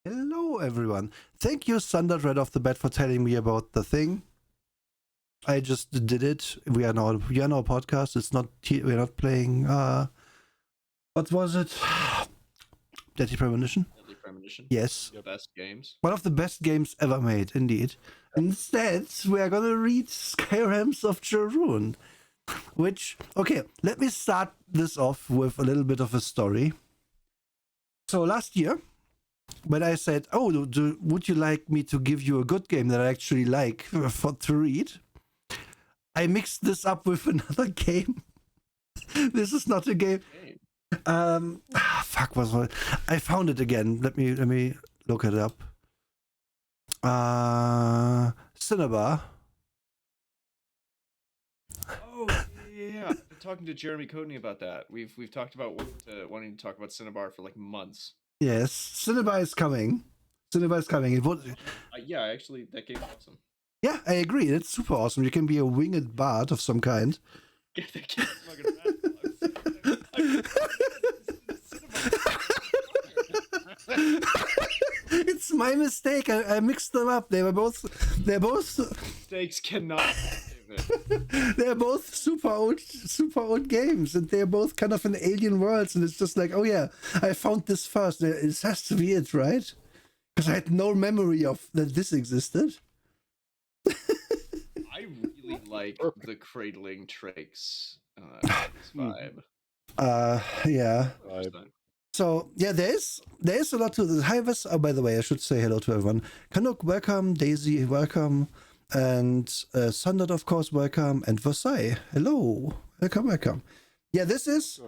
Hello, everyone. Thank you, Thunder, right off the bat, for telling me about the thing. I just did it. We are now a podcast. It's not. We're not playing. What was it? Deadly Premonition. Deadly Premonition. Yes. Your best games. One of the best games ever made, indeed. Instead, we are gonna read Skyrealms of Jorune. Which, okay, let me start this off with a little bit of a story. So last year, when I said, "Oh, would you like me to give you a good game that I actually like to read?" I mixed this up with another game. This is not a game. Fuck, was it? I found it again. Let me look it up. Cinnabar. Oh yeah. I've been talking to Jeremy Codeney about that. We've talked about wanting to talk about Cinnabar for like months. Yes, Cinnabar is coming. Cinnabar is coming. Yeah, actually, that game's awesome. Yeah, I agree. It's super awesome. You can be a winged bard of some kind. Yeah, that game's fucking rad. It's my mistake. I mixed them up. They're both. Mistakes cannot be forgiven. They're both super old games, and they're both kind of in alien worlds. And it's just like, oh yeah, I found this first. It has to be it, right? Because I had no memory of that this existed. I really like the cradling Trakes vibe. Yeah. So yeah, there is a lot to this. Hi, oh, by the way, I should say hello to everyone. Kanuk, welcome. Daisy, welcome. And Sundert, of course, welcome. And Versailles, hello. Welcome. Yeah, this is,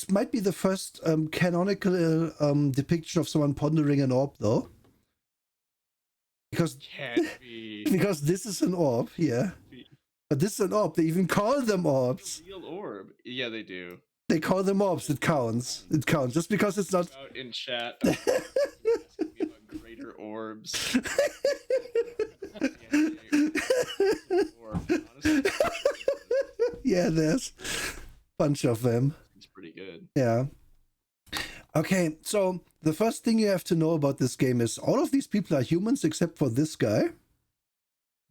might be the first canonical depiction of someone pondering an orb, though. Because this is an orb, yeah. But this is an orb. They even call them orbs. Real orb. Yeah, they do. They call them orbs. It counts. Just because it's not out in chat. Greater orbs. Yeah, there's a bunch of them. It's pretty good. Yeah. Okay, so the first thing you have to know about this game is all of these people are humans except for this guy.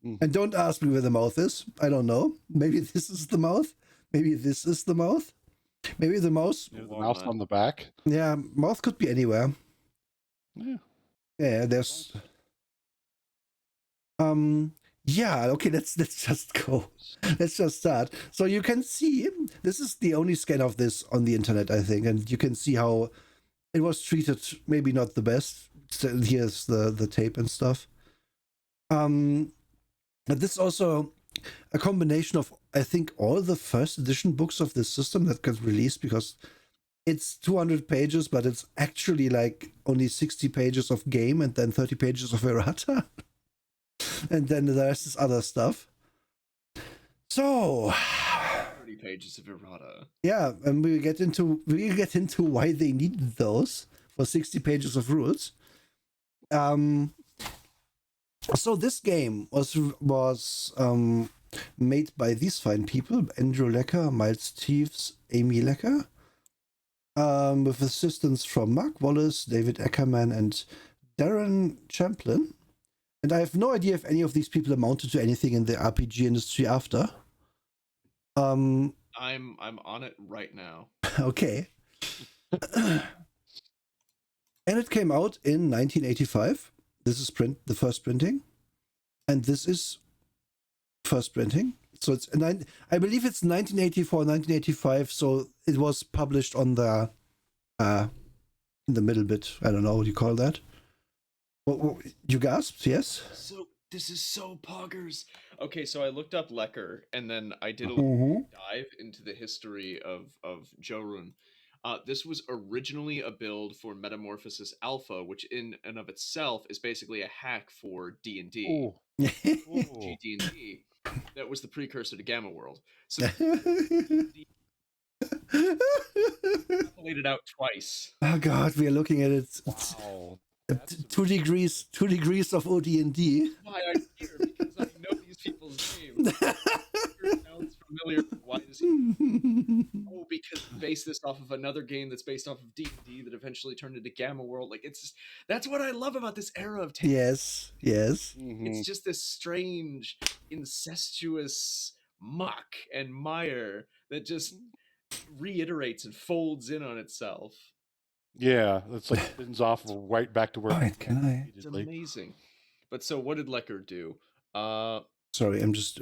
And don't ask me where the mouth is. I don't know. Maybe this is the mouth. Maybe this is the mouth. Maybe the mouse. The mouse on the back. Yeah, mouth could be anywhere. Yeah. Yeah, there's. Yeah. Okay. Let's just go. Let's just start. So you can see this is the only scan of this on the internet, I think, and you can see how it was treated. Maybe not the best. So here's the tape and stuff. But this is also a combination of, I think, all the first edition books of this system that got released, because it's 200 pages, but it's actually like only 60 pages of game and then 30 pages of errata. And then the rest is other stuff. So 30 pages of errata. Yeah, and we get into why they needed those for 60 pages of rules. So this game was made by these fine people: Andrew Lecker, Miles Teeves, Amy Lecker, with assistance from Mark Wallace, David Ackerman, and Darren Champlin. And I have no idea if any of these people amounted to anything in the RPG industry after. I'm on it right now. Okay. And it came out in 1985. This is the first printing, and this is first printing. So it's I believe it's 1984, 1985. So it was published on the in the middle bit. I don't know what you call that. You gasped, yes? So this is so poggers. Okay, so I looked up Lecker, and then I did a little dive into the history of Jorune. This was originally a build for Metamorphosis Alpha, which in and of itself is basically a hack for D&D. GD&D. That was the precursor to Gamma World. So laid it out twice. Oh god, we are looking at it. Wow. 2 degrees of OD&D. Why I'm here, because I know these people's names. Sounds familiar. Why does he? Oh, because he based this off of another game that's based off of D&D that eventually turned into Gamma World. Like that's what I love about this era of Tales. Yes, yes. It's just this strange, incestuous muck and mire that just reiterates and folds in on itself. Yeah, it's like spins off right back to where. Wait, can I? It's amazing. But so, what did Lecker do? Sorry, I'm just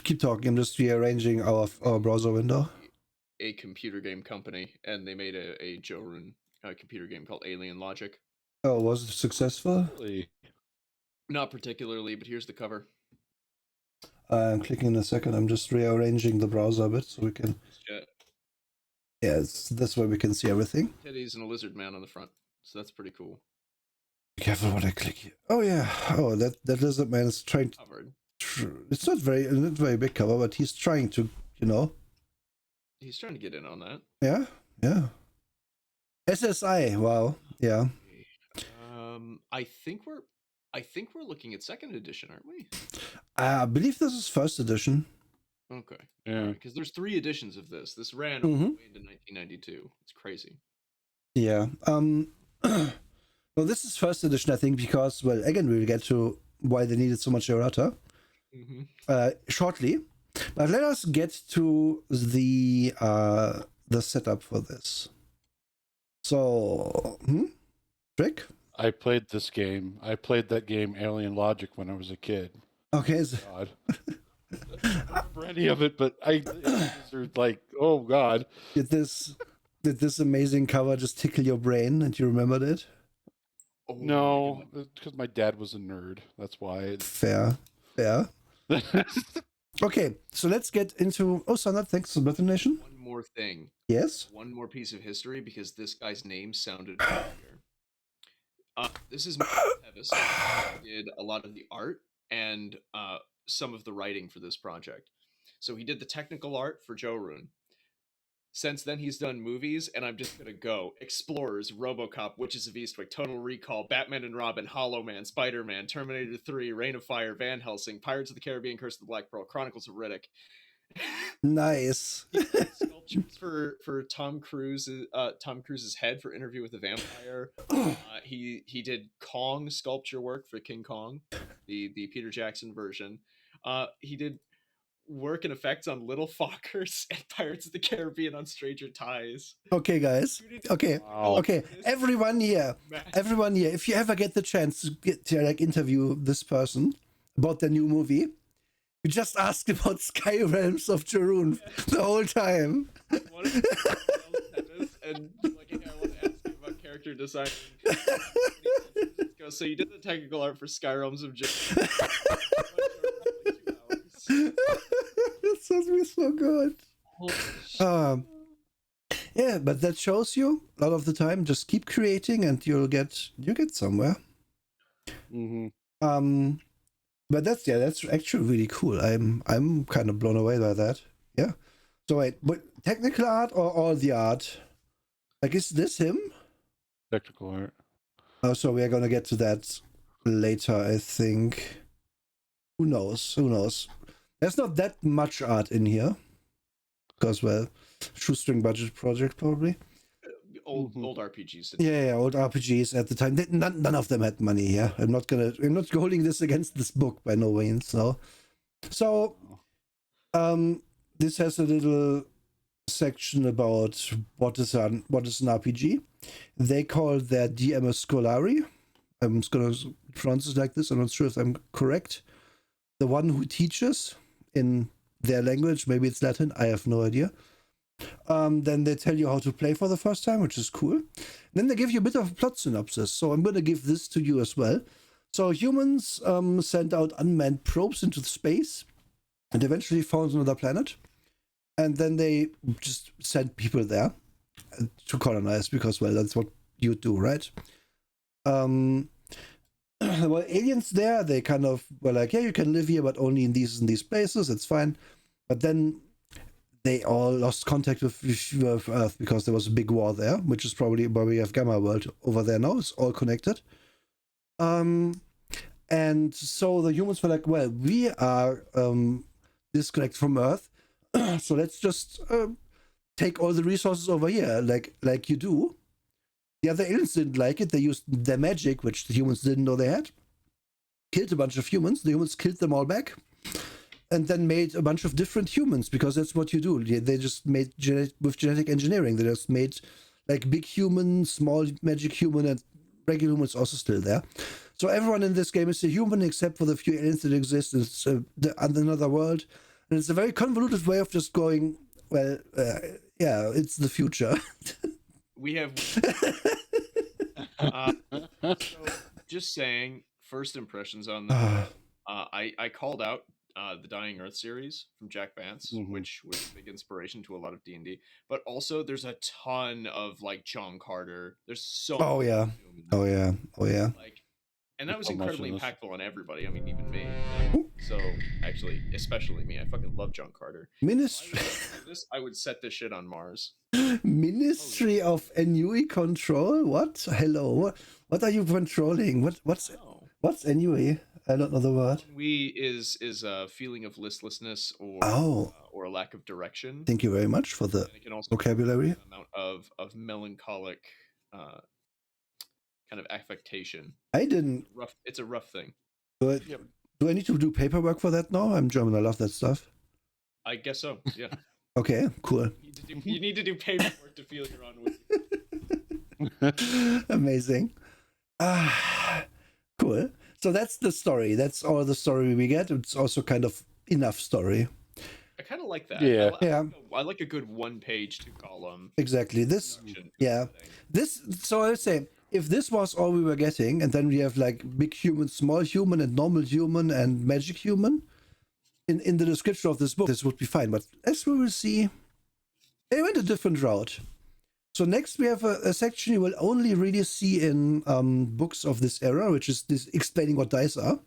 keep talking. I'm just rearranging our browser window. A computer game company, and they made a Jorune computer game called Alien Logic. Oh, was it successful? Really? Not particularly, but here's the cover. I'm clicking in a second. I'm just rearranging the browser a bit so we can. Yeah, it's this way we can see everything. Teddy's and a lizard man on the front, so that's pretty cool. Be careful what I click here. Oh yeah. Oh, that lizard man is trying to. It's not very big cover, but he's trying to, He's trying to get in on that. Yeah, yeah. SSI. Wow. Yeah. I think we're looking at second edition, aren't we? I believe this is first edition. Okay. Yeah. Because there's 3 editions of this. This ran all the way into 1992. It's crazy. Yeah. Well, this is first edition, I think, because, well, again, we'll get to why they needed so much errata shortly. But let us get to the setup for this. So, Trick? I played this game. I played that game Alien Logic when I was a kid. Okay. God. I don't remember any of it, but they're like, oh God. Did this amazing cover just tickle your brain and you remembered it? Oh, No, because my dad was a nerd. That's why. Fair. Okay, so let's get into. Oh, Sonat, thanks for Brother Nation. One more thing. Yes. One more piece of history because this guy's name sounded familiar. This is Tevis, who did a lot of the art and some of the writing for this project. So he did the technical art for Jorune. Since then, he's done movies, and I'm just gonna go: Explorers, RoboCop, Witches of Eastwick, Total Recall, Batman and Robin, Hollow Man, Spider-Man, Terminator 3, Reign of Fire, Van Helsing, Pirates of the Caribbean, Curse of the Black Pearl, Chronicles of Riddick. Nice. He did sculptures for Tom Cruise's head for Interview with the Vampire. He did Kong sculpture work for King Kong, the Peter Jackson version. He did work and effects on Little Fockers and Pirates of the Caribbean on Stranger Ties. Okay, guys. Okay. Wow. Okay. Everyone here, if you ever get the chance to interview this person about the new movie, you just ask about Skyrealms of Jorune the whole time. And like, hey, I want to ask you about character design. So you did the technical art for Skyrealms of Jorune. That sounds be so good. Yeah, but that shows you a lot of the time. Just keep creating, and you get somewhere. But that's actually really cool. I'm kind of blown away by that. Yeah. So wait, but technical art or all the art? Like, is this him? Technical art. Oh, so we are gonna get to that later, I think. Who knows? There's not that much art in here. Because, well, shoestring budget project probably. Old RPGs. Yeah, old RPGs at the time. None of them had money. Yeah, I'm not holding this against this book by no means. So, this has a little section about what is an RPG. They call their DM a Scolari. I'm just gonna pronounce it like this. I'm not sure if I'm correct. The one who teaches in their language, maybe it's Latin, I have no idea. Then they tell you how to play for the first time, which is cool. Then they give you a bit of a plot synopsis. So I'm going to give this to you as well. So humans sent out unmanned probes into space and eventually found another planet. And then they just sent people there to colonize because, well, that's what you do, right? Well, aliens there, they kind of were like, yeah, you can live here, but only in these places. It's fine. But then they all lost contact with Earth because there was a big war there, which is probably why we have Gamma World over there now. It's all connected. And so the humans were like, well, we are disconnected from Earth. So let's just take all the resources over here, like you do. The other aliens didn't like it. They used their magic, which the humans didn't know they had. Killed a bunch of humans. The humans killed them all back. And then made a bunch of different humans, because that's what you do. They just made with genetic engineering. They just made like big human, small magic human, and regular humans also still there. So everyone in this game is a human except for the few aliens that exist. It's another world. And it's a very convoluted way of just going, well, yeah, it's the future. We have. So just saying, first impressions on this. I called out the Dying Earth series from Jack Vance, which was a big inspiration to a lot of D&D. But also, there's a ton of like John Carter. There's so. Oh yeah. Oh yeah. Oh yeah. Like, and that was So much incredibly in this. impactful on everybody. I mean, even me. So actually, especially me. I fucking love John Carter. Ministry. I would set this shit on Mars. Ministry of Ennui control? What? Hello. What are you controlling? What's ennui? I don't know the word. Ennui is a feeling of listlessness or a lack of direction. Thank you very much for the And it can also vocabulary. an amount of melancholic kind of affectation. I didn't. It's a rough thing. Do I need to do paperwork for that now? I'm German. I love that stuff. I guess so. Yeah. Okay, cool. You need to do paperwork to feel you're on with. Amazing. Cool. So that's the story. That's all the story we get. It's also kind of enough story. I kind of like that. Yeah. I like a good 1-page 2-column. Exactly. This. Yeah. This. So I would say, if this was all we were getting, and then we have like big human, small human, and normal human, and magic human, in the description of this book, this would be fine. But as we will see, they went a different route. So next we have a section you will only really see in books of this era, which is this explaining what dice are.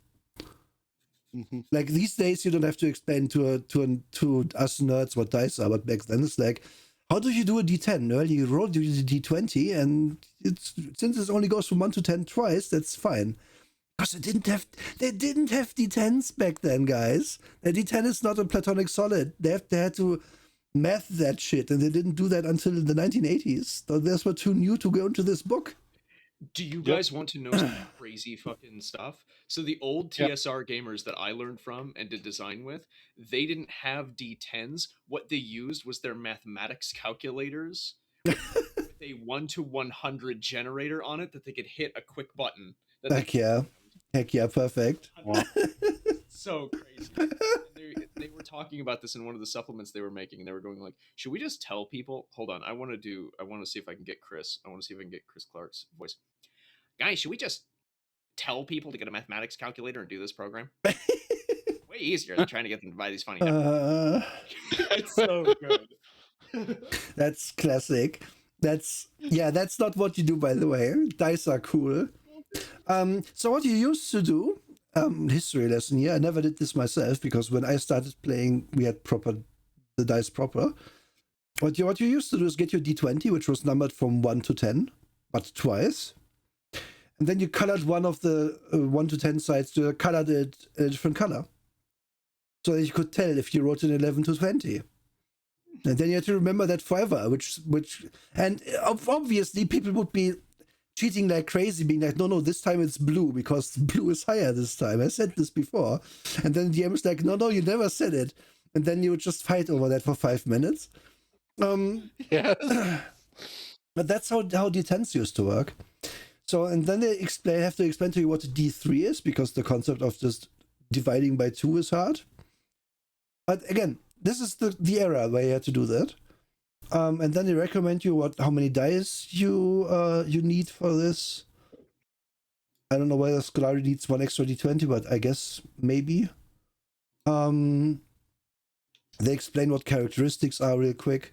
Like these days, you don't have to explain to us nerds what dice are, but back then it's like, how do you do a D10? Well, you roll the D20, and since it only goes from 1 to 10 twice, that's fine. Because they didn't have D10s back then, guys. The D10 is not a platonic solid. They had to math that shit, and they didn't do that until the 1980s. So those were too new to go into this book. Do you guys want to know some crazy fucking stuff? So the old TSR gamers that I learned from and did design with, they didn't have D10s. What they used was their mathematics calculators with a 1 to 100 generator on it that they could hit a quick button. Heck yeah, perfect. Wow. So crazy. They were talking about this in one of the supplements they were making, and they were going like, should we just tell people? Hold on, I want to see if I can get Chris. I want to see if I can get Chris Clark's voice. Guys, should we just tell people to get a mathematics calculator and do this program? Way easier than trying to get them to buy these funny numbers. It's so good. That's classic. That's not what you do, by the way. Dice are cool. So what you used to do, history lesson here, I never did this myself, because when I started playing, we had the dice proper. What you used to do is get your D20, which was numbered from 1 to 10, but twice. And then you colored one of the 1 to 10 sides, to colored it a different color. So that you could tell if you wrote an 11 to 20. And then you had to remember that forever, and obviously people would be cheating like crazy, being like, no, this time it's blue, because blue is higher this time. I said this before. And then the DM is like, no, you never said it. And then you would just fight over that for 5 minutes. Yes. But that's how D10s used to work. So, and then they have to explain to you what a D3 is, because the concept of just dividing by 2 is hard. But again, this is the era where you had to do that. And then they recommend you how many dice you need for this. I don't know whether Scolari needs 1 extra D20, but I guess maybe. They explain what characteristics are real quick.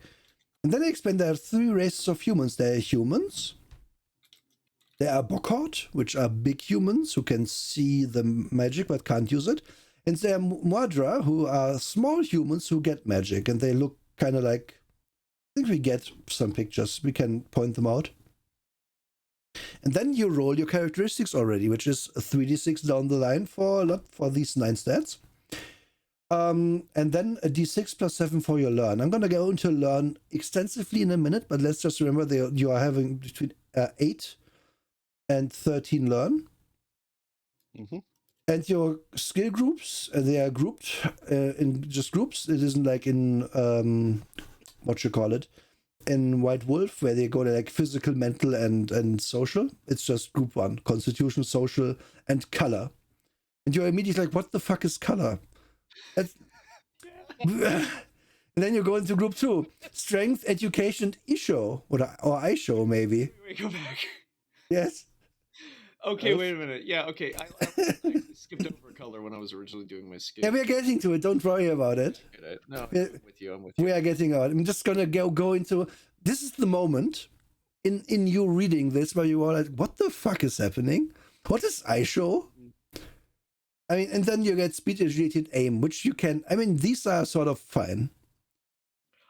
And then they explain there are 3 races of humans. There are humans. There are Bokort, which are big humans who can see the magic but can't use it. And there are Muadra, who are small humans who get magic. And they look kind of like... I think we get some pictures. We can point them out. And then you roll your characteristics already, which is a 3d6 down the line for these 9 stats. And then a d6 plus 7 for your learn. I'm going to go into learn extensively in a minute, but let's just remember that you are having between 8 and 13 learn. Mm-hmm. And your skill groups, they are grouped in just groups. It isn't like in, what you call it, in White Wolf, where they go to like physical, mental, and social. It's just group 1, constitution, social, and color. And you're immediately like, what the fuck is color? And then you go into group 2, strength, education, isho, or isho maybe. Wait, go back. Yes. Okay, wait a minute. Yeah, okay. I skipped over color when I was originally doing my skill. Yeah, we are getting to it. Don't worry about it. No, I'm with you. I'm with you. We are getting out. I'm just gonna go into. This is the moment in you reading this where you are like, what the fuck is happening? What is isho? I mean, and then you get speed, agility, and aim, which you can. I mean, these are sort of fine.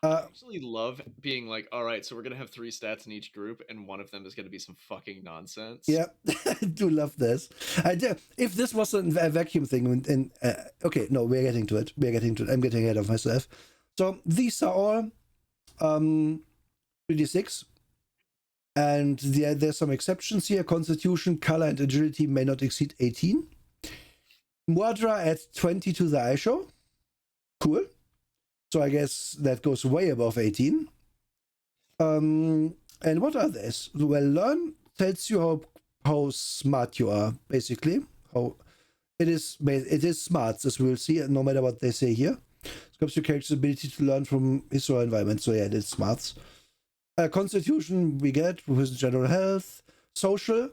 I actually love being like, all right, so we're gonna have 3 stats in each group, and one of them is gonna be some fucking nonsense. Yeah, I do love this. I do. If this was a vacuum thing, okay, no, we're getting to it. We're getting to it. I'm getting ahead of myself. So these are all 3d6, and there's some exceptions here. Constitution, color, and agility may not exceed 18. Muadra adds 20 to the isho. Cool. So I guess that goes way above 18. And what are these? Well, learn tells you how smart you are, basically. How it is smart, as we'll see, no matter what they say here. Describes your character's ability to learn from his or her environment. So yeah, it is smarts. Constitution we get with general health. Social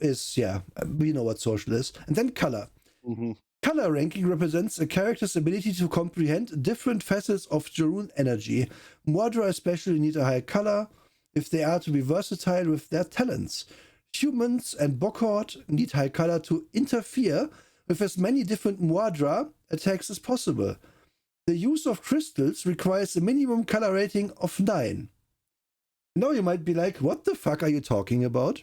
is, yeah, we know what social is. And then color. Mm-hmm. Color ranking represents a character's ability to comprehend different facets of Jorune energy. Muadra especially need a high color if they are to be versatile with their talents. Humans and Bokhort need high color to interfere with as many different Muadra attacks as possible. The use of crystals requires a minimum color rating of 9. Now you might be like, what the fuck are you talking about?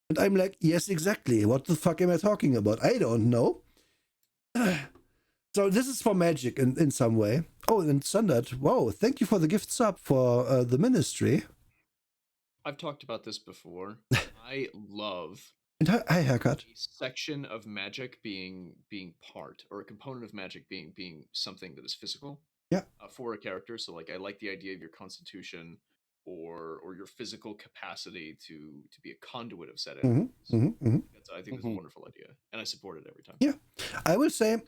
And I'm like, yes, exactly. What the fuck am I talking about? I don't know. So this is for magic in some way. Oh, and Sundert, wow, thank you for the gift sub for the ministry. I've talked about this before. I love And hi, haircut. a section of magic being part, or a component of magic being something that is physical. Yeah. For a character. So like I like the idea of your constitution or your physical capacity to be a conduit of said energy. I think it's a wonderful idea, and I support it every time. Yeah, I will say,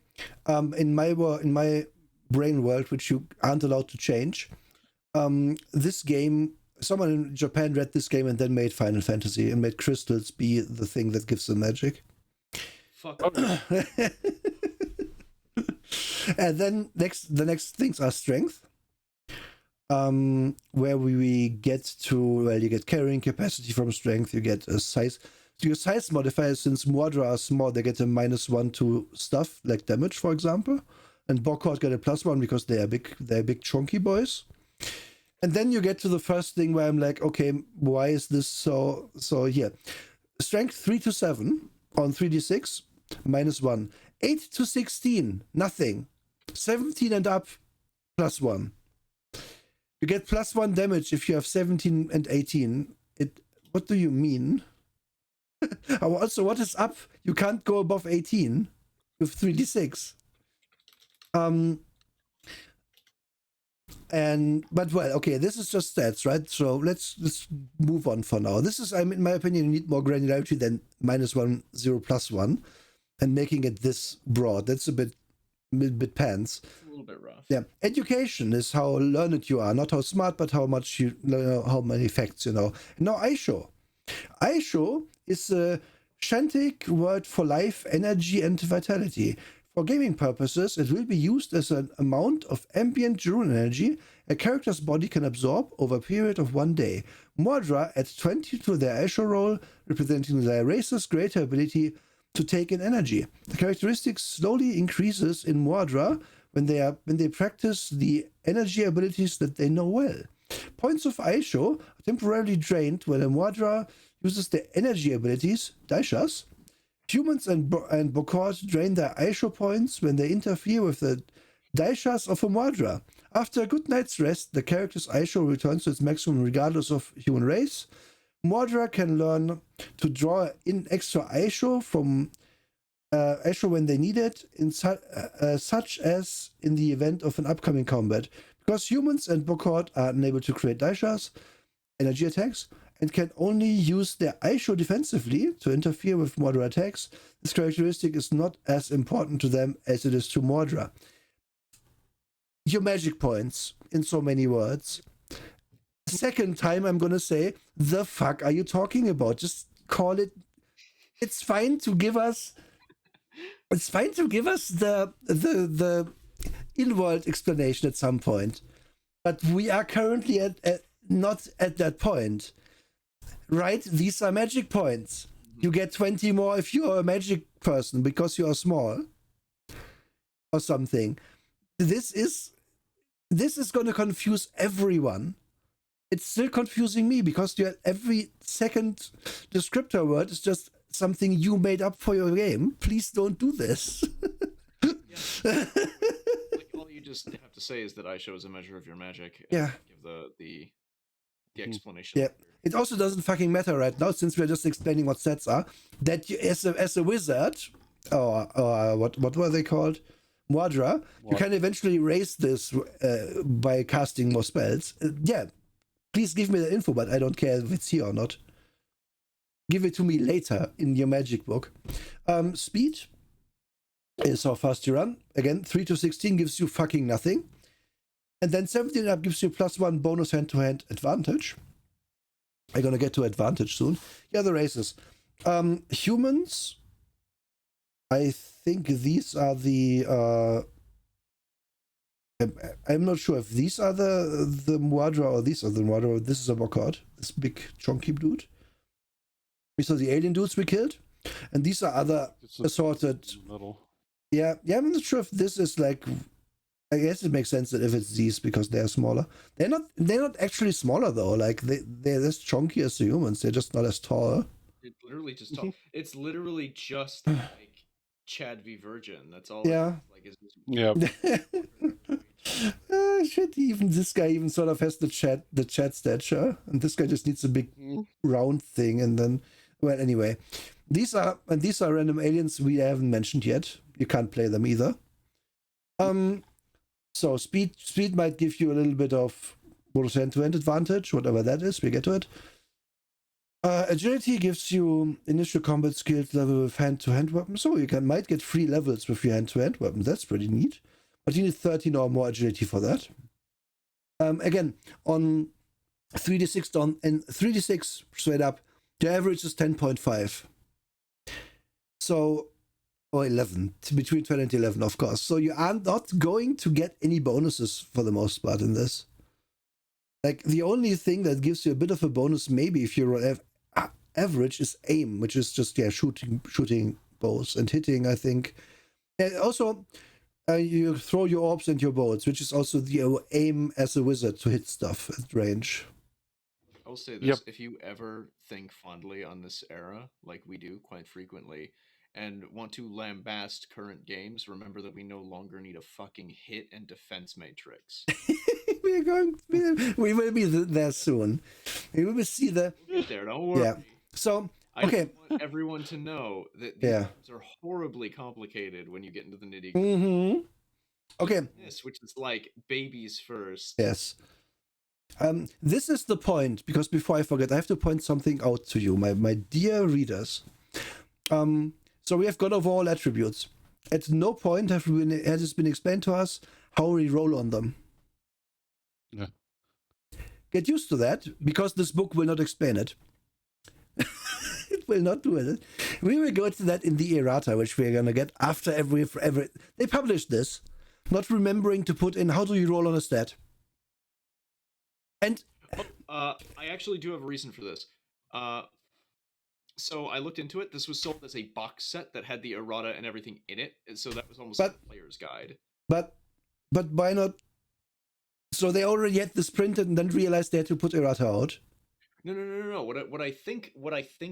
in my brain world, which you aren't allowed to change, this game. Someone in Japan read this game and then made Final Fantasy and made crystals be the thing that gives them magic. Fuck. And then the next things are strength. Where we get to, well, you get carrying capacity from strength, you get a size. Your size modifier, since Muadra are small, they get a -1 to stuff, like damage, for example. And Bokhort get a +1 because they're big chunky boys. And then you get to the first thing where I'm like, okay, why is this so here? Strength 3 to 7 on 3d6, -1. 8 to 16, nothing. 17 and up, +1. You get +1 damage if you have 17 and 18. What do you mean? Also, what is up? You can't go above 18 with 3d6. But well, okay, this is just stats, right? So let's move on for now. This is, in my opinion, you need more granularity than -1, 0, +1, and making it this broad. That's a bit pants. It's a little bit rough. Yeah, education is how learned you are, not how smart, but how much you know, how many facts you know. Now, Aisho. Aisho is a Shantic word for life, energy, and vitality. For gaming purposes, it will be used as an amount of ambient Jorune energy a character's body can absorb over a period of 1 day. Muadra adds 20 to their Aisho roll, representing their race's greater ability to take in energy. The characteristic slowly increases in Muadra when they practice the energy abilities that they know well. Points of Aisho are temporarily drained when a Muadra uses their energy abilities, daishas. Humans and Bokor drain their Aisho points when they interfere with the Daishas of a Mordra. After a good night's rest, the character's Aisho returns to its maximum regardless of human race. Mordra can learn to draw in extra Aisho from Aisho when they need it, such as in the event of an upcoming combat. Because humans and Bokor are unable to create Daishas, energy attacks, and can only use their Aisho defensively to interfere with Mordra attacks, this characteristic is not as important to them as it is to Mordra. Your magic points, in so many words. Second time I'm gonna say, the fuck are you talking about? Just call it. It's fine to give us the in-world explanation at some point, but we are currently not at that point. Right? These are magic points. You get 20 more if you are a magic person because you are small or something. This is going to confuse everyone. It's still confusing me because every second descriptor word is just something you made up for your game. Please don't do this. Like, all you just have to say is that Aisho is a measure of your magic. Yeah. Give the explanation. Yeah. It also doesn't fucking matter right now, since we're just explaining what sets are. That you, as a wizard, or what were they called? Mordra, you can eventually raise this by casting more spells. Yeah, please give me the info, but I don't care if it's here or not. Give it to me later in your magic book. Speed is how fast you run. Again, 3 to 16 gives you fucking nothing. And then 17 up gives you +1 bonus hand-to-hand advantage. I'm gonna get to advantage soon. Yeah, the races. Humans, I think these are the... I'm not sure if these are the Mordra or these are the Mordra. This is a Bokor, this big chunky dude. These are the alien dudes we killed. And these are other assorted... Yeah, I'm not sure if this is like... I guess it makes sense that if it's these because they're smaller. They're not actually smaller though. Like they're as chunky as the humans. They're just not as tall. It's literally just tall. It's literally just like Chad v Virgin. That's all. Yeah. Yeah. Shit. Even this guy even sort of has the chat stature, and this guy just needs a big round thing. And then, well, anyway, these are random aliens we haven't mentioned yet. You can't play them either. So speed might give you a little bit of bonus hand-to-hand advantage, whatever that is. We get to it. Agility gives you initial combat skills level with hand-to-hand weapons, so you might get 3 levels with your hand-to-hand weapons. That's pretty neat. But you need 13 or more agility for that. Again, on 3d6 down and 3d6 straight up, the average is 10.5. So, or 11, between 10 and 11, of course. So you are not going to get any bonuses for the most part in this. Like, the only thing that gives you a bit of a bonus, maybe if you average, is aim, which is just, shooting bows and hitting, I think. And also, you throw your orbs and your bolts, which is also the aim as a wizard to hit stuff at range. I'll say this, if you ever think fondly on this era, like we do quite frequently, and want to lambast current games, remember that we no longer need a fucking hit and defense matrix. We will be there soon. We will see the... We'll get there, don't worry. Yeah. So, okay. I want everyone to know that these games are horribly complicated when you get into the nitty-gritty. Mm-hmm. Okay. Which is like babies first. Yes. This is the point, because before I forget, I have to point something out to you, my dear readers. So we have got over all attributes. At no point has it been explained to us how we roll on them. Yeah. Get used to that, because this book will not explain it. It will not do it. We will go to that in the errata, which we're going to get after every... They published this, not remembering to put in how do you roll on a stat. And... I actually do have a reason for this. So I looked into it. This was sold as a box set that had the errata and everything in it. So that was almost like a player's guide. But why not? So they already had this printed and then realized they had to put errata out. No. What I think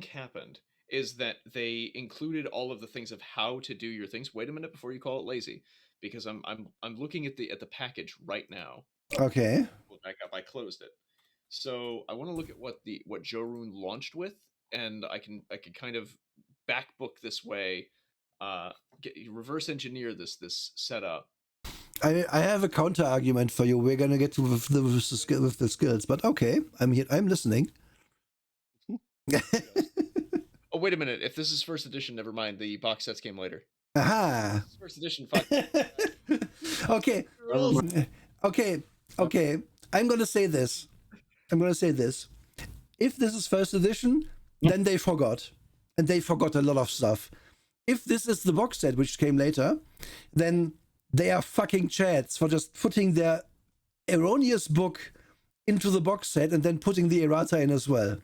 happened is that they included all of the things of how to do your things. Wait a minute before you call it lazy, because I'm looking at the package right now. Okay. Pull it back up. I closed it. So I want to look at what Jorune launched with, and I can kind of backbook this way, reverse engineer this setup. I have a counter argument for you. We're gonna get to with the skills, but okay, I'm here. I'm listening. Oh, wait a minute. If this is first edition, never mind. The box sets came later. Aha. This is first edition. Fuck. Okay. Okay. I'm gonna say this. If this is first edition, then they forgot. And they forgot a lot of stuff. If this is the box set, which came later, then they are fucking chads for just putting their erroneous book into the box set and then putting the errata in as well.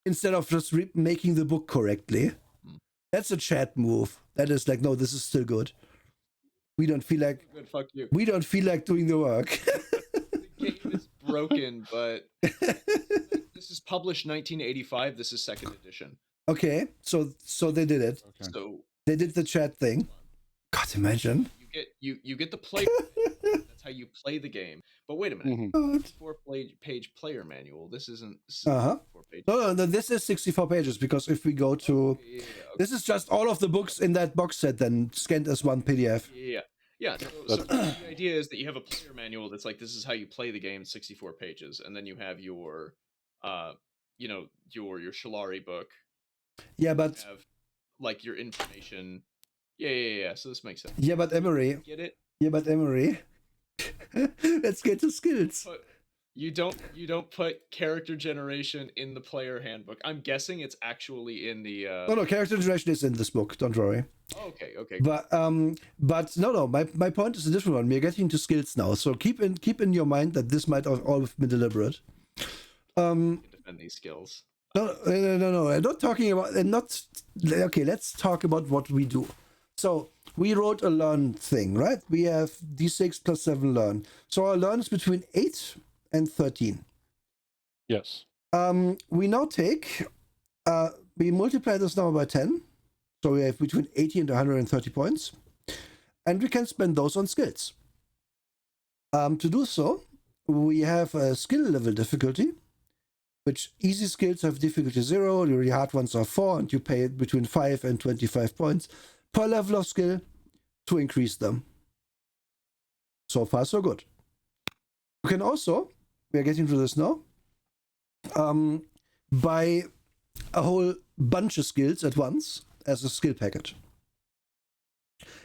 Instead of just making the book correctly. That's a chat move. That is like, no, this is still good. We don't feel like Good, fuck you. we don't feel like doing the work. The game is broken, but this is published 1985. This is second edition. Okay, so they did it. Okay. So They did the chat thing. God, imagine. you get the player. That's how you play the game. But wait a minute. God. 4-page player manual. This isn't 4 pages. No, this is 64 pages because if we go to Yeah, okay. this is just all of the books in that box set then scanned as one PDF. Yeah. So the idea is that you have a player manual that's like, this is how you play the game, 64 pages, and then you have your, your Shalari book. Yeah, but You have like your information. Yeah. So this makes sense. yeah, but Emery. Get it? Yeah, but Emery. Let's get to skills. But you don't put character generation in the player handbook. I'm guessing it's actually in the. No, character generation is in this book. Don't worry. Okay. But no. My point is a different one. We're getting to skills now, so keep in your mind that this might all have been deliberate. Defend these skills. No. I'm not talking about. Not okay. Let's talk about what we do. So we wrote a learn thing, right? We have d6 plus 7 learn. So our learn is between 8 and 13. Yes. We now take. We multiply this number by 10. So we have between 80 and 130 points. And we can spend those on skills. To do so, we have a skill level difficulty, which easy skills have difficulty 0, the really hard ones are 4, and you pay between 5 and 25 points per level of skill to increase them. So far, so good. You can also, we are getting to this now, buy a whole bunch of skills at once as a skill package.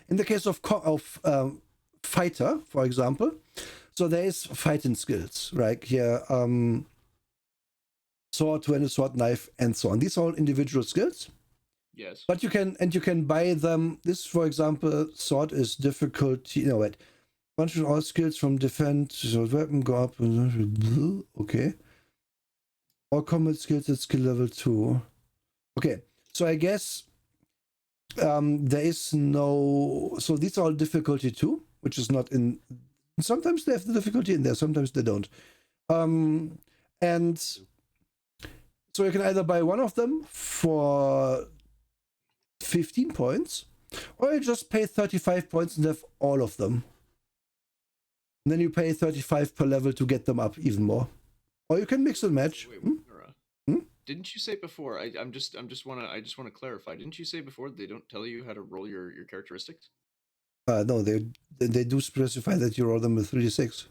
In the case of fighter, for example, so there is fighting skills, right? Here, sword, two-handed sword, knife, and so on. These are all individual skills. Yes. But you can buy them. This, for example, sword is difficulty. No, wait. Bunch of all skills from defend, so weapon go up. Okay. All combat skills at skill level 2. Okay. So I guess there is no. So these are all difficulty 2, which is not in. Sometimes they have the difficulty in there. Sometimes they don't. And so you can either buy one of them for 15 points, or you just pay 35 points and have all of them. And then you pay 35 per level to get them up even more. Or you can mix and match. Wait, didn't you say before? I just want to clarify. Didn't you say before they don't tell you how to roll your characteristics? No, they do specify that you roll them with 3d6.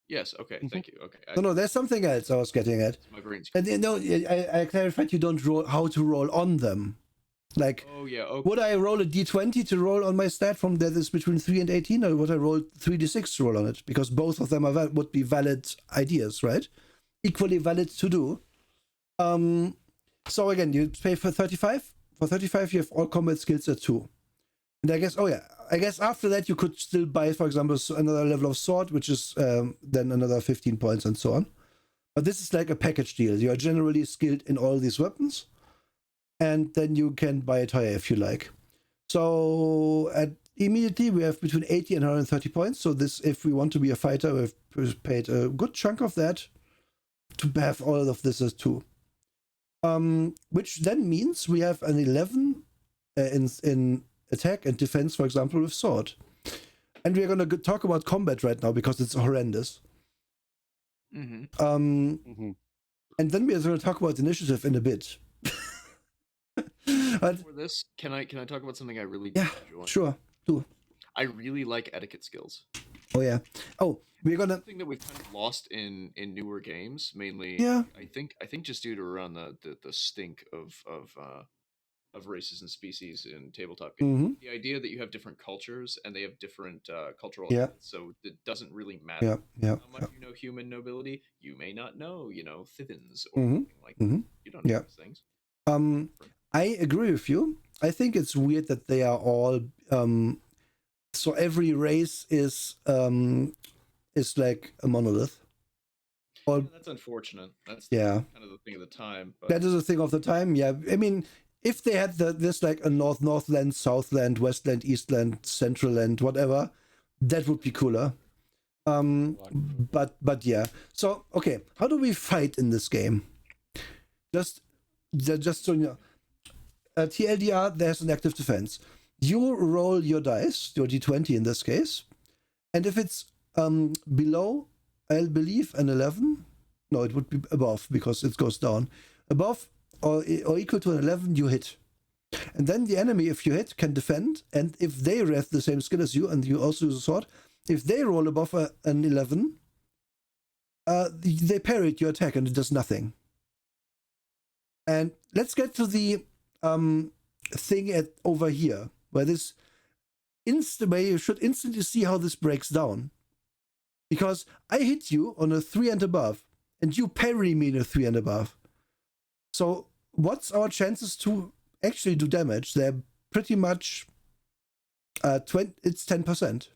Yes. Okay. Thank you. Okay. No, there's something else I was getting at. My brain's. And I clarified you don't roll how to roll on them. Like, oh yeah. Okay. Would I roll a d20 to roll on my stat from that is between 3 and 18, or would I roll 3d6 to roll on it? Because both of them would be valid ideas, right? Equally valid to do. So again, you pay for 35. For 35, you have all combat skills at 2. And I guess after that you could still buy, for example, another level of sword, which is then another 15 points and so on. But this is like a package deal. You are generally skilled in all these weapons, and then you can buy it higher if you like. So immediately we have between 80 and 130 points. So this, if we want to be a fighter, we've paid a good chunk of that to have all of this as 2. Which then means we have an 11 in attack and defense, for example, with sword. And we're going to talk about combat right now because it's horrendous. And then we're going to talk about initiative in a bit. For this, can I talk about something I really enjoy? Sure. Do. I really like etiquette skills. Oh yeah. Oh, we're gonna. Something that we've kind of lost in newer games, mainly. Yeah. I think just due to around the stink of races and species in tabletop games. The idea that you have different cultures and they have different cultural etiquettes, so it doesn't really matter how much you know human nobility. You may not know, Thithins or anything like that. You don't know those things. I agree with you. I think it's weird that they are all so every race is like a monolith. That's unfortunate. That's kind of the thing of the time. But... That is a thing of the time. Yeah, I mean, if they had this like a Northland, Southland, Westland, Eastland, Centraland, whatever, that would be cooler. But yeah. So okay, how do we fight in this game? Just so you know, TLDR, there's an active defense. You roll your dice, your d20 in this case, and if it's below, I believe, an 11, no, it would be above because it goes down. Above or equal to an 11, you hit. And then the enemy, if you hit, can defend, and if they have the same skill as you, and you also use a sword, if they roll above an 11, they parry your attack and it does nothing. And let's get to the thing over here, where this where you should instantly see how this breaks down. Because I hit you on a 3 and above, and you parry me in a 3 and above. So what's our chances to actually do damage? They're pretty much it's 10%.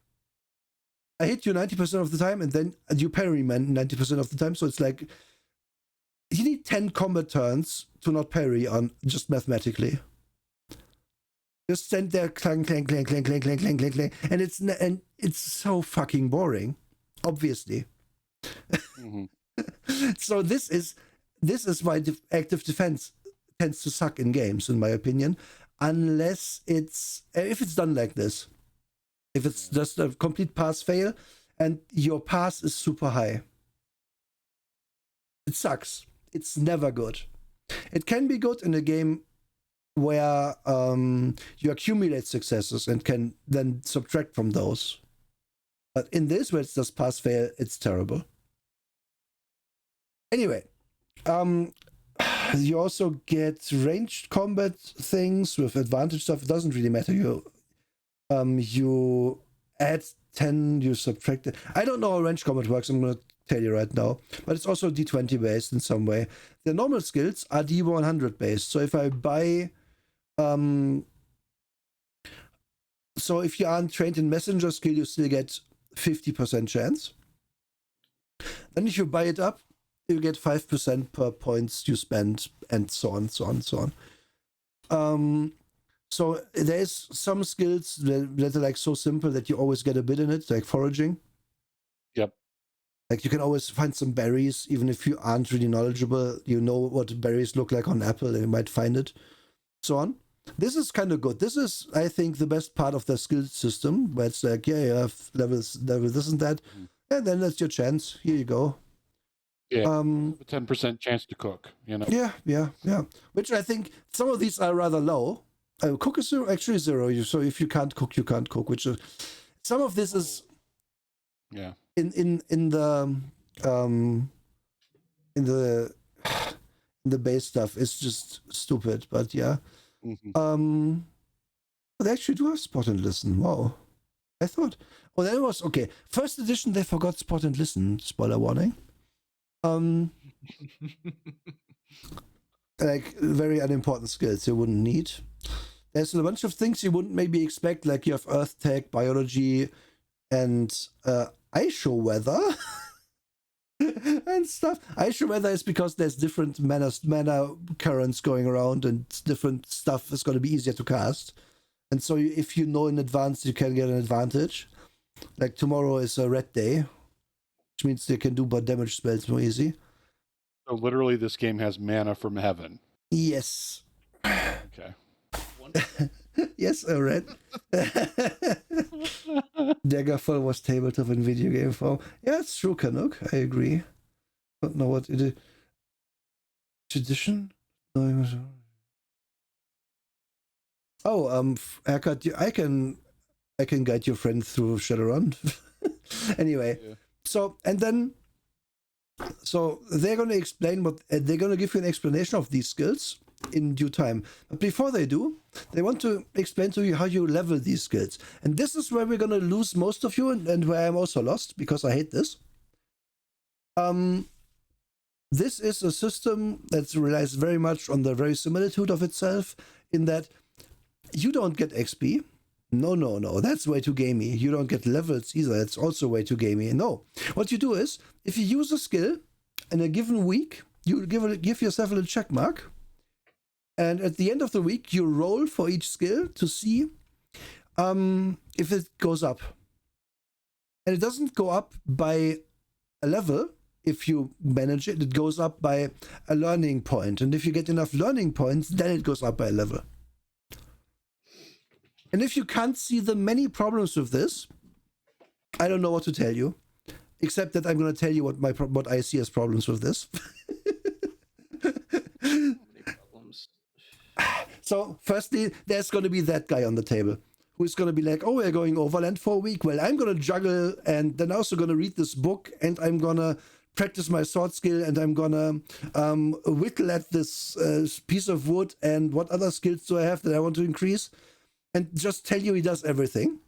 I hit you 90% of the time, and then you parry me 90% of the time, so it's like you need 10 combat turns to not parry on just mathematically. Just stand there, clang, clang, clang, clang, clang, clang, clang, clang, clang, and it's so fucking boring, obviously. So this is why active defense tends to suck in games, in my opinion, unless if it's done like this. If it's just a complete pass-fail and your pass is super high. It sucks. It's never good. It can be good in a game where you accumulate successes and can then subtract from those. But in this, where it's just pass-fail, it's terrible. Anyway, you also get ranged combat things with advantage stuff. It doesn't really matter. You add 10, you subtract it. I don't know how range combat works, I'm going to tell you right now. But it's also D20 based in some way. The normal skills are D100 based. So if I buy... so if you aren't trained in messenger skill, you still get 50% chance. Then if you buy it up, you get 5% per points you spend, and so on, so on, so on. So there's some skills that are like so simple that you always get a bit in it, like foraging. Yep. Like you can always find some berries, even if you aren't really knowledgeable. You know what berries look like on an apple, and you might find it. So on. This is kind of good. This is, I think, the best part of the skill system, where it's like, yeah, you have level this and that, and then that's your chance. Here you go. Yeah, a 10% chance to cook. Yeah. Which I think some of these are rather low. Cook is actually 0. So if you can't cook, you can't cook. Which some of this is in the base stuff is just stupid. But yeah, they actually do have spot and listen. Wow, I thought. Oh, that was okay. First edition, they forgot spot and listen. Spoiler warning. Like very unimportant skills you wouldn't need. There's a bunch of things you wouldn't maybe expect, like you have Earth Tech, Biology, and ice show weather and stuff. Ice show weather is because there's different mana currents going around, and different stuff is going to be easier to cast. And so if you know in advance, you can get an advantage. Like tomorrow is a red day, which means they can do damage spells more easy. So literally, this game has mana from heaven. Yes. Okay. Wonderful. Yes, I read. Daggerfall was tabletop in video game form. Yeah, it's true, Canuck. I agree. Don't know what it is. Tradition? Oh, haircut. I can guide your friend through Shadowrun. Anyway, Yeah. so and then so they're going to explain what they're going to give you an explanation of these skills in due time. But before they do, they want to explain to you how you level these skills. And this is where we're going to lose most of you, and where I'm also lost because I hate this. This is a system that relies very much on the verisimilitude of itself, in that you don't get XP. No. That's way too gamey. You don't get levels either. That's also way too gamey. No. What you do is, if you use a skill in a given week, you give yourself a little check mark. And at the end of the week, you roll for each skill to see if it goes up. And it doesn't go up by a level. If you manage it, it goes up by a learning point. And if you get enough learning points, then it goes up by a level. And if you can't see the many problems with this, I don't know what to tell you, except that I'm going to tell you what I see as problems with this. Many problems. So, firstly, there's going to be that guy on the table who's going to be like, oh, we're going overland for a week. Well, I'm going to juggle, and then also going to read this book, and I'm going to practice my sword skill, and I'm going to whittle at this piece of wood, and what other skills do I have that I want to increase? And just tell you he does everything.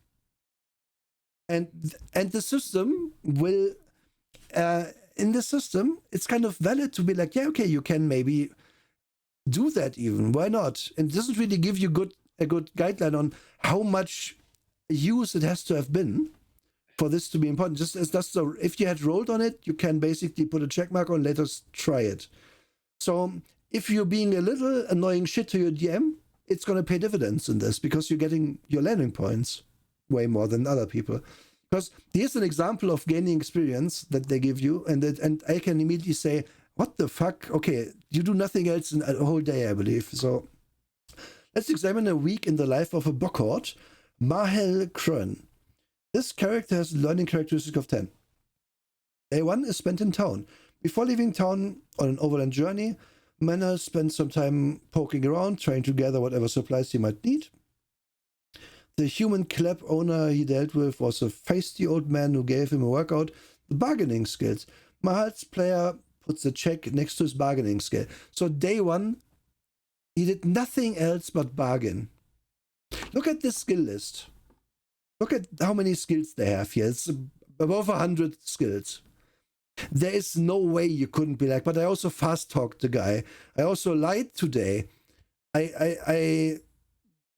And the system will, in the system, it's kind of valid to be like, yeah, okay, you can maybe do that even. Why not? And it doesn't really give you a good guideline on how much use it has to have been for this to be important. Just as that's so, if you had rolled on it, you can basically put a check mark on, let us try it. So if you're being a little annoying shit to your DM, it's going to pay dividends in this, because you're getting your landing points way more than other people. Because here's an example of gaining experience that they give you, and I can immediately say, what the fuck? Okay, you do nothing else in a whole day, I believe. So let's examine a week in the life of a Bockhort, Mahel Krön. This character has a learning characteristic of 10. Day 1 is spent in town. Before leaving town on an overland journey, Manner spent some time poking around, trying to gather whatever supplies he might need. The human club owner he dealt with was a feisty old man who gave him a workout, the bargaining skills. Mahal's player puts a check next to his bargaining skill. So day 1, he did nothing else but bargain. Look at this skill list. Look at how many skills they have here. It's above 100 skills. There is no way you couldn't be like, but I also fast talked the guy. I also lied today. I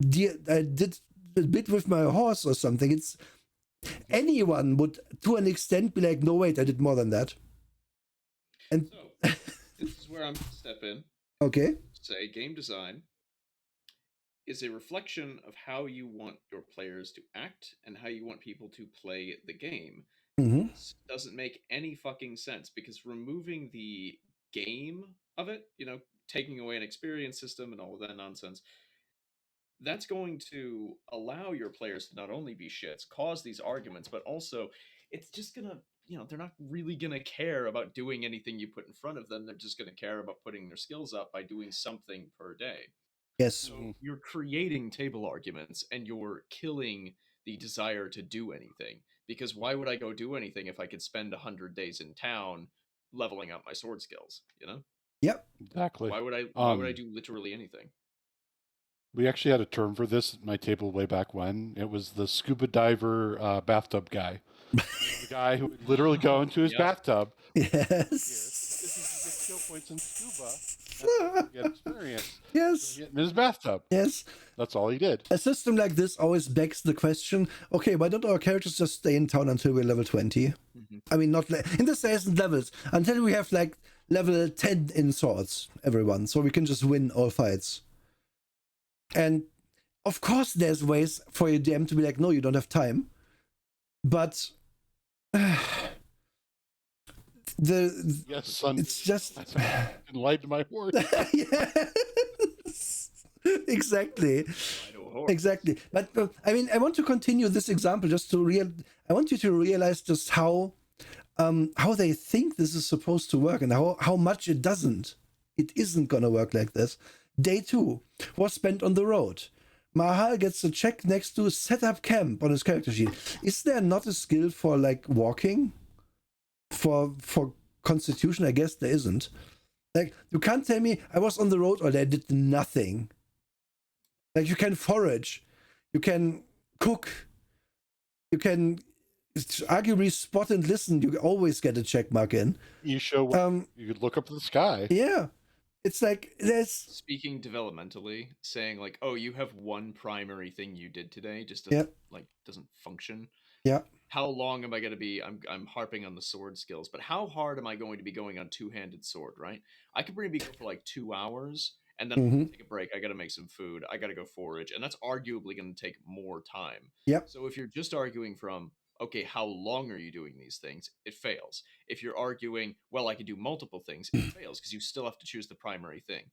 did a bit with my horse or something. It's anyone would, to an extent, be like, no, wait, I did more than that. And So this is where I'm going to step in. Okay. Say game design is a reflection of how you want your players to act and how you want people to play the game. Mm-hmm. This doesn't make any fucking sense, because removing the game of it, taking away an experience system and all of that nonsense, that's going to allow your players to not only be shits, cause these arguments, but also it's just gonna, they're not really gonna care about doing anything you put in front of them. They're just gonna care about putting their skills up by doing something per day. Yes. So you're creating table arguments, and you're killing the desire to do anything. Because why would I go do anything if I could spend 100 days in town leveling up my sword skills? Yep. Exactly. Why would I do literally anything? We actually had a term for this at my table way back when. It was the scuba diver bathtub guy. The guy who would literally go into his Yep. bathtub. Yes. This is get skill points in scuba. And get experience. Yes. Get in his bathtub. Yes. That's all he did. A system like this always begs the question, okay, why don't our characters just stay in town until we're level 20? Mm-hmm. I mean, not in this there isn't levels, until we have like level 10 in swords, everyone, so we can just win all fights. And of course there's ways for your DM to be like, no, you don't have time. But Yes, son. it's just Enlighten my horse. yes, exactly. I know a horse. Exactly. But I mean, I want to continue this example just to I want you to realize just how they think this is supposed to work and how much it doesn't. It isn't gonna work like this. Day 2 was spent on the road. Mahal gets a check next to set up camp on his character sheet. Is there not a skill for like walking? For constitution? I guess there isn't. Like, you can't tell me I was on the road all day, I did nothing. Like, you can forage, you can cook, you can arguably spot and listen. You always get a check mark in. You show you could look up to the sky. Yeah, it's like there's Speaking developmentally, saying like, "Oh, you have one primary thing you did today, just doesn't, doesn't function." Yeah. How long am I going to be? I'm harping on the sword skills, but how hard am I going to be going on two-handed sword? Right? I could maybe go for like 2 hours, and then take a break. I got to make some food. I got to go forage, and that's arguably going to take more time. Yep. So if you're just arguing from, okay, how long are you doing these things? It fails. If you're arguing, well, I could do multiple things, it fails because you still have to choose the primary thing.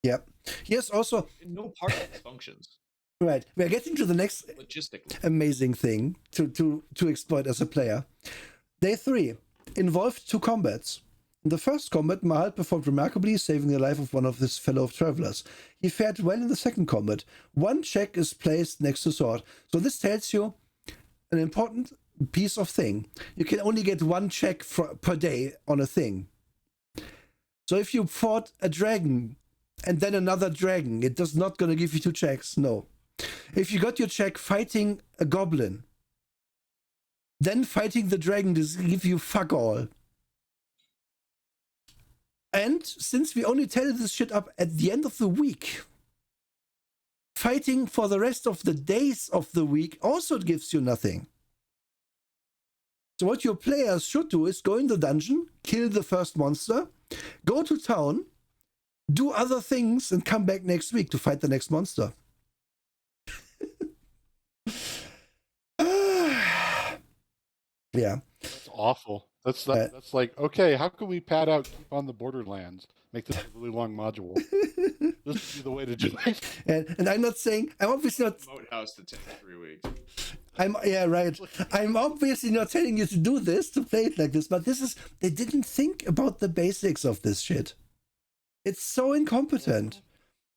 Yep. Yes. Also, no part of this functions. Right. We're getting to the next logistically amazing thing to exploit as a player. Day 3 involved 2 combats. In the first combat, Mahal performed remarkably, saving the life of one of his fellow travelers. He fared well in the second combat. 1 check is placed next to sword. So this tells you an important piece of thing. You can only get 1 check per day on a thing. So if you fought a dragon and then another dragon, it does not going to give you 2 checks. No. If you got your check fighting a goblin, then fighting the dragon does give you fuck all. And since we only tell this shit up at the end of the week, fighting for the rest of the days of the week also gives you nothing. So what your players should do is go in the dungeon, kill the first monster, go to town, do other things, and come back next week to fight the next monster. Yeah. That's awful. That's like, okay, how can we pad out Keep on the Borderlands? Make this a really long module. This would be the way to do it. And I'm not saying, I'm obviously not... Remote house to take 3 weeks. Right. I'm obviously not telling you to do this, to play it like this, but this is... They didn't think about the basics of this shit. It's so incompetent.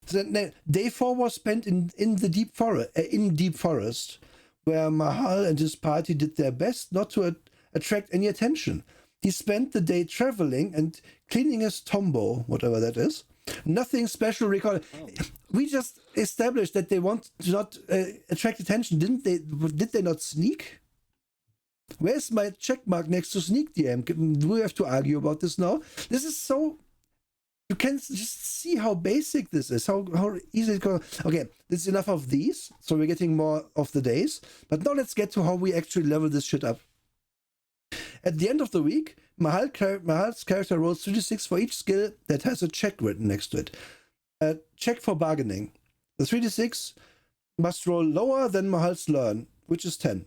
So, day 4 was spent in the deep forest, where Mahal and his party did their best not to attract any attention. He spent the day traveling and cleaning his tombo, whatever that is. Nothing special recorded. We just established that they want to not attract attention, didn't they? Did they not sneak? Where's my check mark next to sneak DM? Do we have to argue about this now? This is so... You can just see how basic this is, how easy it goes. Okay, this is enough of these, so we're getting more of the days. But now let's get to how we actually level this shit up. At the end of the week, Mahal's character rolls 3d6 for each skill that has a check written next to it. A check for bargaining. The 3d6 must roll lower than Mahal's learn, which is 10.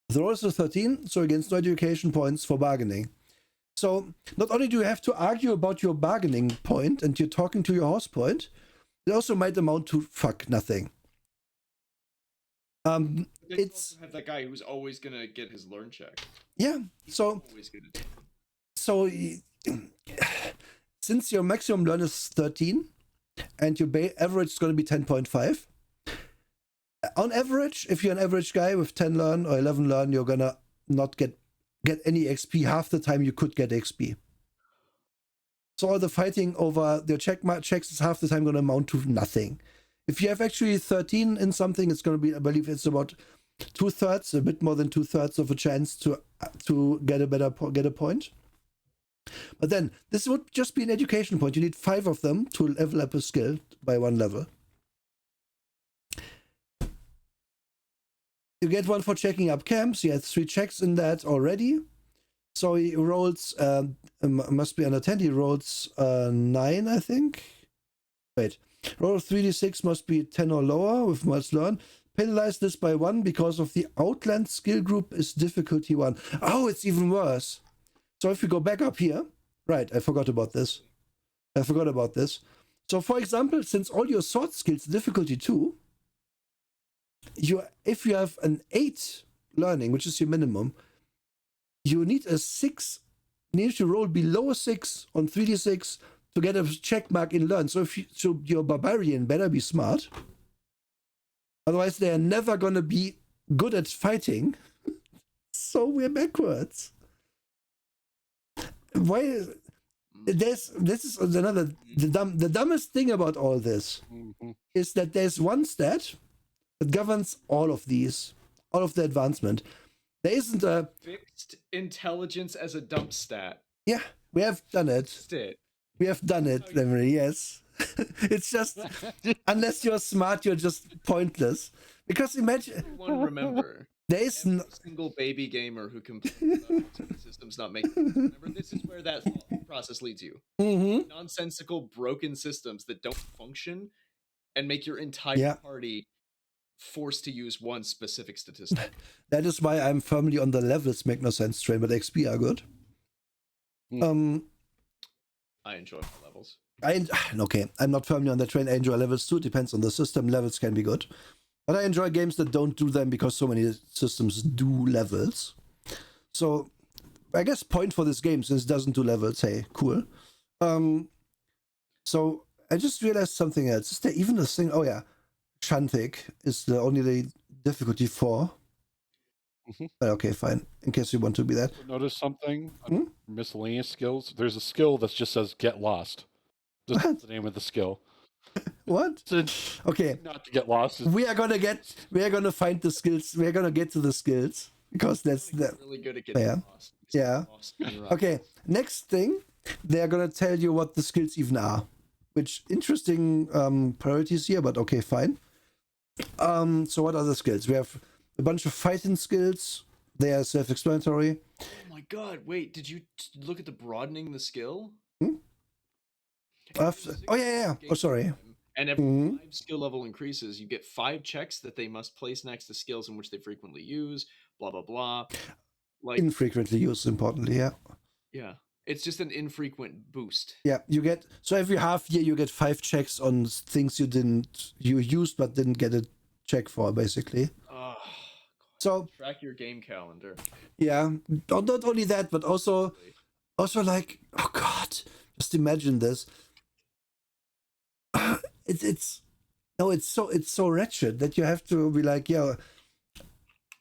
The roll is a 13, so against no education points for bargaining. So not only do you have to argue about your bargaining point and you're talking to your horse point, it also might amount to fuck nothing. It's also have that guy who's always gonna get his learn check. Yeah. So since your maximum learn is 13 and your average is going to be 10.5, on average, if you're an average guy with 10 learn or 11 learn, you're gonna not get any XP half the time you could get XP. So all the fighting over the checks is half the time going to amount to nothing. If you have actually 13 in something, it's going to be, I believe it's about 2/3, a bit more than 2/3 of a chance to get a point. But then this would just be an education point. You need 5 of them to level up a skill by 1 level. You get 1 for checking up camps. He has 3 checks in that already. So he rolls, must be under 10. He rolls 9, I think. Wait. Roll 3d6 must be 10 or lower with must learn. Penalize this by 1 because of the Outland skill group is difficulty 1. Oh, it's even worse. So if you go back up here, right, I forgot about this. So for example, since all your sword skills difficulty 2, if you have an 8 learning, which is your minimum, you need a 6, need to roll below a 6 on 3d6 to get a check mark in learn. So your barbarian better be smart. Otherwise, they are never gonna be good at fighting. So we're backwards. Why? This is another the dumbest thing about all this is that there's one stat that governs all of these, all of the advancement. There isn't a fixed intelligence as a dump stat. Yeah, we have done it. We have done it, Emery, yes. It's just, unless you're smart, you're just pointless. Because imagine... Everyone remember, there is every single baby gamer who complains about the system's not making sense. Remember, this is where that process leads you. Nonsensical, broken systems that don't function and make your entire party forced to use one specific statistic. That is why I'm firmly on the levels make no sense train, but XP are good. I enjoy my levels. Okay, I'm not firmly on the train. I enjoy levels too. It depends on the system. Levels can be good. But I enjoy games that don't do them because so many systems do levels. So, I guess point for this game, since it doesn't do levels, hey, cool. So, I just realized something else. Is there even a thing? Oh yeah, Shantik is only the difficulty 4. But okay, fine. In case you want to be that. Notice something? Miscellaneous skills. There's a skill that just says "Get Lost." That's the name of the skill. What? Okay. Not to get lost. We are gonna find the skills. We are gonna get to the skills because that's really good at getting lost. Yeah. Okay. Next thing, they are gonna tell you what the skills even are, which interesting priorities here. But okay, fine. So what are the skills? We have a bunch of fighting skills. They are self-explanatory. Oh my god! Wait, did you look at the broadening the skill? Oh yeah. Oh sorry. And every 5 skill level increases, you get 5 checks that they must place next to skills in which they frequently use. Blah blah blah. Like infrequently used, importantly. Yeah. Yeah. It's just an infrequent boost. Yeah, you get so every half year you get 5 checks on things you used but didn't get a check for, basically. Oh, so track your game calendar. Yeah, not only that, but also like, oh god, just imagine this. It's so wretched that you have to be like, yeah,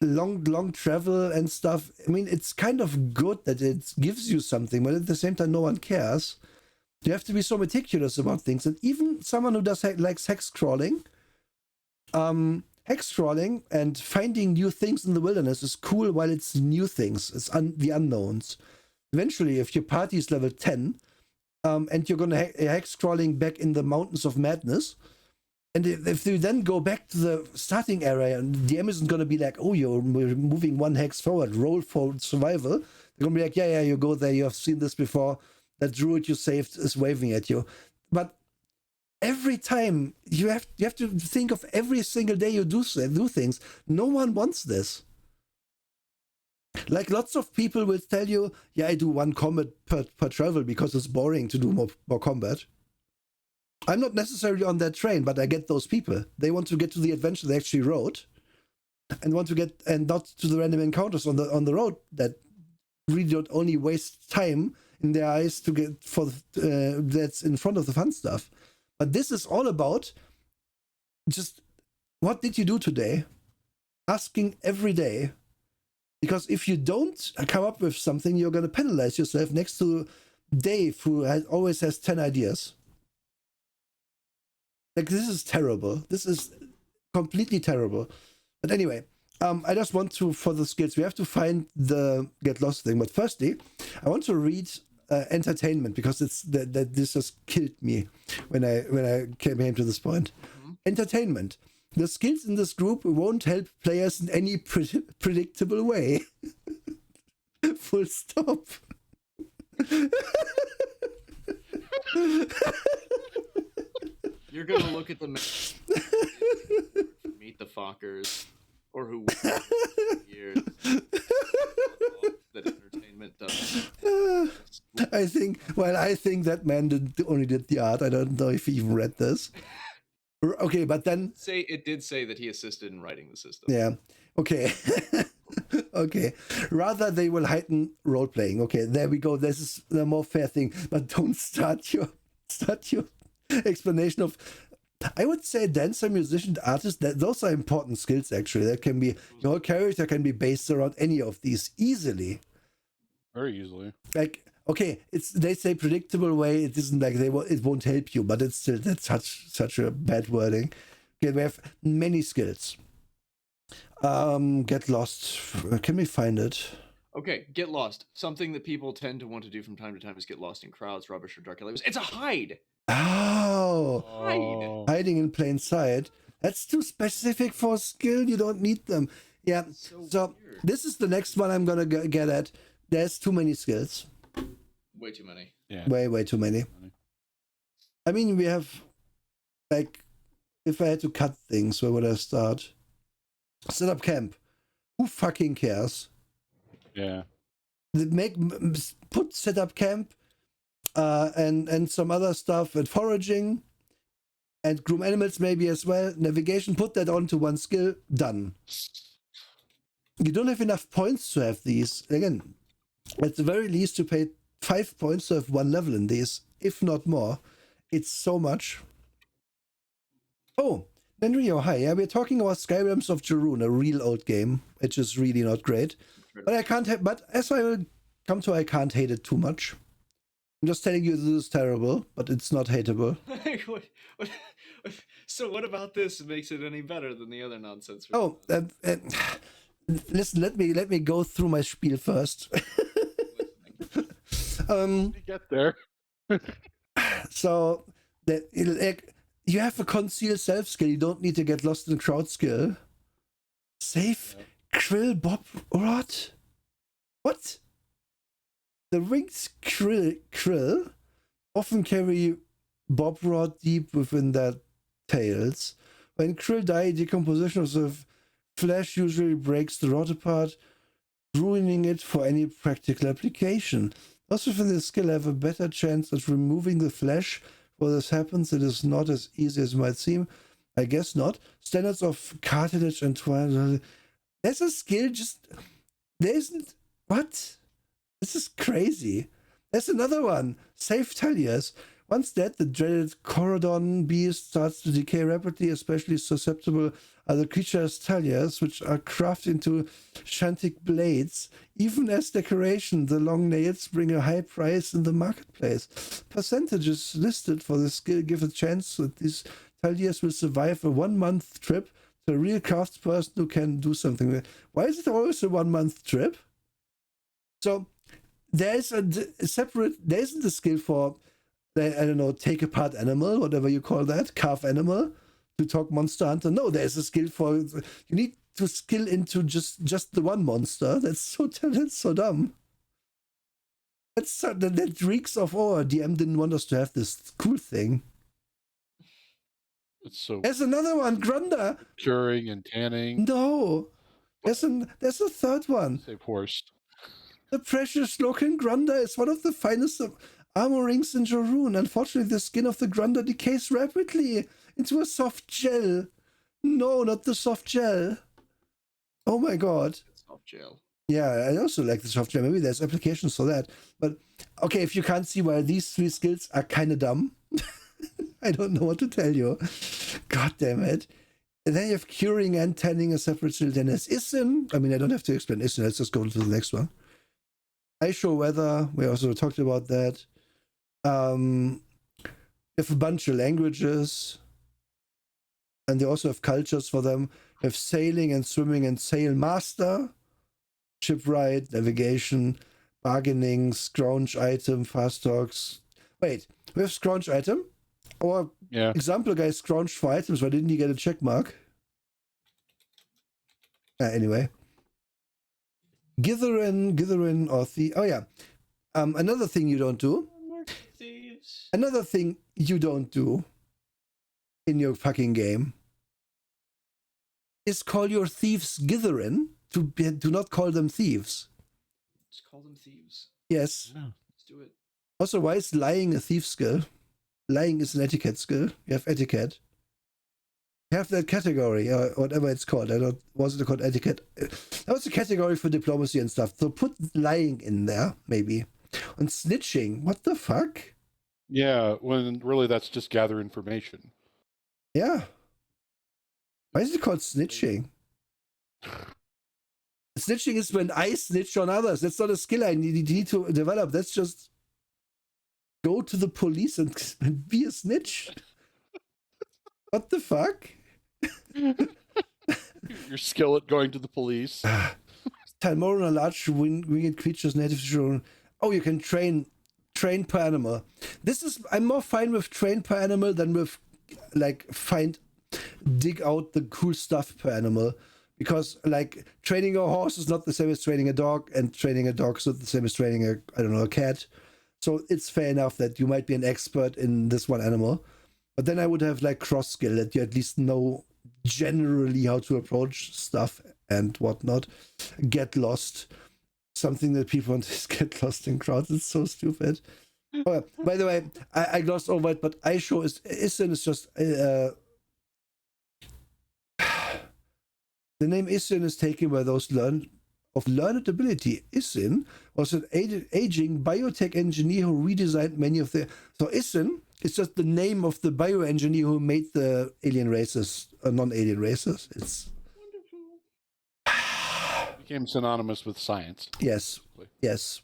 long travel and stuff. I mean, it's kind of good that it gives you something, but at the same time, no one cares. You have to be so meticulous about things, and even someone who does likes hex crawling and finding new things in the wilderness is cool while it's new things. It's the unknowns. Eventually, if your party is level 10, and you're gonna hex crawling back in the mountains of madness, and if you then go back to the starting area, and the DM isn't gonna be like, oh, you're moving 1 hex forward, roll for survival. They're gonna be like, yeah, you go there, you have seen this before. That druid you saved is waving at you. But every time you have to think of every single day you do things. No one wants this. Like, lots of people will tell you, yeah, I do 1 combat per travel because it's boring to do more combat. I'm not necessarily on that train, but I get those people. They want to get to the adventure they actually wrote, and not to the random encounters on the road that really don't only waste time in their eyes to get that's in front of the fun stuff. But this is all about just, what did you do today? Asking every day. Because if you don't come up with something, you're going to penalize yourself next to Dave, who always has 10 ideas. Like, this is terrible. This is completely terrible. But anyway, I just want to, for the skills, we have to find the get lost thing. But firstly, I want to read entertainment, because it's this just killed me when I came to this point. Entertainment. The skills in this group won't help players in any predictable way. Full stop. You're gonna look at the meet the Fockers, or who years that entertainment does. I think that man only did the art. I don't know if he even read this. Okay, but then It did say that he assisted in writing the system. yeah. Okay. Okay. Rather, they will heighten role playing. Okay, there we go. This is the more fair thing. But don't start your explanation of. I would say dancer, musician, artist. Those are important skills. Actually, that can be your character can be based around any of these easily. Very easily. Like okay, they say predictable way. It isn't like it won't help you, but it's still that's such a bad wording. Okay, we have many skills. Get lost. Can we find it? Okay, get lost. Something that people tend to want to do from time to time is get lost in crowds, rubbish, or dark alleys. It's a hide. Oh, hiding in plain sight. That's too specific for a skill. You don't need them. Yeah. So this is the next one I'm gonna get at. There's too many skills. Way too many. Yeah. Way too many. I mean, we have like, if I had to cut things, where would I start? Set up camp. Who fucking cares? Yeah. Put set up camp, and some other stuff and foraging, and groom animals maybe as well. Navigation. Put that onto one skill. Done. You don't have enough points to have these. Again, at the very least, you pay 5 points to have one level in these, if not more. It's so much. Oh. Nenrio, hi. Yeah, we're talking about Skyrealms of Jorune, a real old game, which is really not great. But I can't. But as I will come to, I can't hate it too much. I'm just telling you this is terrible, but it's not hateable. So what about this makes it any better than the other nonsense? Oh, listen. Let me go through my spiel first. Get there. So that you have a conceal self skill. You don't need to get lost in crowd skill. Save krill bob rod. What? The winged krill often carry bob rod deep within their tails. When krill die, decomposition of the flesh usually breaks the rod apart, ruining it for any practical application. Those within the skill have a better chance at removing the flesh. When this happens, it is not as easy as it might seem. I guess not. Standards of cartilage and twine. There's a skill there isn't. What? This is crazy. There's another one. Save Tallias. Once dead, the dreaded Corodon beast starts to decay rapidly. Especially susceptible are the creature's Tallias, which are crafted into shantic blades. Even as decoration, the long nails bring a high price in the marketplace. Percentages listed for the skill give a chance that these Tallias will survive a 1-month trip to a real craftsperson who can do something with it. Why is it always a 1-month trip? So there's a separate. There isn't a skill for, I don't know, take apart animal, whatever you call that, carve animal, to talk monster hunter. No, there's a skill for. You need to skill into just the one monster. That's so dumb. That reeks of DM didn't want us to have this cool thing. It's so. There's another one, Grunda. Curing and tanning. No, there's a third one. Save horse. The precious Loken Grunda is one of the finest armor rings in Jorune. Unfortunately, the skin of the Grunda decays rapidly into a soft gel. No, not the soft gel. Oh my god. Soft gel. Yeah, I also like the soft gel. Maybe there's applications for that. But okay, if you can't see why these 3 skills are kind of dumb, I don't know what to tell you. God damn it. And then you have curing and tanning a separate skill. Then there's Isin. I mean, I don't have to explain Isin. Let's just go to the next one. I show weather. We also talked about that. You have a bunch of languages. And they also have cultures for them. You have sailing and swimming and sail master. Shipwright, navigation, bargaining, scrounge item, fast talks. Wait, we have scrounge item? Or example guy scrounged for items. Why didn't he get a check mark? Anyway. Githerin or thief. Oh yeah. Another thing you don't do. Another thing you don't do in your fucking game is call your thieves Githerin. Do not call them thieves. Just call them thieves. Yes. Yeah. Let's do it. Also, why is lying a thief skill? Lying is an etiquette skill. You have etiquette. You have that category, or whatever it's called. I don't. Was it called etiquette? That was a category for diplomacy and stuff. So put lying in there, maybe. And snitching. What the fuck? Yeah, when really that's just gather information. Yeah. Why is it called snitching? Snitching is when I snitch on others. That's not a skill I need to develop. That's just go to the police and be a snitch. What the fuck? Your skill at going to the police. Talmoran are large winged creatures native to Jorune. Oh, you can train per animal. I'm more fine with train per animal than with like dig out the cool stuff per animal. Because like training a horse is not the same as training a dog, and training a dog is not the same as training a cat. So it's fair enough that you might be an expert in this one animal. But then I would have like cross skill, that you at least know generally how to approach stuff and whatnot. Get lost. Something that people want is get lost in crowds. It's so stupid. Oh, by the way, I glossed over it, but Aisho Isin is just the name Isin is taken by those learned ability. Isin was an aging biotech engineer who redesigned many of the. So Isin is just the name of the bioengineer who made the alien races, non-alien races. It's Wonderful. Became synonymous with science. Yes. Yes.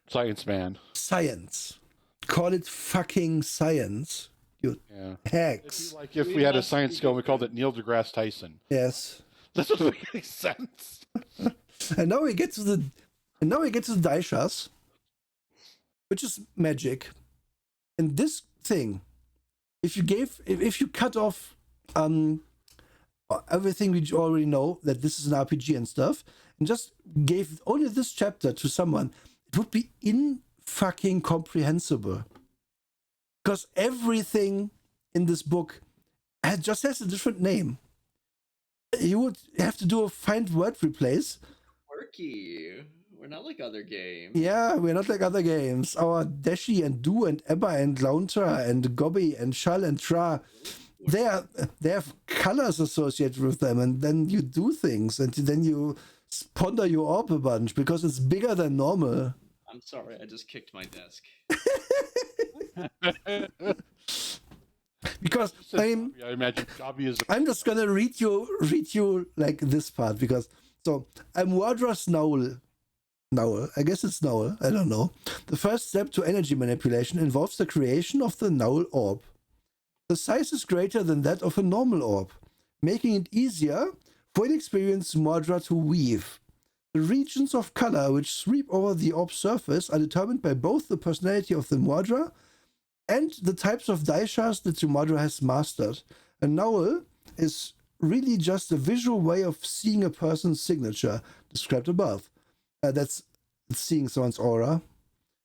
Science man. Science. Call it fucking science. You hacks. Like if we had a science skill, we called it Neil deGrasse Tyson. Yes. That doesn't make any sense. And now we get to the daishas, which is magic. And this thing, if you cut off everything we already know, that this is an RPG and stuff, and just gave only this chapter to someone, it would be fucking comprehensible. Because everything in this book just has a different name. You would have to do a find word replace. Quirky. We're not like other games. Yeah, we're not like other games. Our Deshi and Do and Ebba and Launtra and Gobby and Shal and Tra, they have colors associated with them, and then you do things, and then you ponder your orb a bunch because it's bigger than normal. I'm sorry, I just kicked my desk. Because I imagine Gobby is. I'm just gonna read you like this part, because so Amwardra's Nowl, I guess it's Nowl, I don't know. The first step to energy manipulation involves the creation of the Nowl orb. The size is greater than that of a normal orb, making it easier for inexperienced Mordra to weave. The regions of color which sweep over the orb surface are determined by both the personality of the Mordra and the types of daishas that the Mordra has mastered. A Nowl is really just a visual way of seeing a person's signature, described above. That's seeing someone's aura.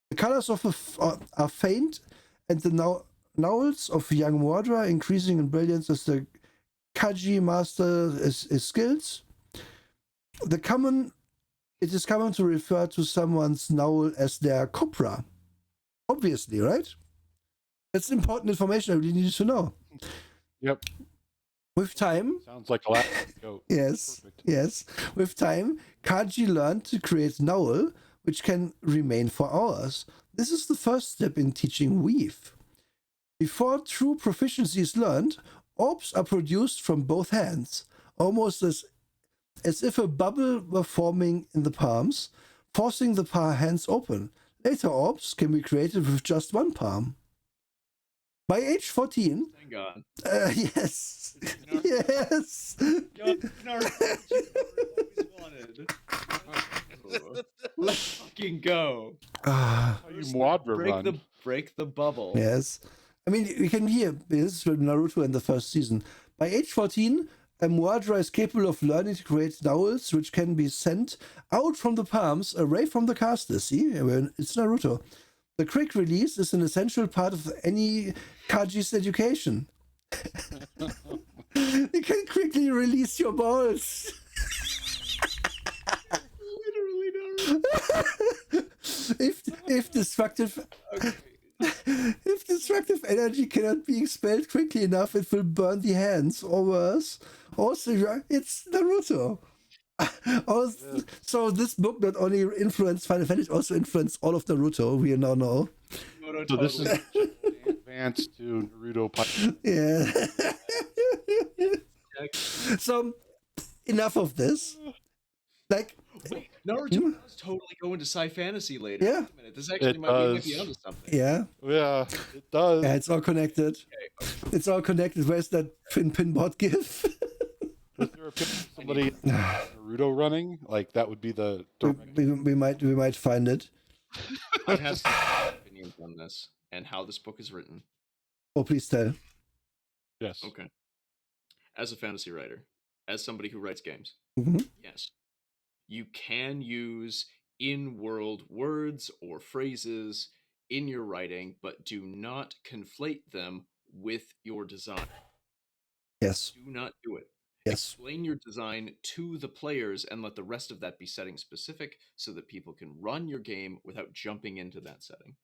The colors are faint, and the Nowls of young Mordra increasing in brilliance as the Kaji master his skills. It is common to refer to someone's Nowl as their Copra. Obviously, right? That's important information I really needed to know. Yep. With time... Sounds like a lot. Yes. Perfect. Yes. With time, Kaji learned to create Nowl, which can remain for hours. This is the first step in teaching Weave. Before true proficiency is learned, orbs are produced from both hands, almost as if a bubble were forming in the palms, forcing the hands open. Later orbs can be created with just one palm. By age 14... Thank God. Yes. Yes. Let's fucking go. You Mordra Break the bubble. Yes. I mean, we can hear this is from Naruto in the first season. By age 14, a Mordra is capable of learning to create Nowls, which can be sent out from the palms, away from the caster. See? It's Naruto. The quick release is an essential part of any Kaji's education. You can quickly release your balls. Literally, Naruto. if destructive Okay. if destructive energy cannot be expelled quickly enough, it will burn the hands, or worse. Also, it's Naruto. So this book not only influenced Final Fantasy, it also influenced all of Naruto. We now know. Moto So this is totally. advance to Naruto. Yeah. So enough of this. Like, Wait, Naruto does totally go into sci fantasy later. Yeah. Wait a minute, this actually It might be does. onto something. yeah, Yeah, it does. yeah, it's all connected. Okay. It's all connected. Where's that pinbot gif? Is there a picture of somebody Naruto running? Like that would be the direct. we might find it. I have some opinions on this and how this book is written. Oh, please tell. Yes. Okay. As a fantasy writer, as somebody who writes games, Mhm. yes, you can use in-world words or phrases in your writing, but do not conflate them with your design. Yes. Do not do it. Yes. Explain your design to the players and let the rest of that be setting specific so that people can run your game without jumping into that setting.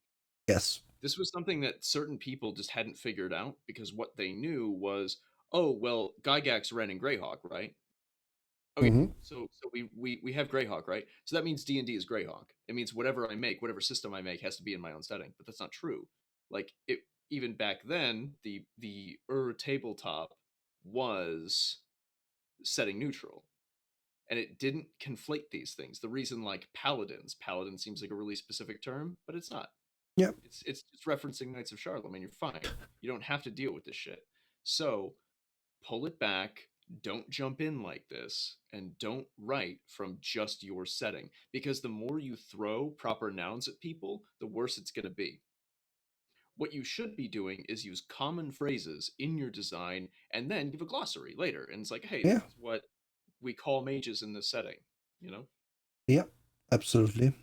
Yes. This was something that certain people just hadn't figured out because what they knew was, oh, well, Gygax ran in Greyhawk, right? Okay, Mhm. so we have Greyhawk, right? So that means D&D is Greyhawk. It means whatever I make, whatever system I make has to be in my own setting, but that's not true. Like it even back then, the tabletop was setting neutral. And it didn't conflate these things. The reason like paladin seems like a really specific term, but it's not. Yeah. It's just referencing Knights of Charlemagne. You're fine. You don't have to deal with this shit. So pull it back. Don't jump in like this, and don't write from just your setting. Because the more you throw proper nouns at people, the worse it's gonna be. What you should be doing is use common phrases in your design and then give a glossary later. And it's like, hey, Yeah. this is what we call mages in this setting, you know? Yeah. Absolutely.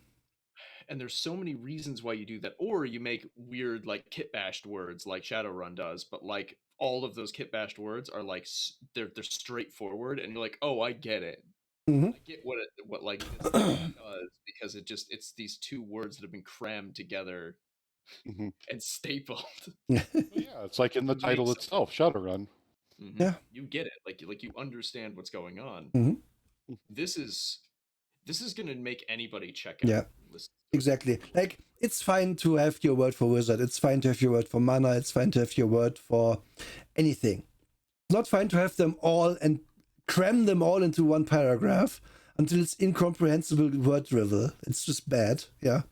And there's so many reasons why you do that. Or you make weird, like, kit bashed words like Shadowrun does, but like all of those kit bashed words are like they're straightforward, and you're like, oh, I get it. Mhm. I get what like this does because it's these two words that have been crammed together Mhm. and stapled. Well, yeah, it's like in the To make title some- itself, Shadowrun. Yeah. You get it. Like you understand what's going on. Mhm. This is gonna make anybody check out. Yeah. and listen to it. Exactly. Like, it's fine to have your word for wizard. It's fine to have your word for mana. It's fine to have your word for anything. It's not fine to have them all and cram them all into one paragraph until it's incomprehensible word drivel. It's just bad. Yeah.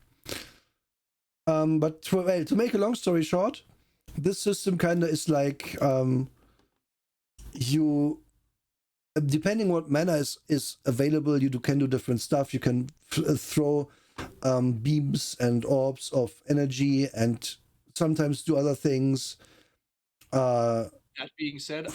But to make a long story short, this system kind of is like you, depending what mana is available, you can do different stuff. You can throw beams and orbs of energy and sometimes do other things. That being said,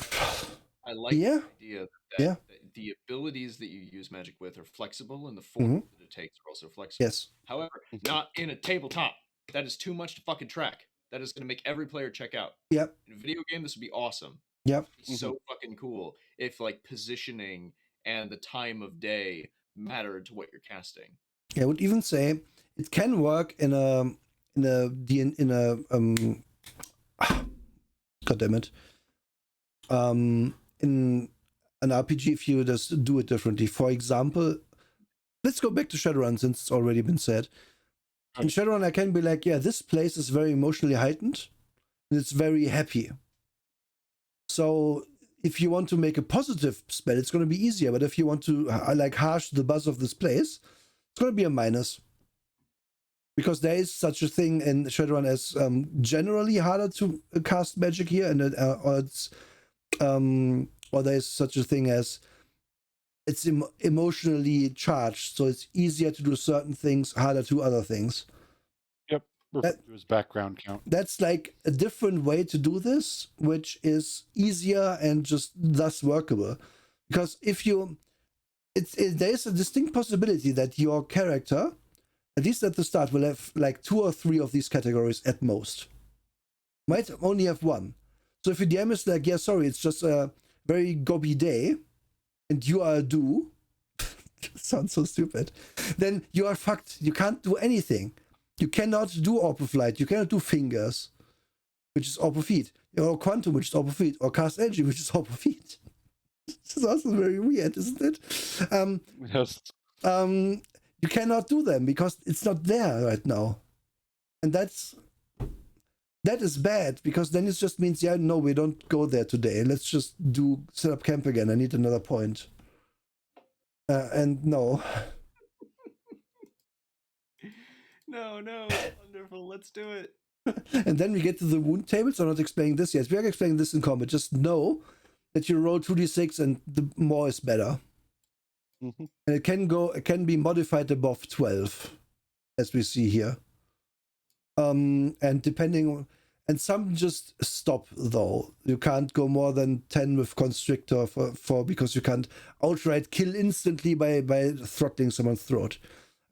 I like Yeah. the idea that, Yeah. that the abilities that you use magic with are flexible, and the forms that it takes are also flexible. Yes. However, not in a tabletop. That is too much to fucking track. That is going to make every player check out. Yep. In a video game, this would be awesome. Yep. It'd be so fucking cool if like positioning and the time of day mattered to what you're casting. I would even say it can work in a God damn it. In an RPG, if you just do it differently. For example, let's go back to Shadowrun since it's already been said. In Shadowrun, I can be like, yeah, this place is very emotionally heightened and it's very happy. So if you want to make a positive spell, it's going to be easier. But if you want to like harsh the buzz of this place, it's going to be a minus. Because there is such a thing in Shadowrun as generally harder to cast magic here, and or there is such a thing as it's emotionally charged, so it's easier to do certain things, harder to do other things. Yep, referred to his background count. That's like a different way to do this, which is easier and just thus workable. Because if you, there is a distinct possibility that your character, at least at the start, will have like 2 or 3 of these categories at most. Might only have 1. So if your DM is like, yeah, sorry, it's just a very gobby day, and you are a do, sounds so stupid, then you are fucked. You can't do anything. You cannot do Orb of Light. You cannot do Fingers, which is Orb of Heat, or Quantum, which is Orb of Heat, or Cast Energy, which is Orb of Heat. This is also very weird, isn't it? Yes. You cannot do them because it's not there right now, and that is bad, because then it just means, yeah, no, we don't go there today. Let's just set up camp again. I need another point. And no. No, it's wonderful. Let's do it. And then we get to the wound tables. I'm not explaining this yet. We are explaining this in combat. Just know that you roll 2d6 and the more is better. Mm-hmm. And it can be modified above 12, as we see here. And and some just stop though. You can't go more than 10 with Constrictor because you can't outright kill instantly by throttling someone's throat.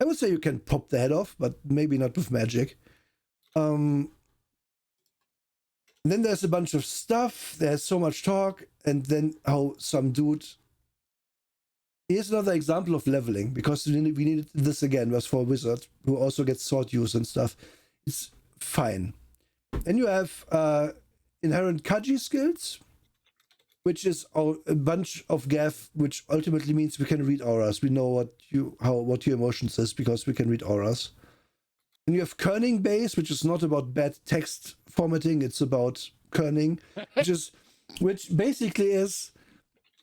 I would say you can pop the head off, but maybe not with magic. Then there's a bunch of stuff. There's so much talk, and then how some dude. Here's another example of leveling, because we needed this again. Was for a wizard who also gets sword use and stuff. It's fine. Then you have inherent Kaji skills, which is a bunch of gaff, which ultimately means we can read auras. We know what your emotions is because we can read auras. And you have kerning base, which is not about bad text formatting, it's about kerning, which basically is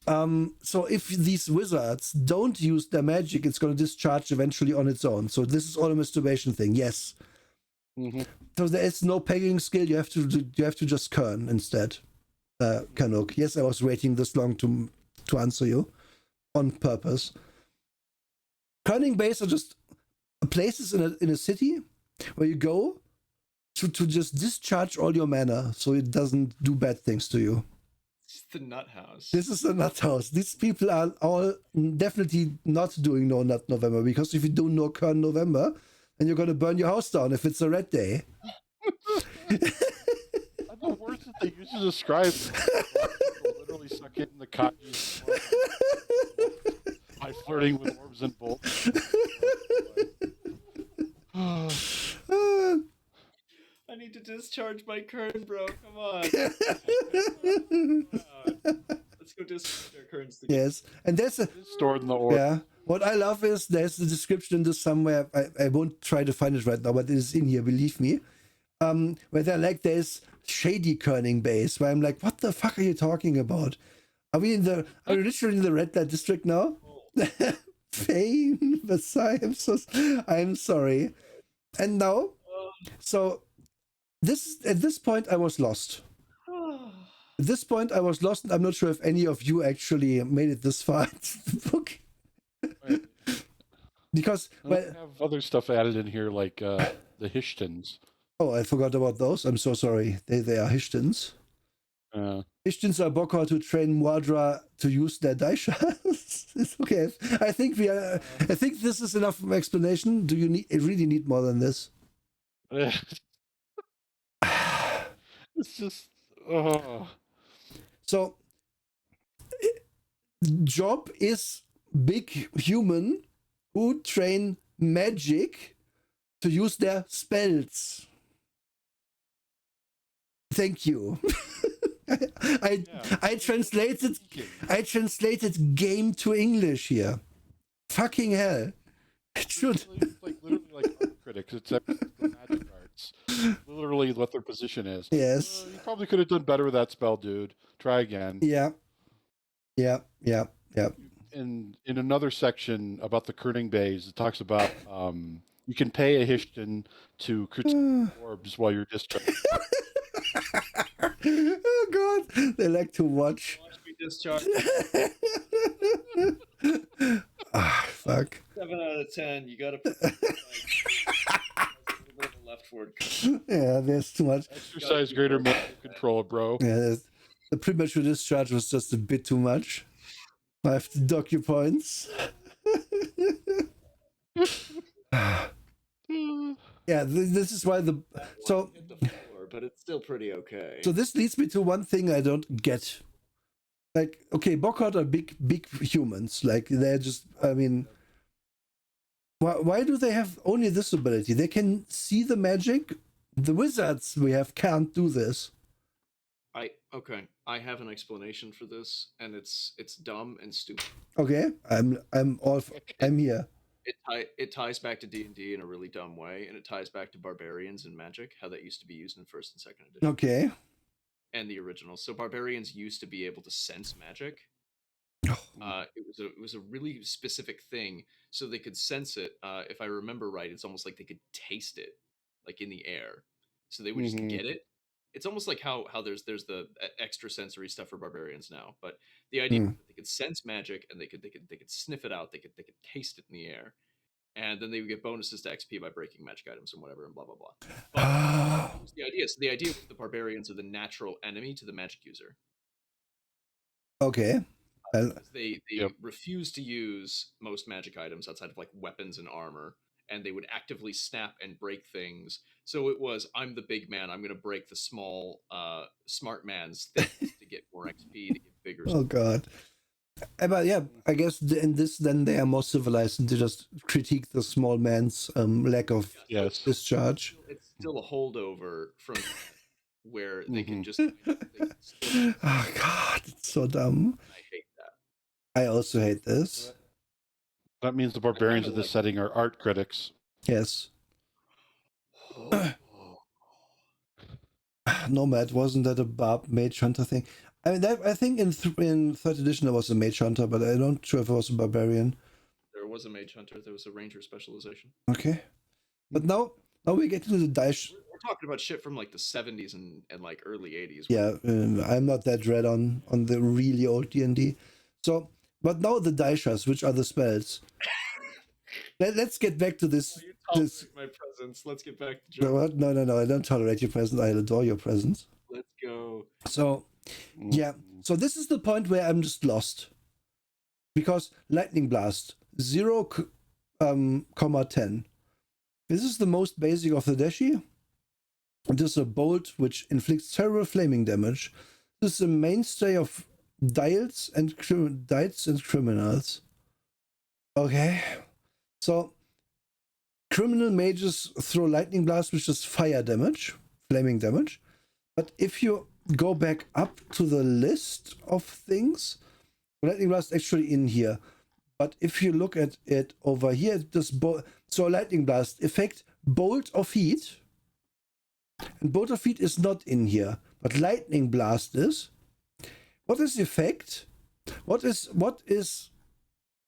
so if these wizards don't use their magic, it's going to discharge eventually on its own. So this is all a masturbation thing, yes. Mm-hmm. So there is no pegging skill. You have to just kern instead. Kanuk. Yes, I was waiting this long to answer you on purpose. Kerning base are just places in a city where you go to just discharge all your mana, so it doesn't do bad things to you. It's the nut house. This is a nut house. These people are all definitely not doing No Nut November, because if you do No Kern November, then you're going to burn your house down if it's a red day. The words that they use to describe people literally suck in the Kaji by flirting with orbs and bolts. I need to discharge my Kern, bro. Come on. Let's go discharge our Kerns together. Yes, and there's a stored in the orb. Yeah. What I love is there's a description in this somewhere. I won't try to find it right now, but it is in here, believe me. Where there's shady kerning base, where I'm like, what the fuck are you talking about? Are we literally in the red light district now? Fane, Versailles, I'm sorry. And now, so at this point I was lost. At this point I was lost, and I'm not sure if any of you actually made it this far into the book. Right. Because I have other stuff added in here, like the Hishtons. Oh, I forgot about those. I'm so sorry. They are Hishtons. Hishtons are Bokor to train Muad'Dib to use their Daishas. It's okay. I think this is enough explanation. Do you really need more than this? It's just. So, Job is big human who train magic to use their spells. Thank you. I translated game to English here. Fucking hell. It should. It's literally like art critics, except for magic arts. Literally what their position is. Yes. You probably could have done better with that spell, dude. Try again. Yeah. In another section about the kerning bays, it talks about you can pay a Hishton to critique orbs while you're discharging. Oh god, they like to watch. Watch me discharge. Fuck. 7 out of 10. You gotta put a little bit of a leftward. Yeah, there's too much. Exercise greater mental control, bro. Yeah, the premature discharge was just a bit too much. I have to dock your points. Yeah, this is why Hit the floor, but it's still pretty okay. So this leads me to one thing I don't get. Like, okay, Bokor are big humans. Like, they're just, I mean, Why do they have only this ability? They can see the magic. The wizards we have can't do this. I have an explanation for this, and it's dumb and stupid. Okay, I'm here. It ties back to D&D in a really dumb way, and it ties back to barbarians and magic, how that used to be used in first and second edition. Okay. And the original. So barbarians used to be able to sense magic. It was a really specific thing, so they could sense it. If I remember right, it's almost like they could taste it, like in the air. So they would just get it. It's almost like how there's the extra sensory stuff for barbarians now, but the idea that they could sense magic and they could sniff it out, they could taste it in the air, and then they would get bonuses to XP by breaking magic items and whatever and blah blah blah. But that was the idea. So the idea was the barbarians are the natural enemy to the magic user. Okay. They refuse to use most magic items outside of like weapons and armor, and they would actively snap and break things. So it was, I'm the big man, I'm going to break the small, smart man's things to get more XP, to get bigger. Oh god. But yeah, I guess in this then they are more civilized and to just critique the small man's lack of discharge. It's still a holdover from where they can just. Oh god, it's so dumb. I hate that. I also hate this. That means the barbarians of this setting are art critics. Yes. Nomad, wasn't that a barb mage hunter thing? I mean, I think in third edition there was a mage hunter, but I'm not sure if it was a barbarian. There was a mage hunter. There was a ranger specialization. Okay, but now we get to the dice. We're talking about shit from like the 70s and like early 80s. Yeah, I'm not that read on the really old D&D. So, but now the daishas, which are the spells. Let's get back to this. My presence. Let's get back to No, I don't tolerate your presence. I adore your presence. Let's go. So, yeah. So this is the point where I'm just lost. Because Lightning Blast, 0, 10. This is the most basic of the Dashi. It is a bolt which inflicts terrible flaming damage. This is a mainstay of dials and criminals. Okay. So, criminal mages throw Lightning Blast, which is fire damage, flaming damage. But if you go back up to the list of things, Lightning Blast is actually in here. But if you look at it over here, so Lightning Blast effect Bolt of Heat. And Bolt of Heat is not in here, but Lightning Blast is. What is the effect? What is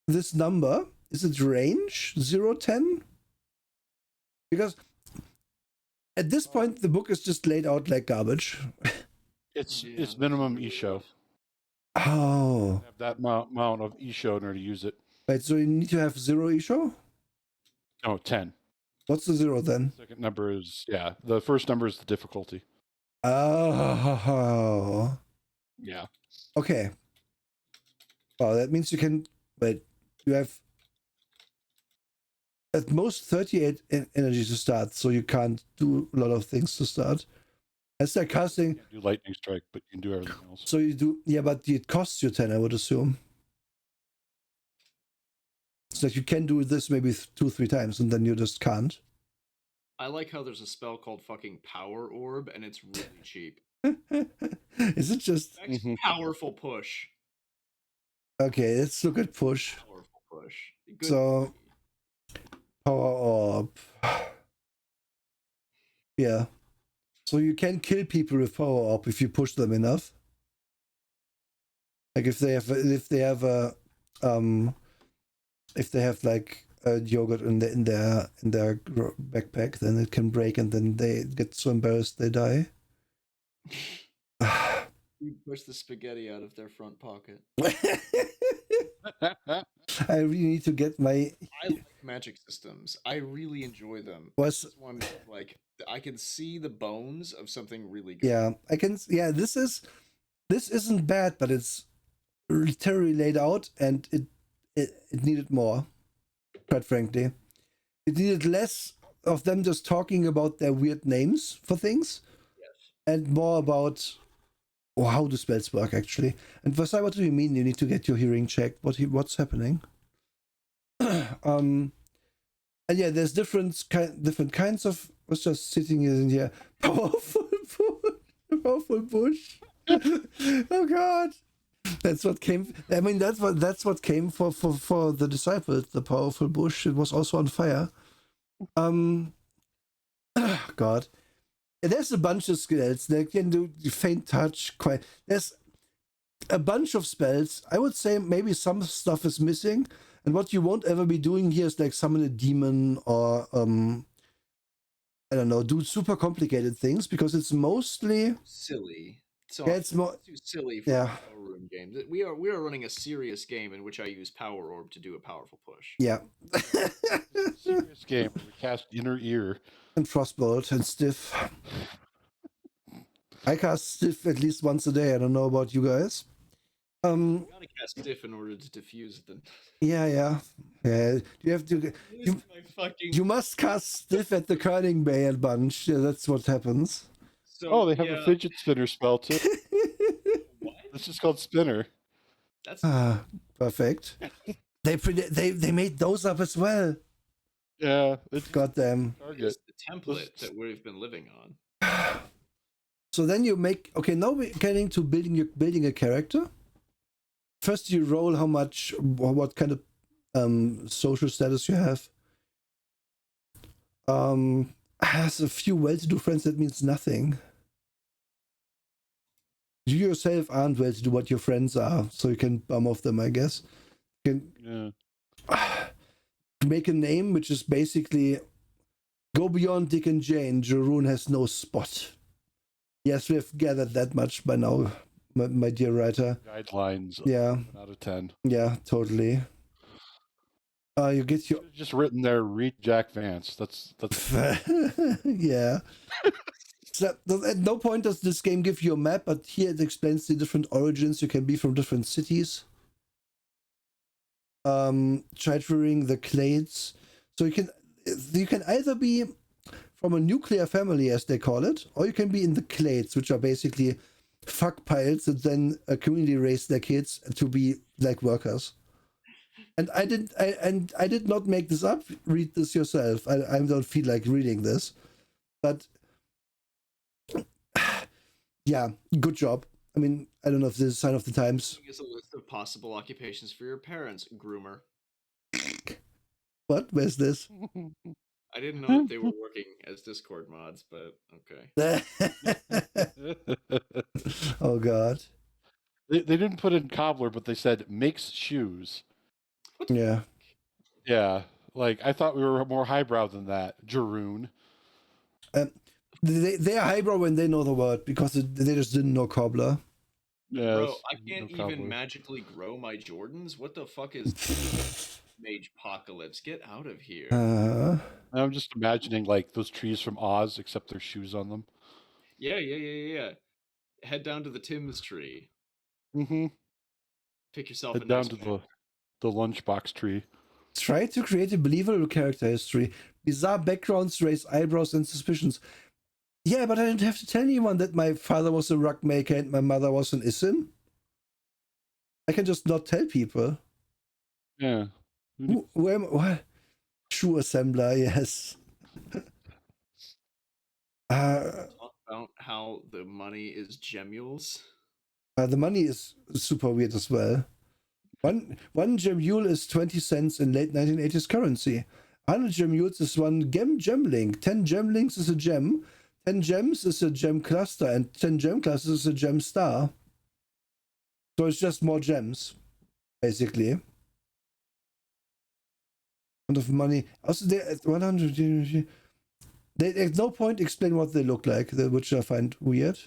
this number? Is it range 0, 10? Because at this point the book is just laid out like garbage. It's minimum Isho. Oh. Have that amount of Isho in order to use it. Right, so you need to have 0 Isho? No, 10. What's the 0 then? The second number is, the first number is the difficulty. Oh. Yeah. Okay. Well, that means you can, you have at most 38 energy to start, so you can't do a lot of things to start. As they're casting... You can't do lightning strike, but you can do everything else. So you do... Yeah, but it costs you 10, I would assume. It's like you can do this maybe 2-3 times, and then you just can't. I like how there's a spell called fucking Power Orb, and it's really cheap. Is it just... Powerful push. Okay, let's look at push. Powerful push. Good. So... Power Orb. Yeah. So you can kill people with Power Orb if you push them enough. Like if they have like a yogurt in their backpack, then it can break, and then they get so embarrassed they die. You push the spaghetti out of their front pocket. I really need to get my... I like magic systems. I really enjoy them. This one, like, I can see the bones of something really good. Yeah, I can... Yeah, this isn't bad, but it's literally laid out, and it needed more, quite frankly. It needed less of them just talking about their weird names for things, and more about how do spells work, actually. And Vasai, what do you mean you need to get your hearing checked? What's happening? And yeah, there's different kinds of. What's just sitting in here? Powerful bush. Oh God, that's what came. I mean, that's what came for the disciples. The powerful bush. It was also on fire. God, there's a bunch of skills. They can do faint touch. There's a bunch of spells. I would say maybe some stuff is missing. And what you won't ever be doing here is like summon a demon or I don't know, do super complicated things because it's mostly silly. So yeah, it's more too silly for yeah. power room games. We are running a serious game in which I use Power Orb to do a powerful push. Yeah. Serious game where we cast Inner Ear. And Frostbolt and Stiff. I cast Stiff at least once a day. I don't know about you guys. You gotta cast Stiff in order to diffuse the. Yeah. You have to. You must cast Stiff at the Curling Bay and bunch. Yeah, that's what happens. So, they have a fidget spinner spell too. What? This is called Spinner. That's perfect. They made those up as well. Yeah, it's goddamn. It's the template that we've been living on. So then you make now we're getting to building a character. First you roll how much or what kind of social status you have. Has a few well-to-do friends, that means nothing. You yourself aren't well-to-do, what your friends are, so you can bum off them, I guess. You can make a name which is basically go beyond Dick and Jane. Jorune has no spot. Yes, we have gathered that much by now, my dear writer. Guidelines. Yeah. Out of 10. Yeah, totally. You get your just written there. Read Jack Vance. That's yeah. So at no point does this game give you a map, but here it explains the different origins. You can be from different cities. Treasuring the clades. So you can either be from a nuclear family, as they call it, or you can be in the clades, which are basically fuck piles that then a community raise their kids to be like workers. And I did not make this up. Read this yourself. I don't feel like reading this, but yeah, good job. I mean, I don't know if this is a sign of the times. Here's a list of possible occupations for your parents. Groomer. What? Where's this? I didn't know that they were working as Discord mods, but okay. Oh God. They didn't put in cobbler, but they said makes shoes. Yeah. Yeah. Like I thought we were more highbrow than that. Jorune. They are highbrow when they know the word because they just didn't know cobbler. Yeah. Bro, I can't even magically grow my Jordans. What the fuck is Mage Apocalypse? Get out of here. I'm just imagining like those trees from Oz, except there's shoes on them. Yeah. Head down to the Tim's tree. Mm-hmm. Pick yourself Head down to the lunchbox tree. Try to create a believable character history. Bizarre backgrounds raise eyebrows and suspicions. Yeah, but I didn't have to tell anyone that my father was a rug maker and my mother was an Isin. I can just not tell people. Yeah. Where am I? What? Shoe assembler, yes. Talk about how the money is gemules. The money is super weird as well. One gemule is 20 cents in late 1980s currency. 100 gemules is one gemlink. 10 gemlinks is a gem. 10 gems is a gem cluster, and 10 gem clusters is a gem star. So it's just more gems, basically. Amount of money. Also, they at 100. They at no point explain what they look like, which I find weird.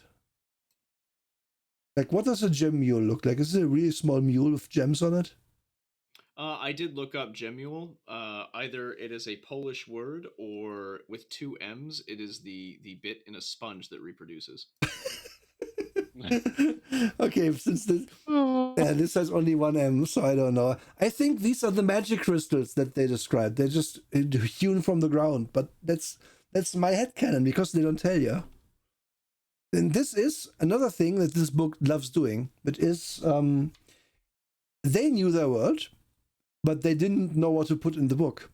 Like, what does a gem mule look like? Is it a really small mule with gems on it? I did look up gemule. Either it is a Polish word, or with 2 M's, it is the bit in a sponge that reproduces. Okay, since this has only 1 M, so I don't know. I think these are the magic crystals that they described. They're just hewn from the ground, but that's my headcanon because they don't tell you. And this is another thing that this book loves doing. It is they knew their world, but they didn't know what to put in the book.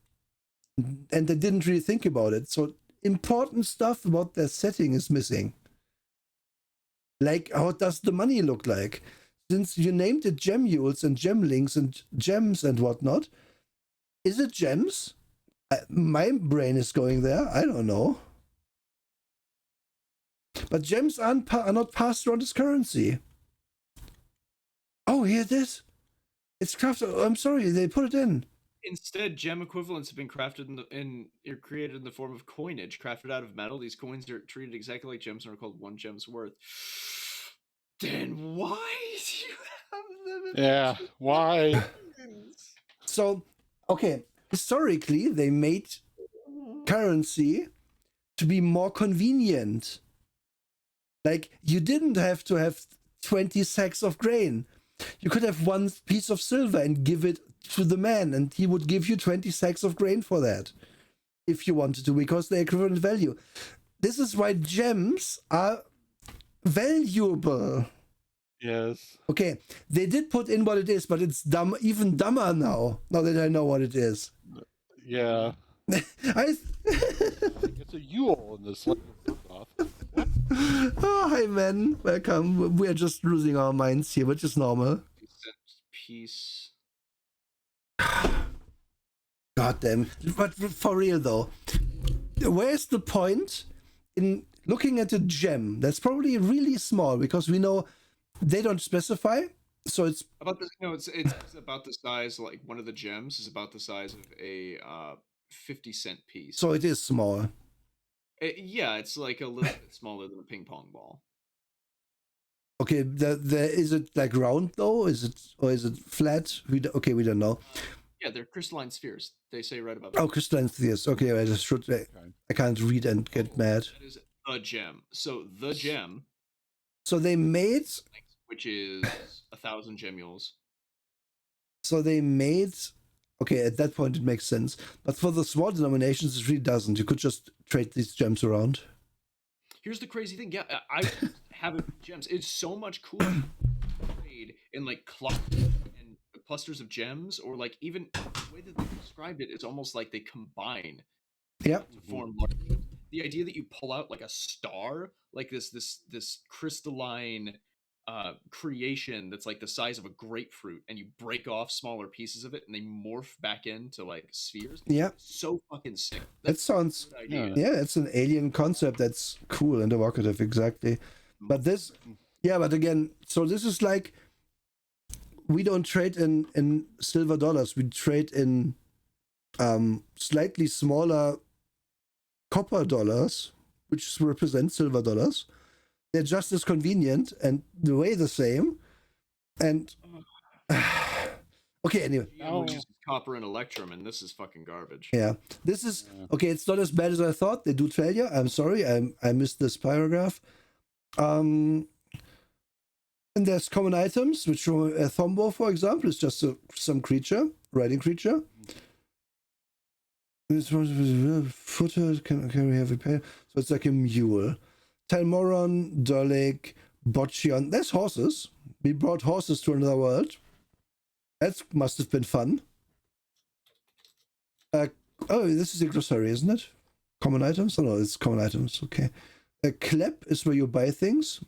and they didn't really think about it. So important stuff about their setting is missing. Like, how does the money look like? Since you named it Gemules and Gemlings and gems and whatnot, is it gems? My brain is going there. I don't know. But gems are not passed around as currency. Oh, here it is. It's crafted. Oh, I'm sorry, they put it in. Instead, gem equivalents have been crafted are created in the form of coinage, crafted out of metal. These coins are treated exactly like gems and are called 1 gem's worth. Then why do you have them? Yeah, why? So, okay, historically, they made currency to be more convenient. Like, you didn't have to have 20 sacks of grain. You could have 1 piece of silver and give it to the man, and he would give you 20 sacks of grain for that, if you wanted to, because they're equivalent value. This is why gems are valuable. Yes. Okay, they did put in what it is, but it's dumb, even dumber now that I know what it is. Yeah. It's a Yule in this. Oh, hi, man. Welcome. We're just losing our minds here, which is normal. Peace. God damn. But for real, though, where's the point in looking at a gem that's probably really small, because we know they don't specify, so it's about this. No, it's about the size. Like, one of the gems is about the size of a 50-cent piece. So it is small. Yeah, it's like a little bit smaller than a ping pong ball. Okay, is it like round though? Is it flat? We don't know. Yeah, they're crystalline spheres. They say right about that. Oh, crystalline spheres. Okay, I just should. I can't read and get mad. That is a gem. So the gem. So they made. Which is 1,000 gemules. So they made. Okay, at that point it makes sense. But for the small denominations, it really doesn't. You could just trade these gems around. Here's the crazy thing. Yeah, I have gems. It's so much cooler to trade in like clusters of gems, or like even the way that they described it is almost like they combine. Yep. To form large gems. The idea that you pull out like a star, like this crystalline creation that's like the size of a grapefruit, and you break off smaller pieces of it and they morph back into like spheres. Yeah, so fucking sick. That sounds it's an alien concept that's cool and evocative, exactly. But this, but again, so this is like, we don't trade in silver dollars, we trade in slightly smaller copper dollars, which represent silver dollars. They're just as convenient and the way the same. And okay, anyway. Uses copper and electrum, and this is fucking garbage. Yeah, this is okay. It's not as bad as I thought. They do tell you. I'm sorry, I missed this paragraph. And there's common items, which a thombo, for example, is just some creature, riding creature. This footer can we have a pair? So it's like a mule. Telmoron, Dolik, Botchion. There's horses. We brought horses to another world. That must have been fun. This is a glossary, isn't it? Common items? Oh no, it's common items. Okay. A clap is where you buy things.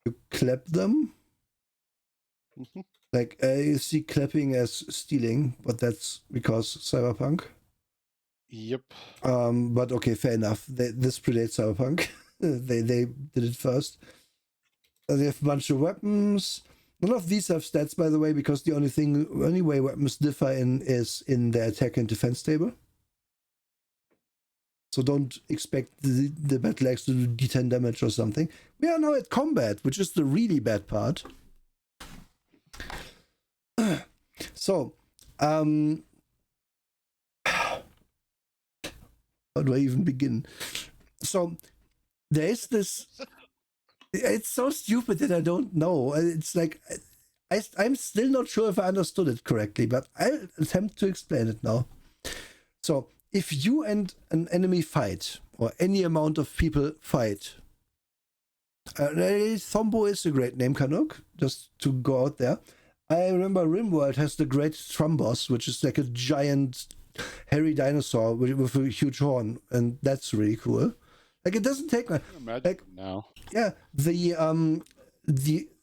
You clap them. Like, you see clapping as stealing, but that's because cyberpunk. Yep. But okay, fair enough. This predates cyberpunk. they did it first. They have a bunch of weapons. None of these have stats, by the way, because the only way weapons differ is in their attack and defense table. So don't expect the battle axe to do D10 damage or something. We are now at combat, which is the really bad part. So, how do I even begin? So, there is this. It's so stupid that I don't know. It's like I'm still not sure if I understood it correctly, but I'll attempt to explain it now. So, if you and an enemy fight, or any amount of people fight, Thombo is a great name, Canuck, just to go out there. I remember RimWorld has the Great Trumbos, which is like a giant hairy dinosaur with a huge horn, and that's really cool. Like it doesn't take I can imagine like them now. yeah,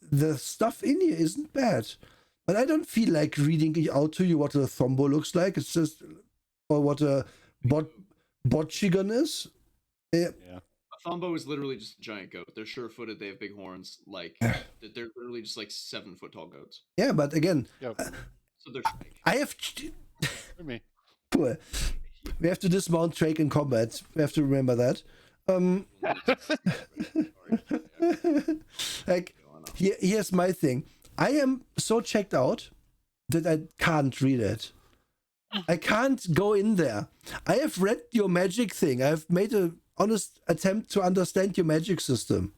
the stuff in here isn't bad, but I don't feel like reading it out to you what a thombo looks like. It's just or what a botchigan is. Yeah. Yeah. A thombo is literally just a giant goat. They're sure-footed. They have big horns. Like they're literally just like 7-foot tall goats. Yeah, but again, Yeah. So they're big. I have For me. cool. We have to dismount Drake in combat. We have to remember that. Like here's my thing. I am so checked out that I can't read it. I can't go in there. I have read your magic thing. I've made an honest attempt to understand your magic system.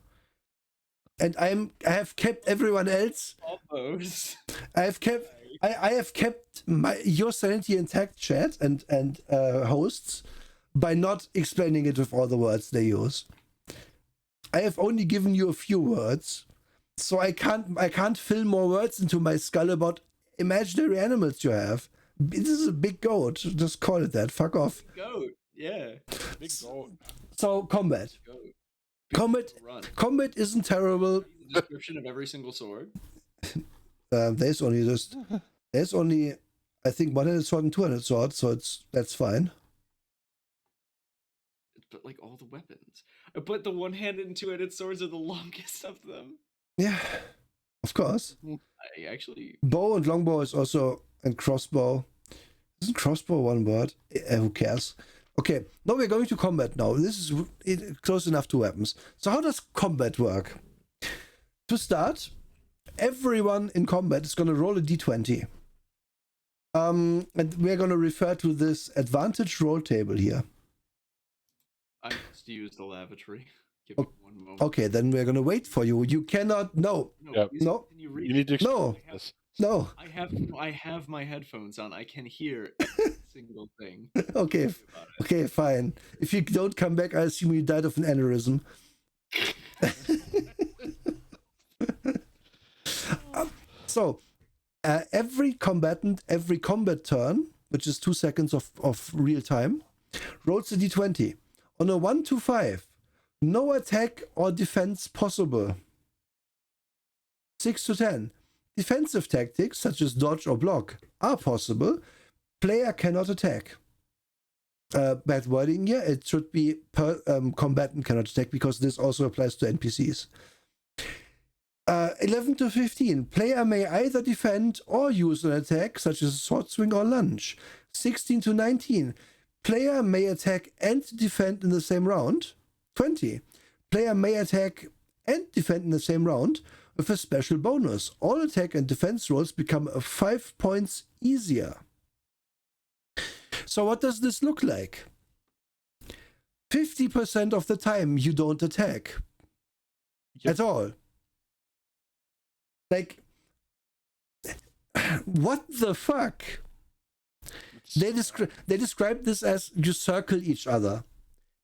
And I have kept everyone else. Almost. I have kept your sanity intact, chat and hosts, by not explaining it with all the words they use. I have only given you a few words, so I can't fill more words into my skull about imaginary animals you have. This is a big goat. Just call it that. Fuck off. Goat. Yeah. Big goat. So combat. Goat. Run. Combat isn't terrible. The description of every single sword. There's only I think 100 sword and 200 sword, so that's fine. But like all the weapons. But the one-handed and two-handed swords are the longest of them. Yeah, of course. I actually. Bow and longbow is also, and crossbow. Isn't crossbow one word? Who cares? Okay, now we're going to combat now. This is close enough to weapons. So how does combat work? To start, everyone in combat is going to roll a d20. And we're going to refer to this advantage roll table here. I must use the lavatory. Give me one moment. Okay, then we're going to wait for you. You cannot. No. Yep. Please No. continue reading. You need to explain this. No. I have my headphones on. I can hear every single thing. Okay. Okay, fine. If you don't come back, I assume you died of an aneurysm. So, every combatant, every combat turn, which is 2 seconds of real time, rolls a d20. On a 1 to 5, no attack or defense possible. 6 to 10, defensive tactics such as dodge or block are possible. Player cannot attack. Bad wording here. It should be combatant cannot attack because this also applies to NPCs. 11 to 15, player may either defend or use an attack such as sword swing or lunge. 16 to 19, player may attack and defend in the same round. 20, player may attack and defend in the same round with a special bonus. All attack and defense rolls become 5 points easier. So what does this look like? 50% of the time you don't attack. Yep. At all. Like, what the fuck? They describe this as you circle each other.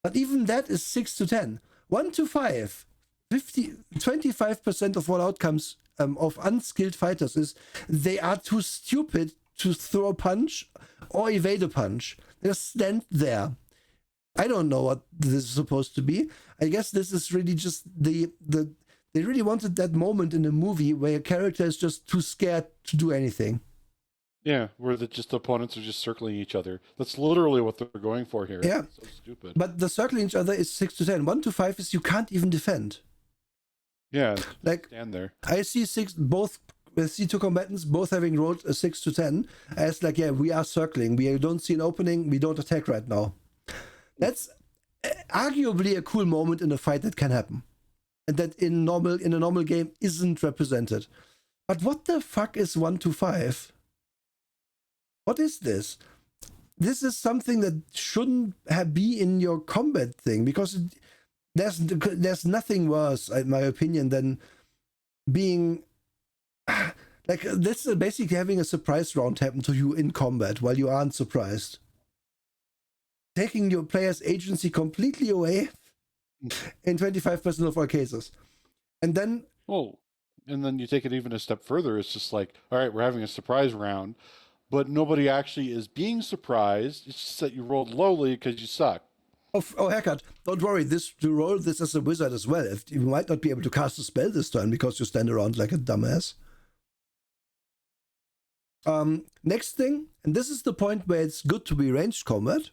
But even that is 6 to 10. 1 to 5. 25% of all outcomes of unskilled fighters is they are too stupid to throw a punch or evade a punch. They just stand there. I don't know what this is supposed to be. I guess this is really just they really wanted that moment in a movie where a character is just too scared to do anything. Yeah, where the opponents are just circling each other. That's literally what they're going for here. Yeah. It's so stupid. But the circling each other is 6 to 10. 1 to 5 is you can't even defend. Yeah, Like, stand there. I see two combatants both having rolled a 6 to 10 as like, yeah, we are circling. We don't see an opening. We don't attack right now. That's arguably a cool moment in a fight that can happen. And that in a normal game isn't represented. But what the fuck is 1 to 5? What is this? This is something that shouldn't be in your combat thing, because there's nothing worse, in my opinion, than being like this is basically having a surprise round happen to you in combat while you aren't surprised. Taking your player's agency completely away in 25% of all cases. And then Oh, and then you take it even a step further. It's just like, all right, we're having a surprise round, but nobody actually is being surprised. It's just that you rolled lowly because you suck. Oh, haircut! Don't worry. To roll this as a wizard as well. You might not be able to cast a spell this turn because you stand around like a dumbass. Next thing, and this is the point where it's good to be ranged combat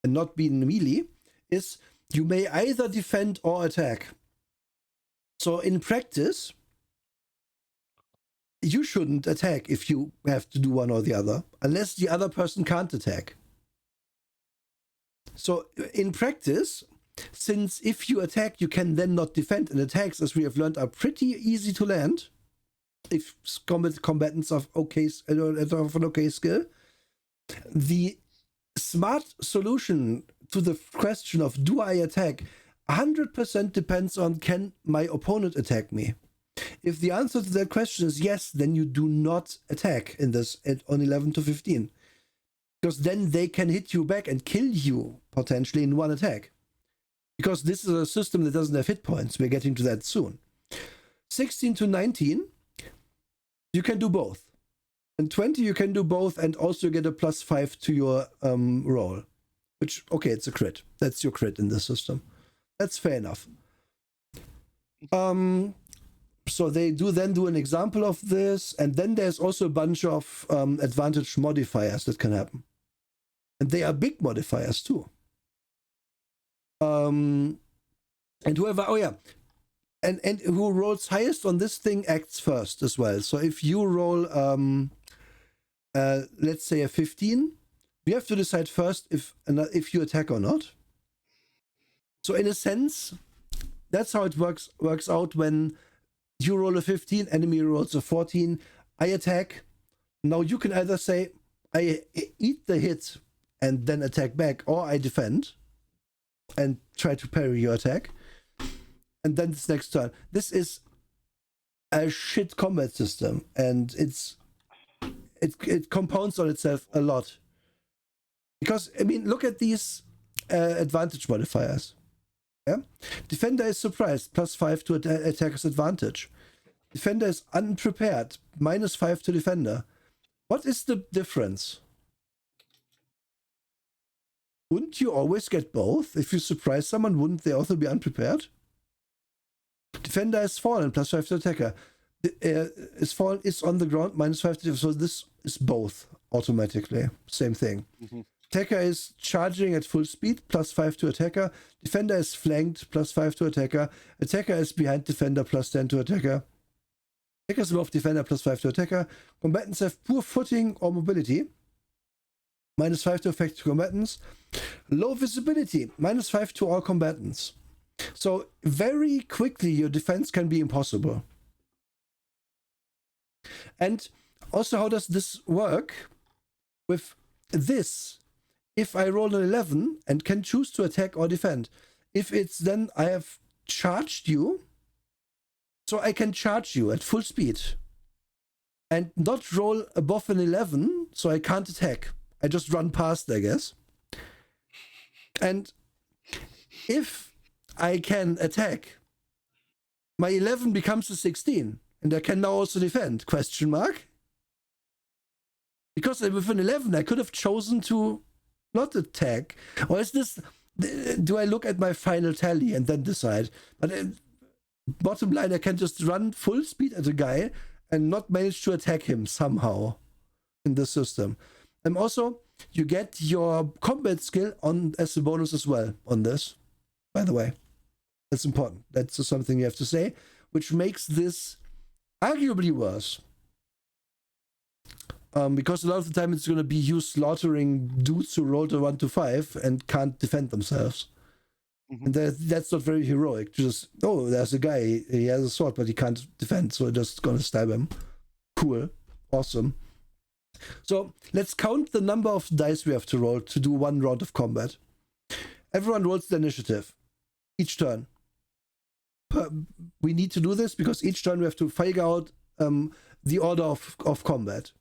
and not be in melee, is you may either defend or attack. So in practice, you shouldn't attack if you have to do one or the other, unless the other person can't attack. So in practice, since if you attack, you can then not defend, and attacks, as we have learned, are pretty easy to land if combatants of an okay skill. The smart solution to the question of do I attack 100% depends on can my opponent attack me. If the answer to that question is yes, then you do not attack in this on 11 to 15. Because then they can hit you back and kill you potentially in one attack. Because this is a system that doesn't have hit points. We're getting to that soon. 16 to 19, you can do both. And 20, you can do both and also get a +5 to your roll. Which, okay, it's a crit. That's your crit in this system. That's fair enough. So they then do an example of this, and then there's also a bunch of advantage modifiers that can happen. And they are big modifiers too. And whoever, and who rolls highest on this thing acts first as well. So if you roll, let's say a 15, you have to decide first if you attack or not. So in a sense, that's how it works out when you roll a 15, enemy rolls a 14, I attack. Now you can either say, I eat the hit and then attack back, or I defend and try to parry your attack. And then this next turn. This is a shit combat system, and it compounds on itself a lot. Because, I mean, look at these advantage modifiers. Yeah? Defender is surprised, +5 to attacker's advantage. Defender is unprepared, -5 to defender. What is the difference? Wouldn't you always get both? If you surprise someone, wouldn't they also be unprepared? Defender is fallen, +5 to attacker. Is fallen, is on the ground, -5 to defender. So this is both automatically. Same thing. Mm-hmm. Attacker is charging at full speed, +5 to attacker. Defender is flanked, +5 to attacker. Attacker is behind defender, +10 to attacker. Attacker is above defender, +5 to attacker. Combatants have poor footing or mobility, -5 to effective combatants. Low visibility, -5 to all combatants. So very quickly your defense can be impossible. And also, how does this work? With this, if I roll an 11 and can choose to attack or defend, if it's then I have charged you, so I can charge you at full speed and not roll above an 11, so I can't attack. I just run past, I guess. And if I can attack, my 11 becomes a 16, and I can now also defend, ? Because with an 11, I could have chosen to not attack. Or is this, do I look at my final tally and then decide? But bottom line, I can just run full speed at a guy and not manage to attack him somehow in the system. And also, you get your combat skill on as a bonus as well on this, by the way. That's important. That's something you have to say, which makes this arguably worse. Because a lot of the time it's going to be you slaughtering dudes who rolled a 1 to 5 and can't defend themselves. Mm-hmm. And that's not very heroic. Just, oh, there's a guy, he has a sword, but he can't defend, so I'm just going to stab him. Cool. Awesome. So let's count the number of dice we have to roll to do one round of combat. Everyone rolls the initiative. Each turn. We need to do this because each turn we have to figure out the order of combat.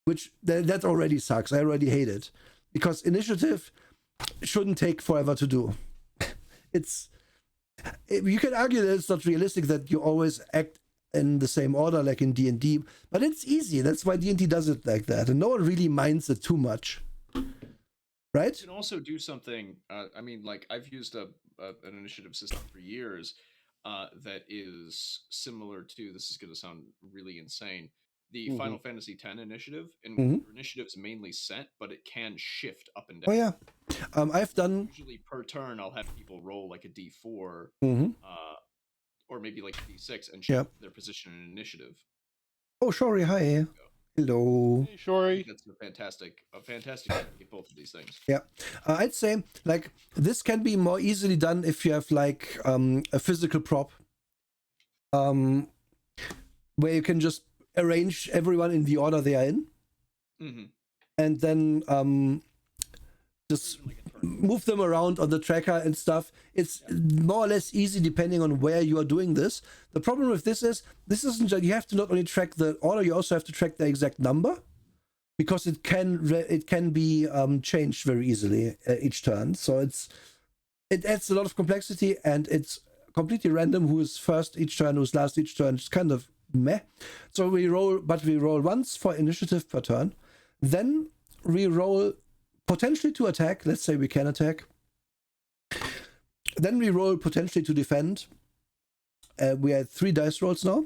Which, that already sucks. I already hate it. Because initiative shouldn't take forever to do. You can argue that it's not realistic that you always act in the same order like in D&D, but it's easy. That's why D&D does it like that, and no one really minds it too much, right? You can also do something. I mean, like I've used an initiative system for years that is similar to. This is going to sound really insane. The Final Fantasy X initiative, and your initiative's mainly set, but it can shift up and down. Oh yeah, I've done. Usually per turn, I'll have people roll like a D4, or maybe like a D6, and shift their position in initiative. Oh, Shori, hi. Hello. Hey, Shori. That's a fantastic way to get both of these things. Yeah, I'd say like this can be more easily done if you have like a physical prop, where you can just arrange everyone in the order they are in, and then just move them around on the tracker and stuff. It's more or less easy depending on where you are doing this. The problem with this isn't just, you have to not only track the order, you also have to track the exact number, because it can be changed very easily each turn. So it adds a lot of complexity, and it's completely random who is first each turn, who's last each turn. It's kind of meh. So we roll once for initiative per turn. Then we roll potentially to attack. Let's say we can attack. Then we roll potentially to defend. We had 3 dice rolls now.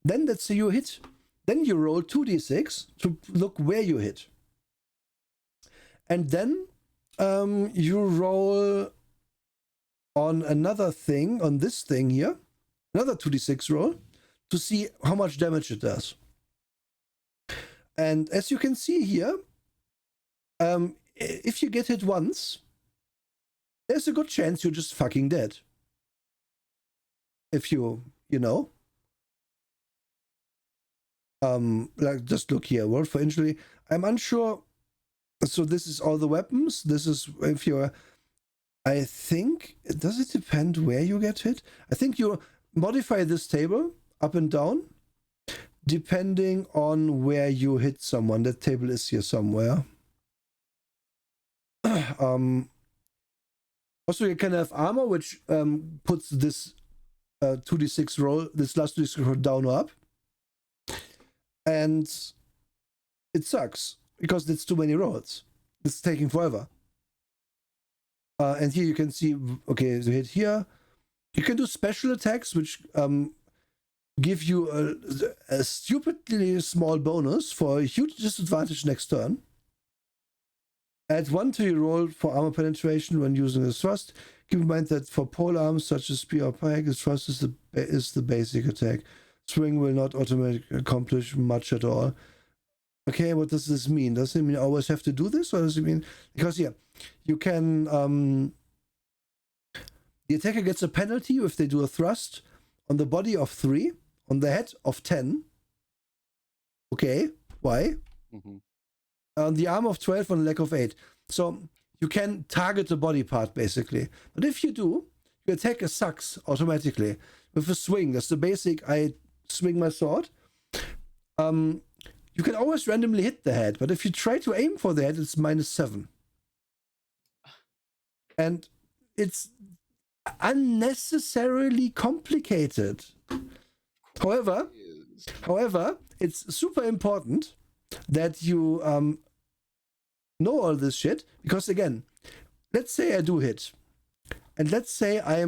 Then let's say you hit. Then you roll 2d6 to look where you hit. And then you roll on another thing, on this thing here, another 2d6 roll to see how much damage it does. And as you can see here, if you get hit once, there's a good chance you're just fucking dead. If you know. Like just look here, roll for injury. I'm unsure. So this is all the weapons. This is if you're, I think, does it depend where you get hit? I think you modify this table up and down depending on where you hit someone. That table is here somewhere. Also you can have armor, which puts this 2d6 roll, this last 2d6 roll down or up. And it sucks because it's too many rolls. It's taking forever. And here you can see, okay, so hit here. You can do special attacks, which give you a stupidly small bonus for a huge disadvantage next turn. Add 1 to your roll for armor penetration when using a thrust. Keep in mind that for pole arms such as spear or pike, a thrust is the basic attack. Swing will not automatically accomplish much at all. Okay, what does this mean? Does it mean I always have to do this? Or does it mean... Because, yeah, you can... the attacker gets a penalty if they do a thrust on the body of 3, on the head of 10. Okay, why? On the arm of 12, on the leg of 8. So you can target the body part, basically. But if you do, your attacker sucks automatically. With a swing, that's the basic... I swing my sword. You can always randomly hit the head, but if you try to aim for the head, it's -7. And it's unnecessarily complicated. However, it's super important that you know all this shit, because again, let's say I do hit, and let's say I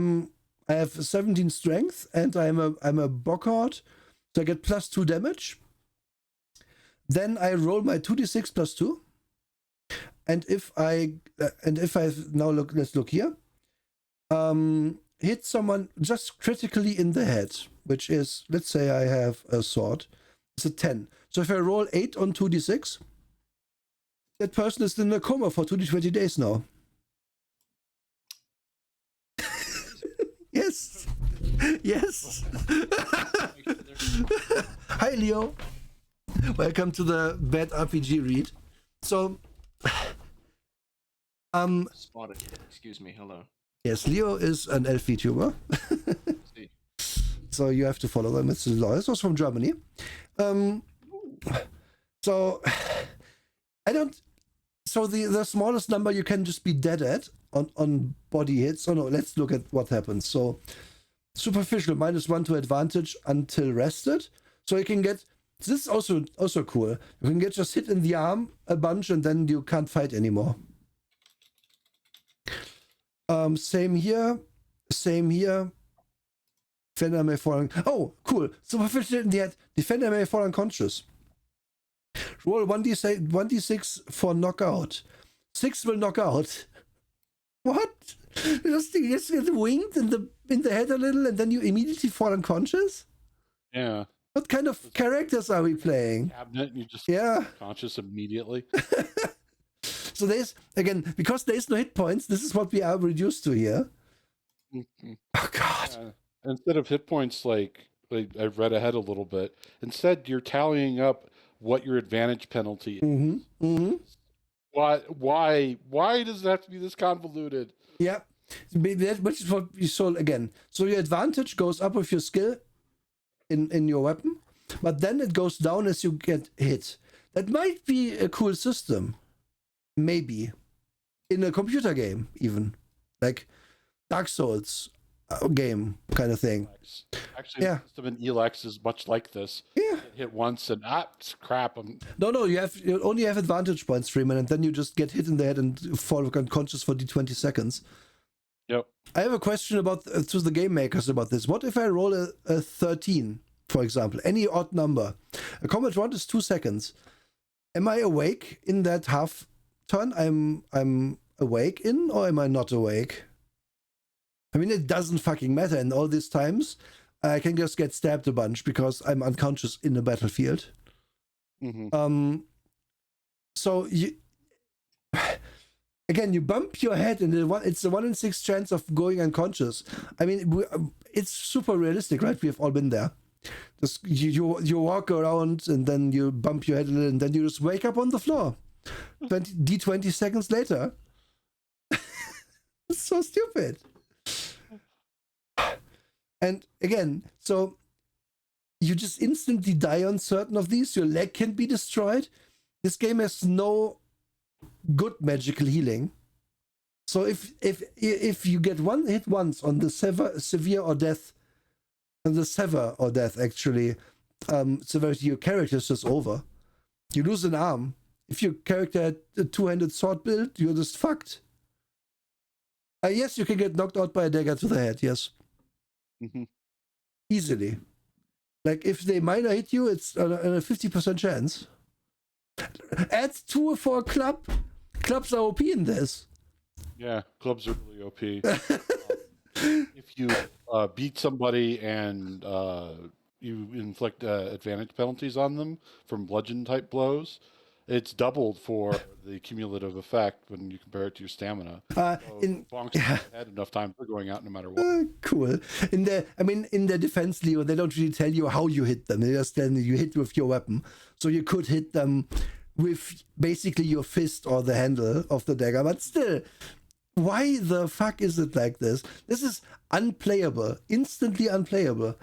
have 17 strength, and I'm a boggart, so I get +2 damage. Then I roll my 2d6 +2, and if I now look, let's look here. Hit someone just critically in the head, which is, let's say I have a sword. It's a 10. So if I roll 8 on 2d6, that person is in a coma for 20 days now. Yes. Yes. Hi, Leo. Welcome to the Bad RPG read. So, Spotted. Excuse me. Hello. yes, Leo is an elf Vtuber. So you have to follow them. It's law. This was from Germany. So I don't. So the smallest number you can just be dead at on body hits. Oh no, let's look at what happens. So superficial -1 to advantage until rested. So you can get, this is also cool. You can get just hit in the arm a bunch and then you can't fight anymore. Same here. Defender may fall oh, cool. Superficial in the head. Defender may fall unconscious. Roll 1d6 for knockout. 6 will knock out. What? You just get winged in the head a little and then you immediately fall unconscious? Yeah. What kind of characters are we playing? Cabinet, and you just conscious immediately. So there's, again, because there's no hit points, this is what we are reduced to here. Mm-hmm. Oh, God. Instead of hit points, like I've read ahead a little bit, instead you're tallying up what your advantage penalty is. Mm-hmm. Mm-hmm. Why does it have to be this convoluted? Yeah. Which is what you saw again. So your advantage goes up with your skill in your weapon, but then it goes down as you get hit. That might be a cool system. Maybe. In a computer game, even. Like Dark Souls game kind of thing. Actually, the system in Elex is much like this. Yeah. You hit once and crap. No, you only have advantage points, Freeman, and then you just get hit in the head and fall unconscious for d20 seconds. Yep. I have a question about to the game makers about this. What if I roll a 13, for example, any odd number? A combat round is 2 seconds. Am I awake in that half turn I'm awake in, or am I not awake? I mean, it doesn't fucking matter. In all these times, I can just get stabbed a bunch because I'm unconscious in the battlefield. Mm-hmm. So you again, you bump your head, and it's a 1 in 6 chance of going unconscious. I mean, it's super realistic, right? We have all been there. Just you walk around, and then you bump your head a little, and then you just wake up on the floor. 20 seconds later. It's so stupid. And again, so you just instantly die on certain of these. Your leg can be destroyed. This game has no good magical healing. So if you get one hit once on the severe or death, on the sever or death actually, severity, your character is just over. You lose an arm. If your character had a 2-handed sword build, you're just fucked. Yes, you can get knocked out by a dagger to the head, yes. Mm-hmm. Easily. Like, if they minor hit you, it's a 50% chance. Add 2 for a club. Clubs are OP in this. Yeah, clubs are really OP. If you beat somebody and you inflict advantage penalties on them from bludgeon-type blows, it's doubled for the cumulative effect when you compare it to your stamina. Bonks had enough time for going out no matter what. Cool. In the defense, Leo, they don't really tell you how you hit them. They just tell you hit with your weapon. So you could hit them with basically your fist or the handle of the dagger. But still, why the fuck is it like this? This is unplayable. Instantly unplayable.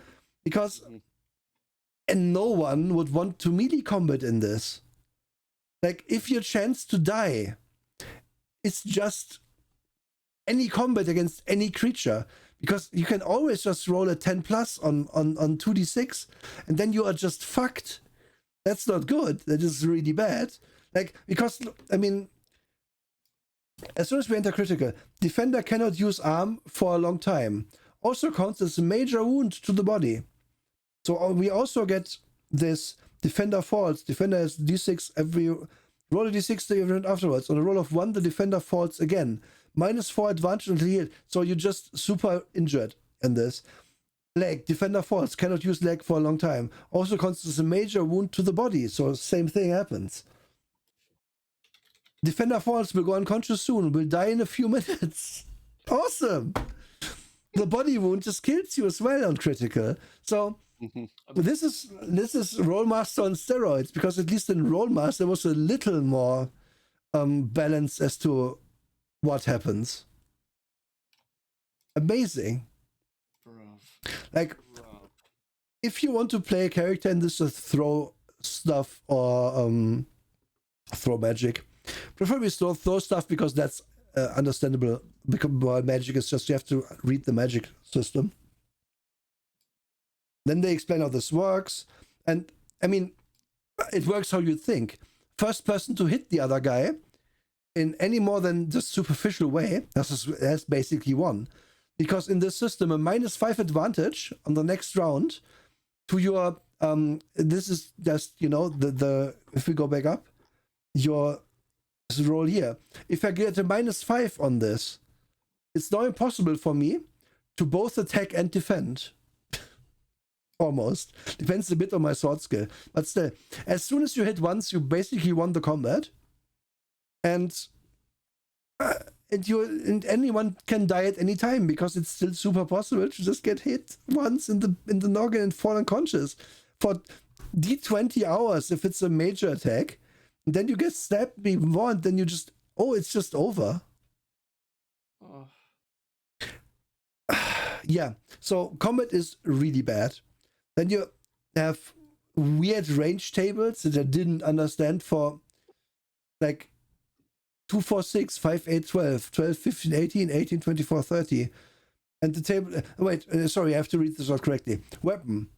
Because and no one would want to melee combat in this. Like, if your chance to die, it's just any combat against any creature, because you can always just roll a 10 plus on 2d6, and then you are just fucked. That's not good. That is really bad. Like, because, I mean, as soon as we enter critical, defender cannot use arm for a long time. Also counts as a major wound to the body. So we also get this defender falls. Defender has d6 every... Roll a d6 every round afterwards. On a roll of 1, the defender falls again. -4 advantage until healed. So you're just super injured in this. Leg. Defender falls. Cannot use leg for a long time. Also counts as a major wound to the body. So same thing happens. Defender falls. Will go unconscious soon. Will die in a few minutes. Awesome. The body wound just kills you as well on critical. So... This is Rollmaster on steroids, because at least in Rollmaster there was a little more balance as to what happens. Amazing. Like, if you want to play a character and this just throw stuff or throw magic, preferably throw stuff, because that's understandable. Because magic is just, you have to read the magic system. Then they explain how this works. And I mean, it works how you think. First person to hit the other guy in any more than just superficial way has basically won. Because in this system, a -5 advantage on the next round to your this is just, you know, the if we go back up, your roll here. If I get a -5 on this, it's now impossible for me to both attack and defend. Almost. Depends a bit on my sword skill. But still, as soon as you hit once, you basically won the combat. And anyone can die at any time because it's still super possible to just get hit once in the noggin and fall unconscious for D20 hours if it's a major attack. And then you get stabbed even more, and then you just it's just over. Oh. Yeah. So combat is really bad. Then you have weird range tables that I didn't understand for like 2, 4, 6, 5, 8, 12, 12, 15, 18, 18, 24, 30. And the table, sorry, I have to read this out correctly. Weapon,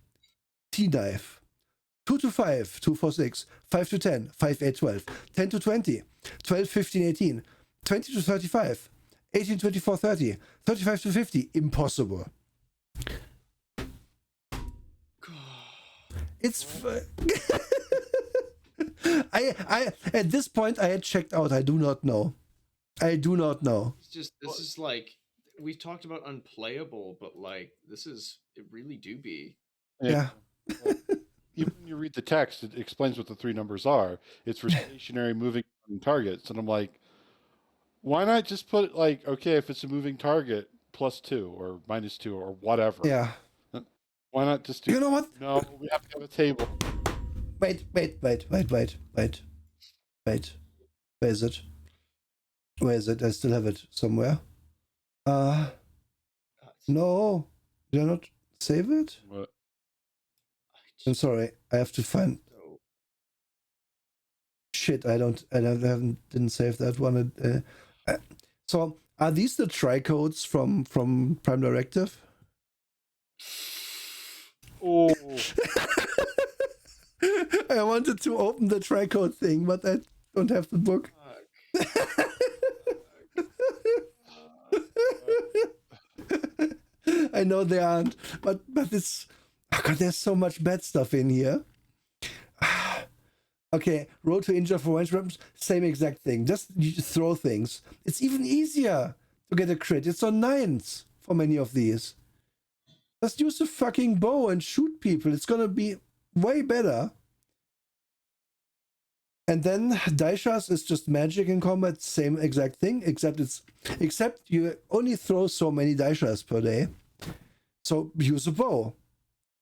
T-knife, 2 to 5, 2, 4, 6, 5 to 10, 5, 8, 12, 10 to 20, 12, 15, 18, 20 to 35, 18, 24, 30, 35 to 50, impossible. It's I at this point I had checked out. I do not know. It's just, this is like, we've talked about unplayable, but like, it really do be. Yeah. Even when you read the text, it explains what the 3 numbers are. It's for stationary moving targets. And I'm like, why not just put like, okay, if it's a moving target, +2 or -2 or whatever. Yeah. Why not just do? You know what? No, we have to have a table. Wait. Where is it? Where is it? I still have it somewhere. No. Did I not save it? What? I'm sorry. I have to find. Shit, I didn't save that one. So are these the tricodes from Prime Directive? Oh. I wanted to open the tricode thing, but I don't have the book. I know they aren't, but it's, oh god, there's so much bad stuff in here. Okay, roll to injure for range weapons, same exact thing. Just you throw things. It's even easier to get a crit. It's on 9s for many of these. Just use a fucking bow and shoot people. It's gonna be way better. And then Daishas is just magic in combat, same exact thing, except you only throw so many Daishas per day. So use a bow.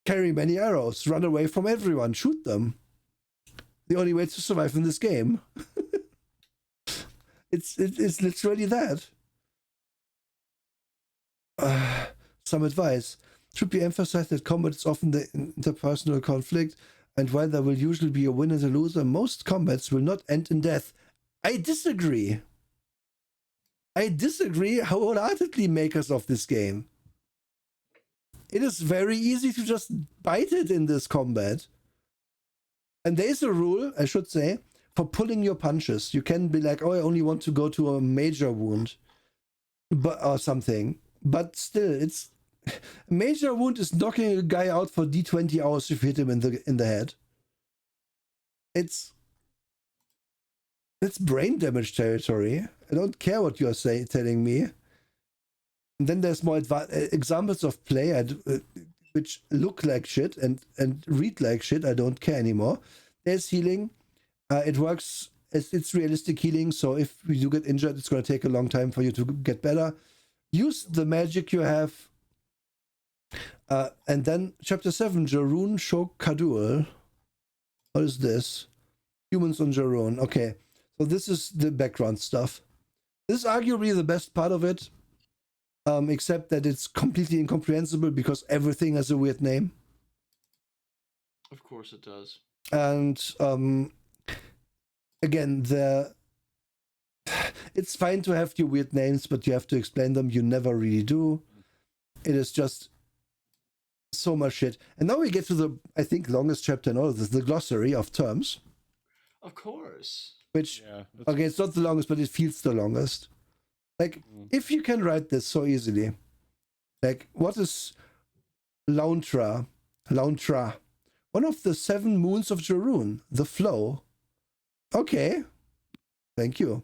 Carry many arrows, run away from everyone, shoot them. The only way to survive in this game. It's literally that. Some advice. Should be emphasized that combat is often the interpersonal conflict, and while there will usually be a winner and a loser, most combats will not end in death. I disagree. Wholeheartedly, makers of this game. It is very easy to just bite it in this combat. And there is a rule, I should say, for pulling your punches. You can be like, oh, I only want to go to a major wound, or something. But still, it's a major wound is knocking a guy out for D20 hours if you hit him in the head. It's brain damage territory. I don't care what you're telling me. And then there's more examples of play which look like shit and read like shit. I don't care anymore. There's healing. It works. It's realistic healing. So if you get injured, it's going to take a long time for you to get better. Use the magic you have. And then chapter 7, Jorune Shokadul. What is this? Humans on Jorune. Okay. So this is the background stuff. This is arguably the best part of it. Except that it's completely incomprehensible because everything has a weird name. Of course it does. And again, it's fine to have your weird names, but you have to explain them. You never really do. It is just So much shit. And now we get to the, I think, longest chapter in all of this, the glossary of terms, Of course. which, Yeah. okay, it's not the longest, but it feels the longest. Like, if you can write this so easily, like, what is Launtra? Launtra. One of the 7 moons of Jorune, the flow. Okay. Thank you.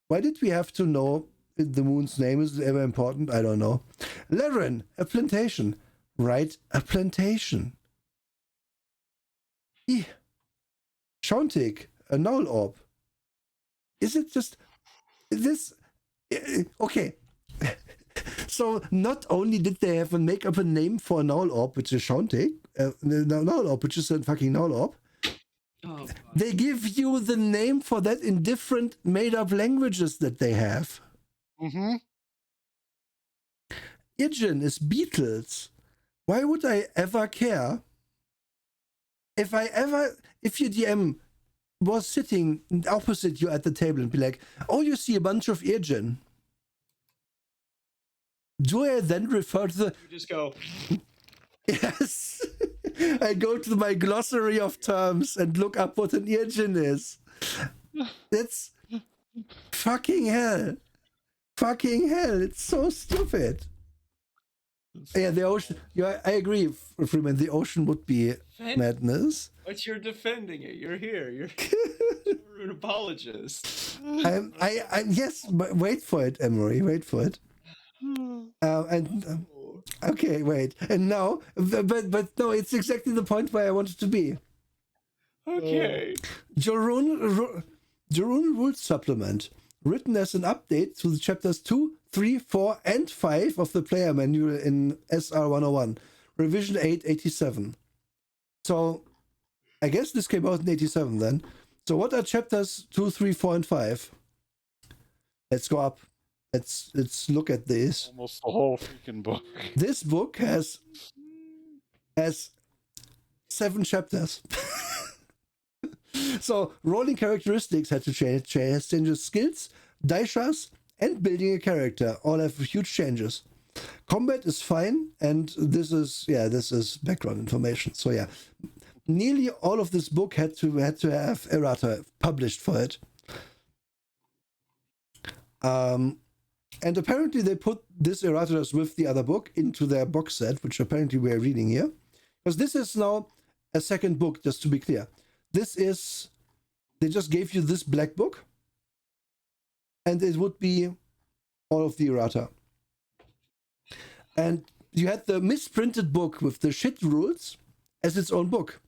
Why did we have to know the moon's name? Is it ever important? I don't know. Leren, a plantation. Write a plantation. Shauntic, a null orb. Is it just this? Okay. So not only did they have to make up a name for a null orb, which is Shauntic, null orb, which is a fucking null orb, Oh, God. they give you the name for that in different made-up languages that they have. Mm-hmm. Ijin is Beatles. Why would I ever care? If your DM was sitting opposite you at the table and be like, oh, you see a bunch of Ijin. Do I then refer to the... You just go, Yes. I go to my glossary of terms and look up what an Ijin is. That's fucking hell. Fucking hell. It's so stupid. Yeah, the ocean. Yeah, I agree, Freeman. The ocean would be madness. but you're defending it. You're here. You're an apologist. Yes, but wait for it, Emery. Wait for it. Okay, wait. And now, but no, it's exactly the point where I wanted to be. Okay. Jorune Rules Supplement, written as an update to the chapters 2, 3, 4, and 5 of the player manual in SR 101, revision 887. So, I guess this came out in 87 then. So, what are chapters 2, 3, 4, and 5? Let's go up. Let's look at this. Almost the whole freaking book. This book has 7 chapters. So rolling characteristics had to changes skills, daishas, and building a character. All have huge changes. Combat is fine, and this is background information. So yeah, nearly all of this book had to have errata published for it. And apparently they put this erratas with the other book into their box set, which apparently we're reading here. Because this is now a second book, just to be clear. They just gave you this black book, and it would be all of the errata. And you had the misprinted book with the shit rules as its own book,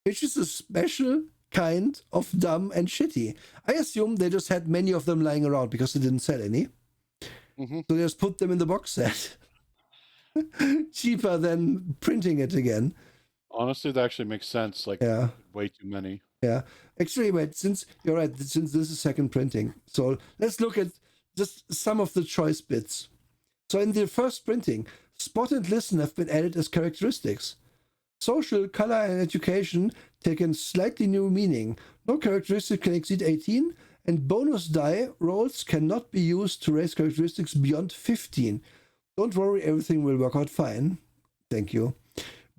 which is a special kind of dumb and shitty. I assume they just had many of them lying around because they didn't sell any. Mm-hmm. So they just put them in the box set. Cheaper than printing it again. Honestly, that actually makes sense. Like, Yeah. way too many. Yeah. Actually, wait, since you're right, since this is second printing. So let's look at just some of the choice bits. So in the first printing, spot and listen have been added as characteristics. Social, color, and education take a slightly new meaning. No characteristic can exceed 18, and bonus die rolls cannot be used to raise characteristics beyond 15. Don't worry, everything will work out fine. Thank you.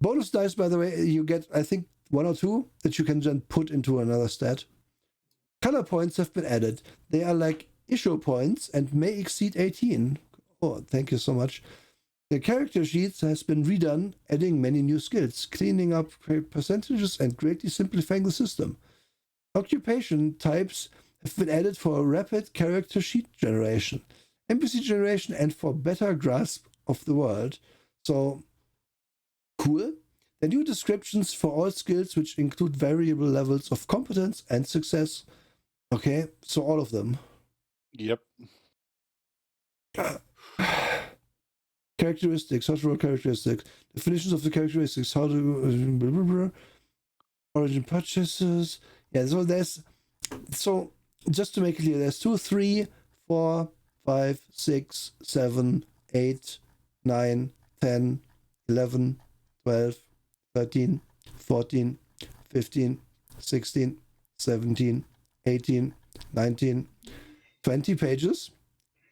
Bonus dice, by the way, you get, I think, 1 or 2 that you can then put into another stat. Color points have been added. They are like issue points and may exceed 18. Oh, thank you so much. The character sheets has been redone, adding many new skills, cleaning up percentages and greatly simplifying the system. Occupation types have been added for rapid character sheet generation, NPC generation, and for better grasp of the world. So, cool. The new descriptions for all skills, which include variable levels of competence and success. Okay, so all of them. Yep. Characteristics, social characteristics, definitions of the characteristics, how to origin purchases. Yeah, so just to make it clear, there's 2, 3, 4, 5, 6, 7, 8, 9, 10, 11, 12, 13, 14, 15, 16, 17, 18, 19, 20 pages.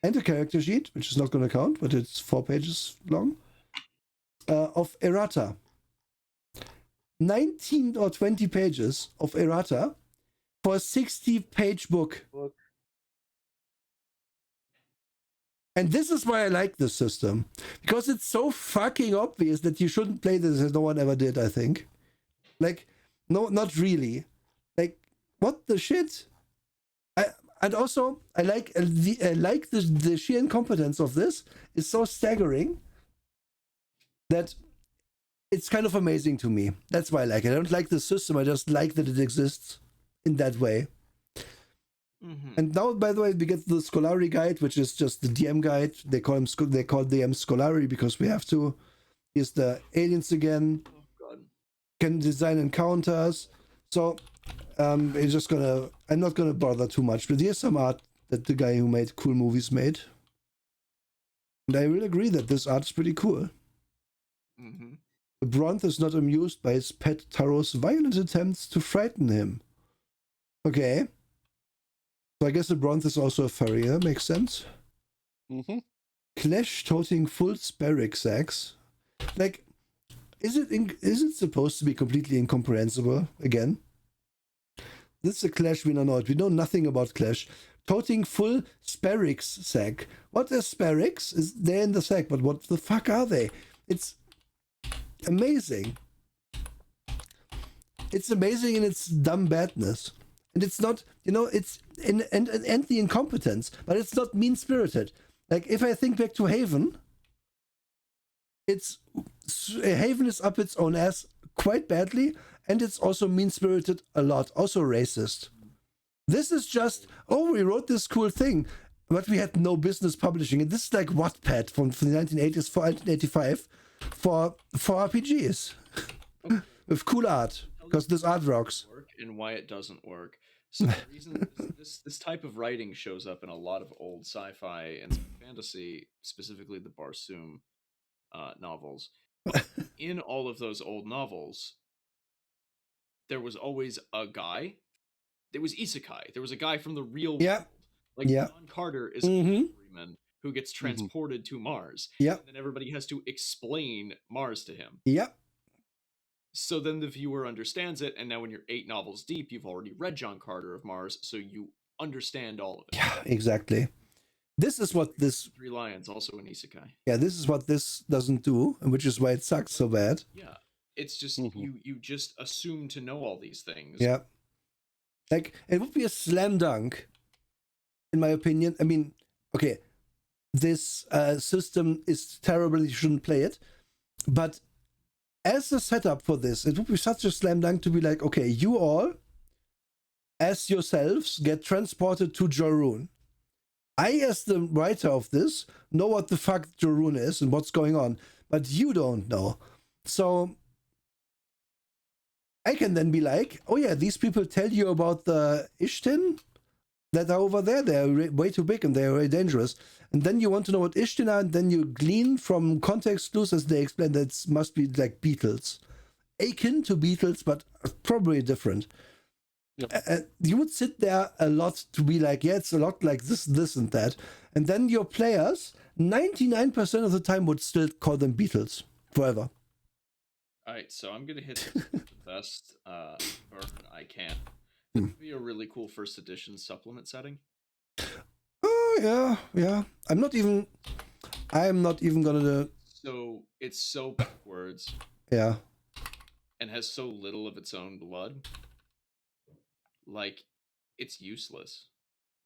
And a character sheet, which is not going to count, but it's 4 pages long. of errata. 19 or 20 pages of errata for a 60-page book. And this is why I like this system. Because it's so fucking obvious that you shouldn't play this, as no one ever did, I think. Like, no, not really. Like, what the shit? And also, I like the sheer incompetence of this is so staggering that it's kind of amazing to me. That's why I like it. I don't like the system. I just like that it exists in that way. Mm-hmm. And now, by the way, we get the Scolari guide, which is just the DM guide. They call DM Scolari because we have to. Here's the aliens again. Oh God. Can design encounters. So I'm not gonna bother too much, but here's some art that the guy who made cool movies made. And I will agree that this art is pretty cool. Mm-hmm. The Bronth is not amused by his pet Taro's violent attempts to frighten him. Okay. So I guess the Bronth is also a furry, that makes sense. Mm-hmm. Clash toting full Sparrick sacks. Like, is it supposed to be completely incomprehensible again? This is a Clash we don't know it. We know nothing about Clash. Toting full Sparrix sack. What is Sparrix? Is they're in the sack, but what the fuck are they? It's amazing. It's amazing in its dumb badness. And it's not, it's and the incompetence, but it's not mean-spirited. Like, if I think back to Haven, Haven is up its own ass quite badly, and it's also mean-spirited a lot, also racist. This is just, we wrote this cool thing, but we had no business publishing it. This is like Wattpad from the 1980s, 1985, for RPGs. Okay. With cool art, because this art rocks. And why it doesn't work. So the reason this type of writing shows up in a lot of old sci-fi and fantasy, specifically the Barsoom novels. In all of those old novels, there was always a guy. There was isekai. There was a guy from the real world. Like John Carter is a countryman who gets transported to Mars. Yeah. And then everybody has to explain Mars to him. Yeah. So then the viewer understands it, and now when you're 8 novels deep, you've already read John Carter of Mars, so you understand all of it. Yeah, exactly. This is what this... Three Lions, also an isekai. Yeah, this is what this doesn't do, and which is why it sucks so bad. Yeah, it's just, you just assume to know all these things. Yeah. Like, it would be a slam dunk, in my opinion. I mean, okay, this system is terrible, you shouldn't play it, but as a setup for this, it would be such a slam dunk to be like, okay, you all, as yourselves, get transported to Jorune. I, as the writer of this, know what the fuck Jorune is and what's going on, but you don't know. So I can then be like, oh yeah, these people tell you about the Ishtin that are over there. They're way too big and they're very dangerous. And then you want to know what Ishtin are, and then you glean from context clues as they explain that it must be like beetles. Akin to beetles, but probably different. Yep. You would sit there a lot to be like, yeah, it's a lot like this, and that. And then your players, 99% of the time, would still call them beetles forever. All right, so I'm going to hit the best burn I can. This would be a really cool first edition supplement setting. Oh, yeah. I'm not even gonna... So, it's so backwards. Yeah. And has so little of its own blood. Like, it's useless.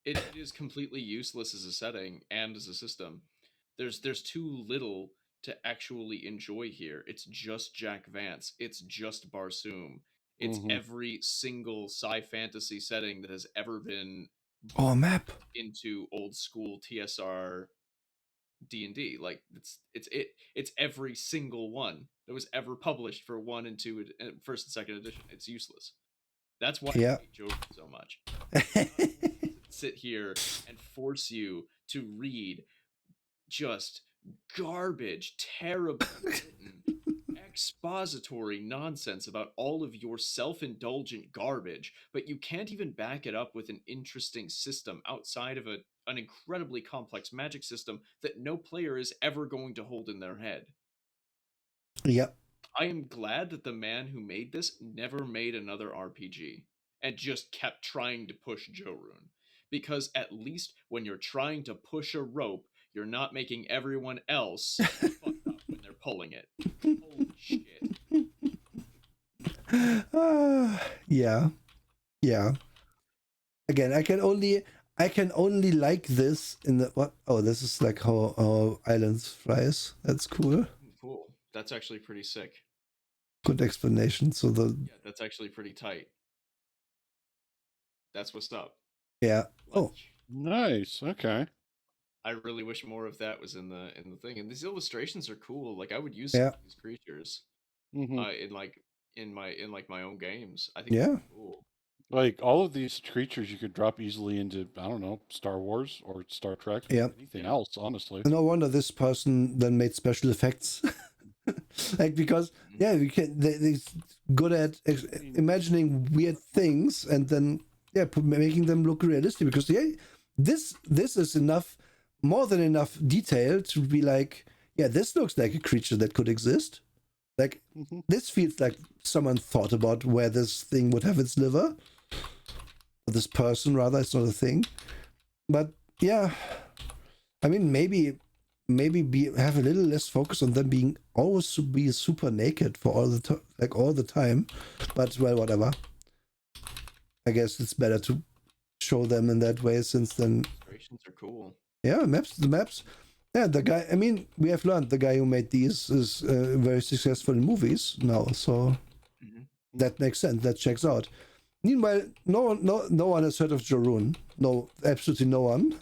It is completely useless as a setting and as a system. There's too little to actually enjoy here. It's just Jack Vance. It's just Barsoom. It's every single sci-fantasy setting that has ever been map into old school TSR D&D. Like, it's every single one that was ever published for 1 and 2 first and second edition. It's useless. That's why I hate Jorune so much. Sit here and force you to read just garbage, terribly written, expository nonsense about all of your self-indulgent garbage, but you can't even back it up with an interesting system outside of an incredibly complex magic system that no player is ever going to hold in their head. Yeah. I am glad that the man who made this never made another RPG and just kept trying to push Jorune. Because at least when you're trying to push a rope, you're not making everyone else fuck up when they're pulling it. Holy shit. Yeah. Yeah. Again, I can only like this in the what? Oh, this is like how islands flies. That's cool. Cool. That's actually pretty sick. Good explanation. So Yeah, that's actually pretty tight. That's what's up. yeah. Oh, Nice. Okay. I really wish more of that was in the thing. And these illustrations are cool. Like I would use yeah. some of these creatures Hmm. in my own games. I think Yeah. they're cool. Like all of these creatures, you could drop easily into, I don't know, Star Wars or Star Trek, Yeah. anything else, honestly. No wonder this person then made special effects. Like because yeah, we can. They're good at imagining weird things and then yeah, making them look realistic. Because yeah, this is enough, more than enough detail to be like, yeah, this looks like a creature that could exist. Like Hmm. this feels like someone thought about where this thing would have its liver. Or this person rather, it's not a thing. But yeah, I mean maybe have a little less focus on them being always be super naked for all the all the time. But well, whatever. I guess it's better to show them in that way, since then Illustrations are cool. yeah, the maps. Yeah, the guy. I mean, we have learned the guy who made these is very successful in movies now, so that makes sense. That checks out. Meanwhile, no one has heard of Jorune. No, absolutely no one.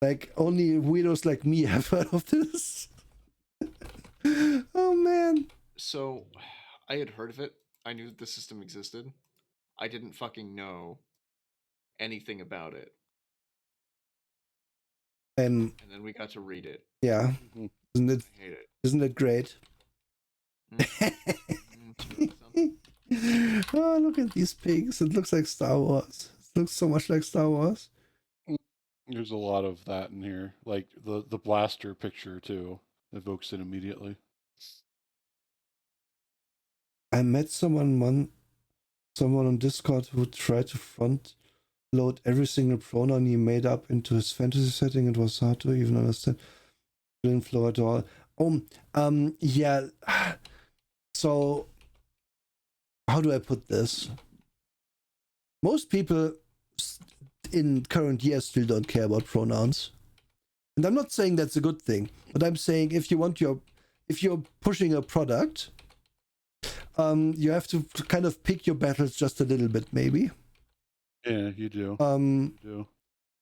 Like only weirdos like me have heard of this. Oh man. So I had heard of it. I knew that the system existed. I didn't fucking know anything about it. And then we got to read it. yeah, Mhm. I hate it. isn't it great? Something. Oh, look at these pigs. It looks like Star Wars. It looks so much like Star Wars. There's a lot of that in here. Like the blaster picture too evokes it immediately. I met someone on Discord who tried to front load every single pronoun he made up into his fantasy setting. It was hard to even understand. Didn't flow at all. Yeah. So, how do I put this? Most people in current year still don't care about pronouns. And I'm not saying that's a good thing, but I'm saying if you're pushing a product, you have to kind of pick your battles just a little bit, maybe. Yeah, you do. Um, You do.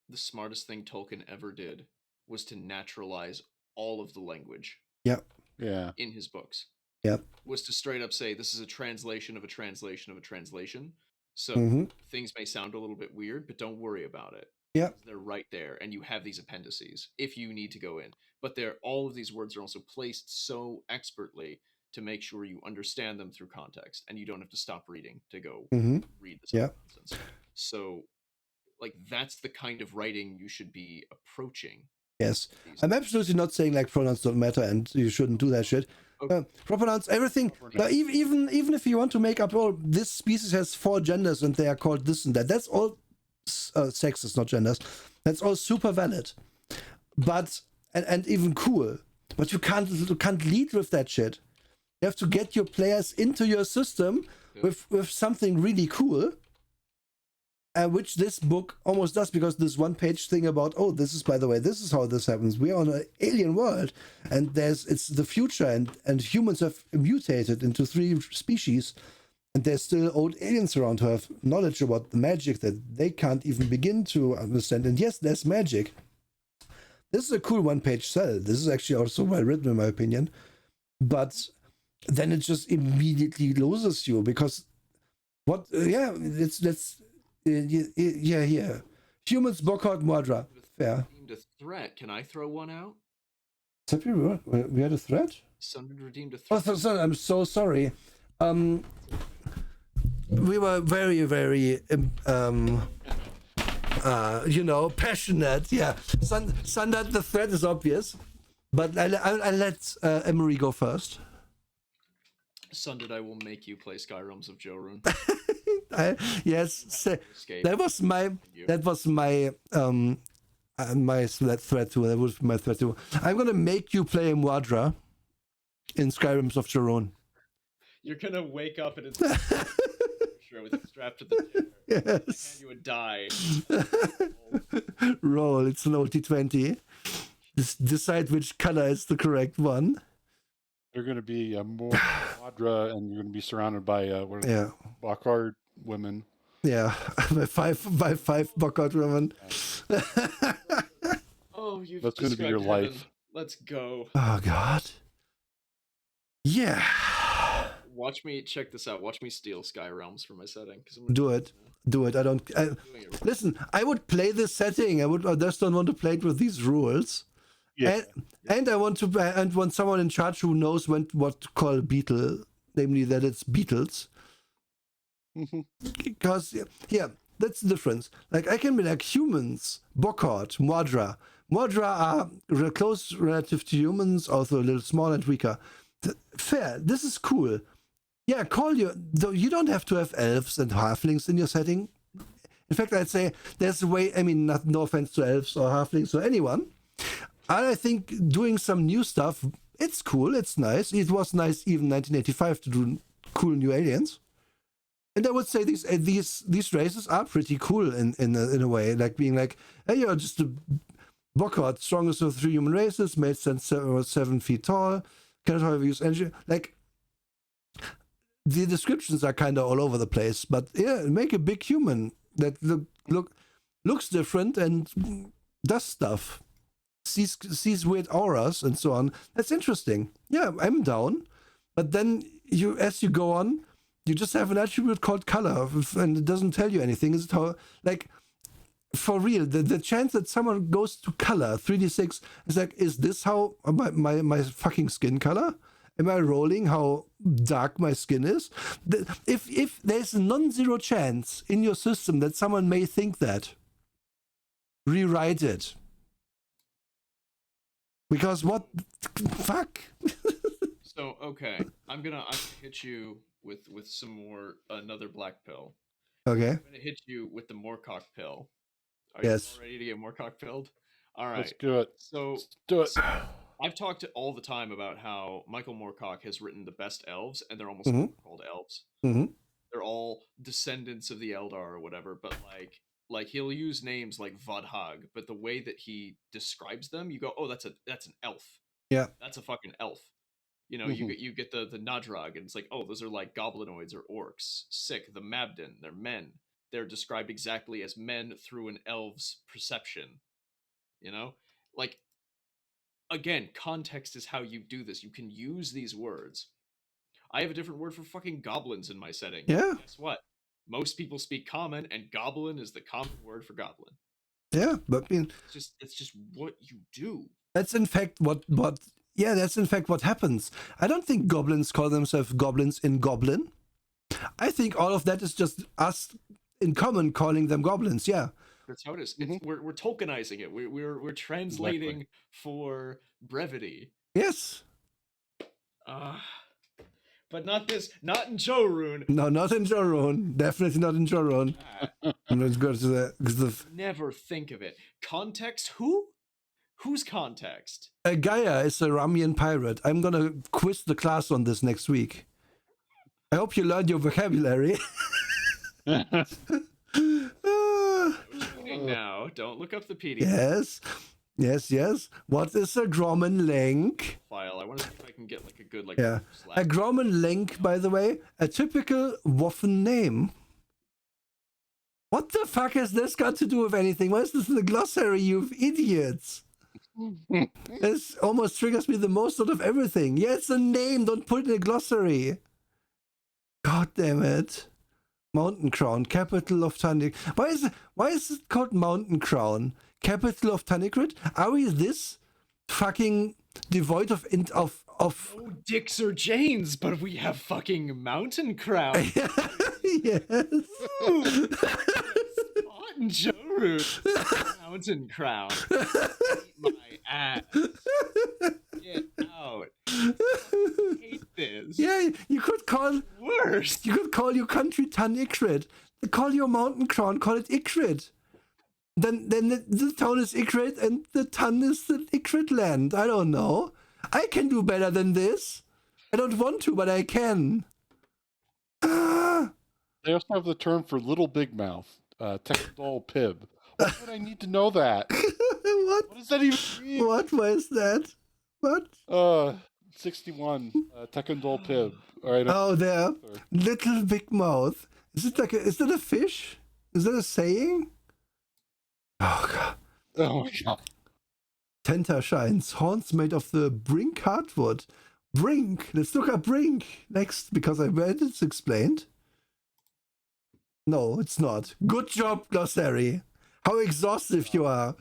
The smartest thing Tolkien ever did was to naturalize all of the language yeah, Yeah. in his books. yeah. Was to straight up say this is a translation of a translation of a translation. So Mm-hmm. things may sound a little bit weird, but don't worry about it. Yeah. They're right there, and you have these appendices if you need to go in. But all of these words are also placed so expertly to make sure you understand them through context, and you don't have to stop reading to go Mm-hmm. read this Yeah. nonsense. So, like, that's the kind of writing you should be approaching. Yes. I'm absolutely not saying like pronouns don't matter and you shouldn't do that shit. Pronouns, everything. Even if you want to make up, oh, this species has 4 genders and they are called this and that. That's all sexes, not genders. That's all super valid. But and even cool. But you can't lead with that shit. You have to get your players into your system with something really cool. Which this book almost does, because this one-page thing about, oh, this is, by the way, this is how this happens. We are on an alien world, and it's the future, and humans have mutated into 3 species, and there's still old aliens around who have knowledge about the magic that they can't even begin to understand. And yes, there's magic. This is a cool one-page sell. This is actually also well written, in my opinion. But then it just immediately loses you, because yeah. Humans, Bockhart, Mordra. Fair. Redeemed a threat. Can I throw one out? We had a threat? Someone redeemed a Oh, threat. I'm so sorry. We were very, very, passionate. Yeah. Sandra, the threat is obvious. But I'll let Emery go first. Sunday I will make you play Skyrealms of Jorune. Yes, Escape. that was my my threat too. That was my threat too. I'm gonna make you play Muad'Dib in Skyrims of Jorune. You're gonna wake up and it's sure with it strapped to the chair. Yes. And you would die. Roll. It's an old D20. Decide which color is the correct one. They're going to be more Madra, and you're going to be surrounded by Bakard women. Yeah, by five Bokart women. Oh, you've That's going to be your described life. heaven. Let's go. Oh God. Yeah. Watch me check this out. Watch me steal Skyrealms for my setting. Do it. I don't. Listen, I would play this setting. I just don't want to play it with these rules. Yeah. And I want someone in charge who knows what to call beetle, namely that it's beetles. Because that's the difference. Like I can be like humans, Bokart, Muad'Dib. Muad'Dib are close relative to humans, also a little smaller and weaker. Fair. This is cool. Yeah, you don't have to have elves and halflings in your setting. In fact, I'd say there's a way, no offense to elves or halflings or anyone. I think doing some new stuff, it's cool, it's nice. It was nice even 1985 to do cool new aliens. And I would say these races are pretty cool in a way, like being like, hey, you're just a Bokart, strongest of 3 human races, made sense 7 feet tall, cannot however use energy. Like, the descriptions are kind of all over the place, but yeah, make a big human that looks different and does stuff, sees weird auras and so on. That's interesting. Yeah, I'm down. But then as you go on, you just have an attribute called color, and it doesn't tell you anything. Is it how, like, for real, the chance that someone goes to color 3d6 is like, is this how my fucking skin color? Am I rolling how dark my skin is? If there's a non-zero chance in your system that someone may think that, rewrite it. Because what? Fuck. So okay, I'm gonna hit you with some more another black pill. Okay. I'm gonna hit you with the Moorcock pill. Are Yes. you ready to get Moorcock pilled? All right. Let's do it. So Let's do it. I've talked all the time about how Michael Moorcock has written the best elves, and they're almost Mhm. never called elves. Mm-hmm. They're all descendants of the Eldar or whatever, but like he'll use names like Vodhag, but the way that he describes them, you go, oh, that's an elf. Yeah. That's a fucking elf. You know, Mhm. you get the Nadrag, and it's like, oh, those are like goblinoids or orcs. Sick. The Mabden, they're men. They're described exactly as men through an elf's perception. You know? Like, again, context is how you do this. You can use these words. I have a different word for fucking goblins in my setting. Yeah. Guess what? Most people speak common, and goblin is the common word for goblin. Yeah, but It's just what you do. that's in fact what that's in fact what happens. I don't think goblins call themselves goblins in Goblin. I think all of that is just us in common calling them goblins. Yeah. That's how it is. We're tokenizing it. We're translating for brevity. Yes. But not this. Not in Jorune. No, not in Jorune. Definitely not in Jorune. Let's go to the Never think of it. Context? Who? Who's context? Gaia is a Ramian pirate. I'm gonna quiz the class on this next week. I hope you learned your vocabulary. Now, don't look up the PDF. Yes. What is a Grommen link? File. I want to see if I can get like a good A Grommen link, by the way, a typical Waffen name. What the fuck has this got to do with anything? Why is this in the glossary, you idiots? This almost triggers me the most out of everything. Yeah, it's a name. Don't put it in a glossary. God damn it. Mountain Crown, capital of Tannic. Why is it called Mountain Crown? Capital of Tannicrid? Are we this fucking devoid of No dicks or Janes, but we have fucking Mountain Crown. Yes. Ooh, spot in Jorune. Mountain Crown. Eat my ass. Get out. I hate this. Yeah, you could call Worse. you could call your country town Ikrit. Call your mountain crown, call it Ikrit. Then the town is Ikrit and the town is the Ikrit land. I don't know. I can do better than this. I don't want to, but I can. They also have the term for little big mouth, Tekadol Pib. Why would I need to know that? What? What does that even mean? What? Why is that? What? 61, Tekadol Pib. All right. Oh, there. Little big mouth. Is it is that a fish? Is that a saying? Oh, God. Oh, my God. Tenta shines. Horns made of the brink hardwood. Brink. Let's look up brink next because I read it's explained. No, it's not. Good job, glossary. How exhaustive you are.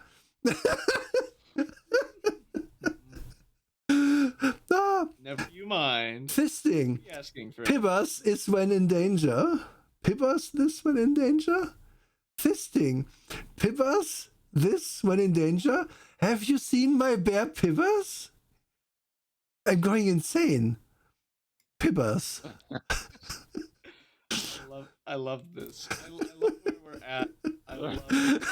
Never you mind. Fisting. Be asking for Pibbers is when in danger. Pibbers this when in danger? Fisting. Pibbers this when in danger? Have you seen my bear Pibbers? I'm going insane. Pibbers. I love this. I love where we're at. I love it.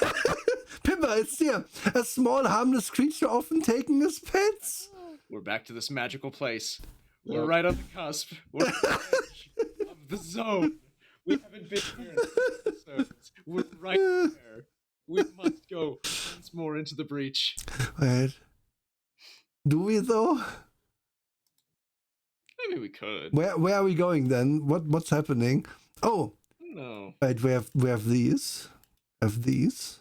Pippa, it's here. A small harmless creature often taken as pets. We're back to this magical place. We're right on the cusp. We're on the edge of the zone. We haven't been here in episodes. We're right there. We must go once more into the breach. Wait. Do we though? I mean, we could. Where are we going then? What's happening? Oh, No. right. We have these. Have these.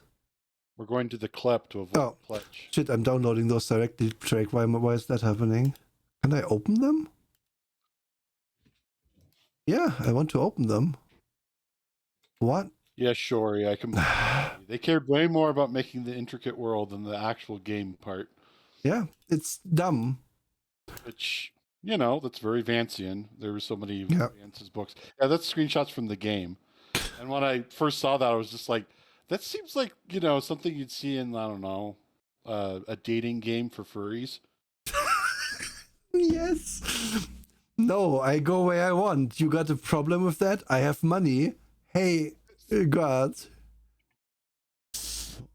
We're going to the Klep to avoid Oh. pledge. Shit! I'm downloading those directly. Drake. Why is that happening? Can I open them? Yeah, I want to open them. What? Yeah, sure. Yeah, I can. They cared way more about making the intricate world than the actual game part, Yeah, it's dumb. which, you know, that's very Vancian. There were so many Yeah. Vance's books. Yeah, that's screenshots from the game. And when I first saw that, I was just like, that seems like, you know, something you'd see in, I don't know, a dating game for furries. Yes. No, I go where I want. You got a problem with that? I have money. Hey, God.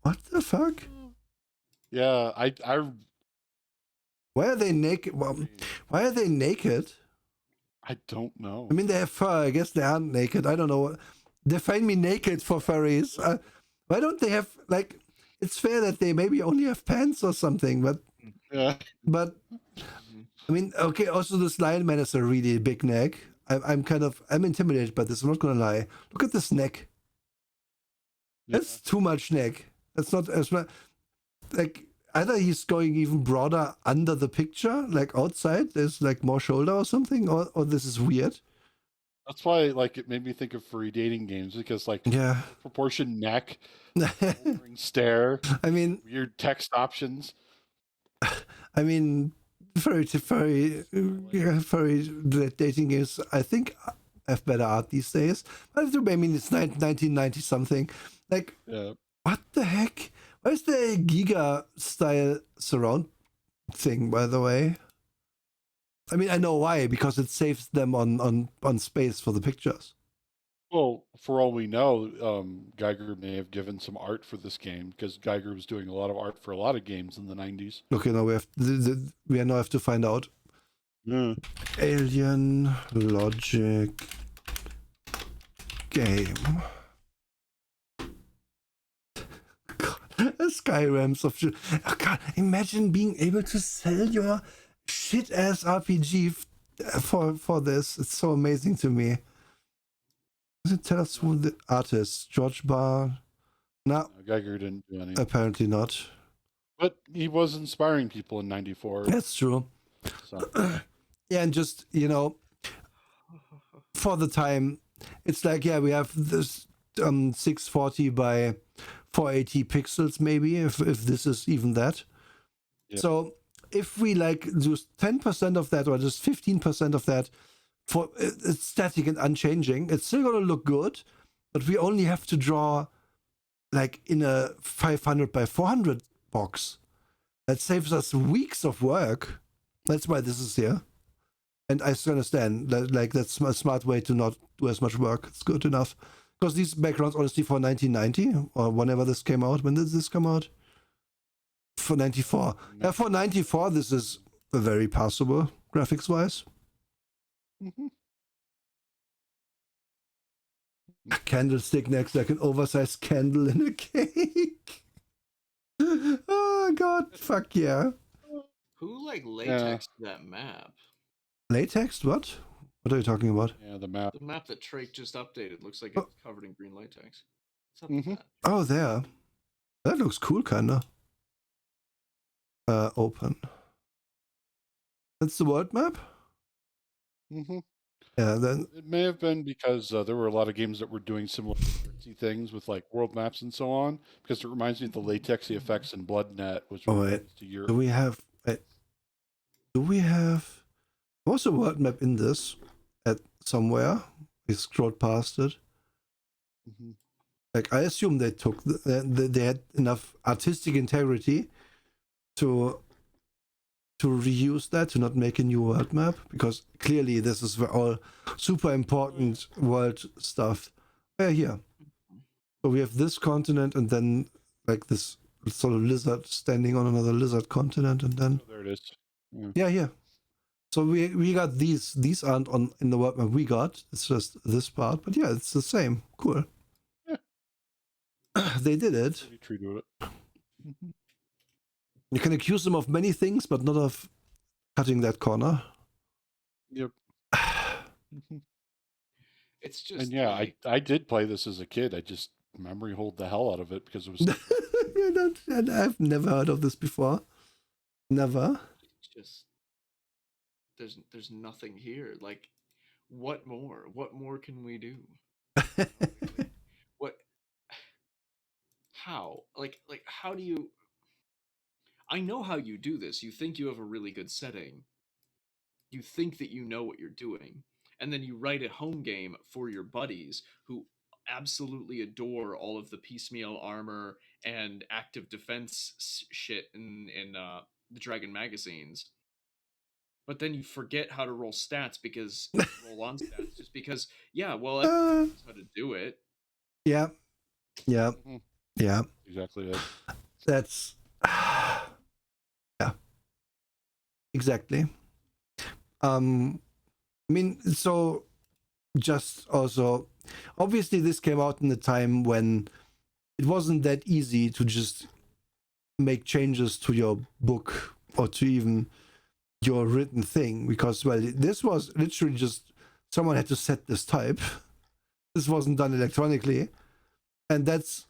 What the fuck? Yeah, I Why are they naked? Well, why are they naked? don't know. I mean, they have fur. I guess they aren't naked. I don't know. Define me naked for furries. Why don't they have, like, it's fair that they maybe only have pants or something, but Yeah. I mean, okay, also this lion man has a really big neck. I'm intimidated by this, I'm not gonna lie. Look at this neck. That's too much neck. That's not as much, like, either he's going even broader under the picture, like outside, there's like more shoulder or something, or this is weird. That's why, like, it made me think of furry dating games because, like, Yeah. proportioned neck, hovering stare, I mean, weird text options. furry dating games, I think, have better art these days. But I mean, it's 1990 something. Like, Yeah. what the heck? Why is there a Giga style surround thing, by the way? I mean, I know why, because it saves them on space for the pictures. Well, for all we know, Geiger may have given some art for this game because Geiger was doing a lot of art for a lot of games in the 90s. Okay, now we now have to find out. Yeah. Alien Logic game. God, Skyrealms of... Oh God, imagine being able to sell your shit-ass RPG for this. It's so amazing to me. Does it tell us who the artist? George Barr? No, Geiger didn't do anything. apparently not. But he was inspiring people in 94. That's true. So. Yeah, and just, you know, for the time, it's like, yeah, we have this 640 by 480 pixels, maybe, if this is even that. Yeah. So if we like do 10% of that or just 15% of that for it's static and unchanging, it's still gonna look good, but we only have to draw like in a 500 by 400 box. That saves us weeks of work. That's why this is here. And I still understand that, like, that's a smart way to not do as much work. It's good enough. Because these backgrounds, honestly, for 1990 or whenever this came out, when did this come out? For 94. Yeah, for 94, this is very passable graphics wise. Mhm. Candlestick next, like an oversized candle in a cake. Oh god, fuck yeah. Who like latexed that map? Latex? What? What are you talking about? Yeah, the map. The map that Trake just updated looks like Oh. it's covered in green latex. What's up Mhm. with that? Oh, there. That looks cool, kinda. Open. That's the world map? Hmm. Yeah, then. It may have been because there were a lot of games that were doing similar artsy things with like world maps and so on. Because it reminds me of the latexy effects in BloodNet, which Oh, was wait. released a year. Do we have. Was a world map in this at somewhere? We scrolled past it. Mhm. Like, I assume they took. They had enough artistic integrity to reuse that, to not make a new world map, because clearly this is all super important world stuff. Yeah, here. So we have this continent, and then like this sort of lizard standing on another lizard continent, and then Oh, there it is. yeah. So we got these. These aren't on in the world map we got. It's just this part, but yeah, it's the same. Cool. Yeah. They did it. Pretty true to it. Mhm. You can accuse them of many things, but not of cutting that corner. Yep. Mhm. It's just And yeah, like, I did play this as a kid. I just memory hold the hell out of it because it was. You don't, and I've never heard of this before. Never. it's just there's nothing here. Like, what more? What more can we do? What? How? Like how do you? I know how you do this. You think you have a really good setting. You think that you know what you're doing, and then you write a home game for your buddies who absolutely adore all of the piecemeal armor and active defense shit in the Dragon magazines. But then you forget how to roll stats because roll on stats just because well, everyone knows how to do it. Yeah. Mhm. Yeah. Exactly it. That's yeah. Exactly. I mean, so just also, obviously, this came out in a time when it wasn't that easy to just make changes to your book or to even your written thing, because, well, this was literally just someone had to set this type. This wasn't done electronically, and that's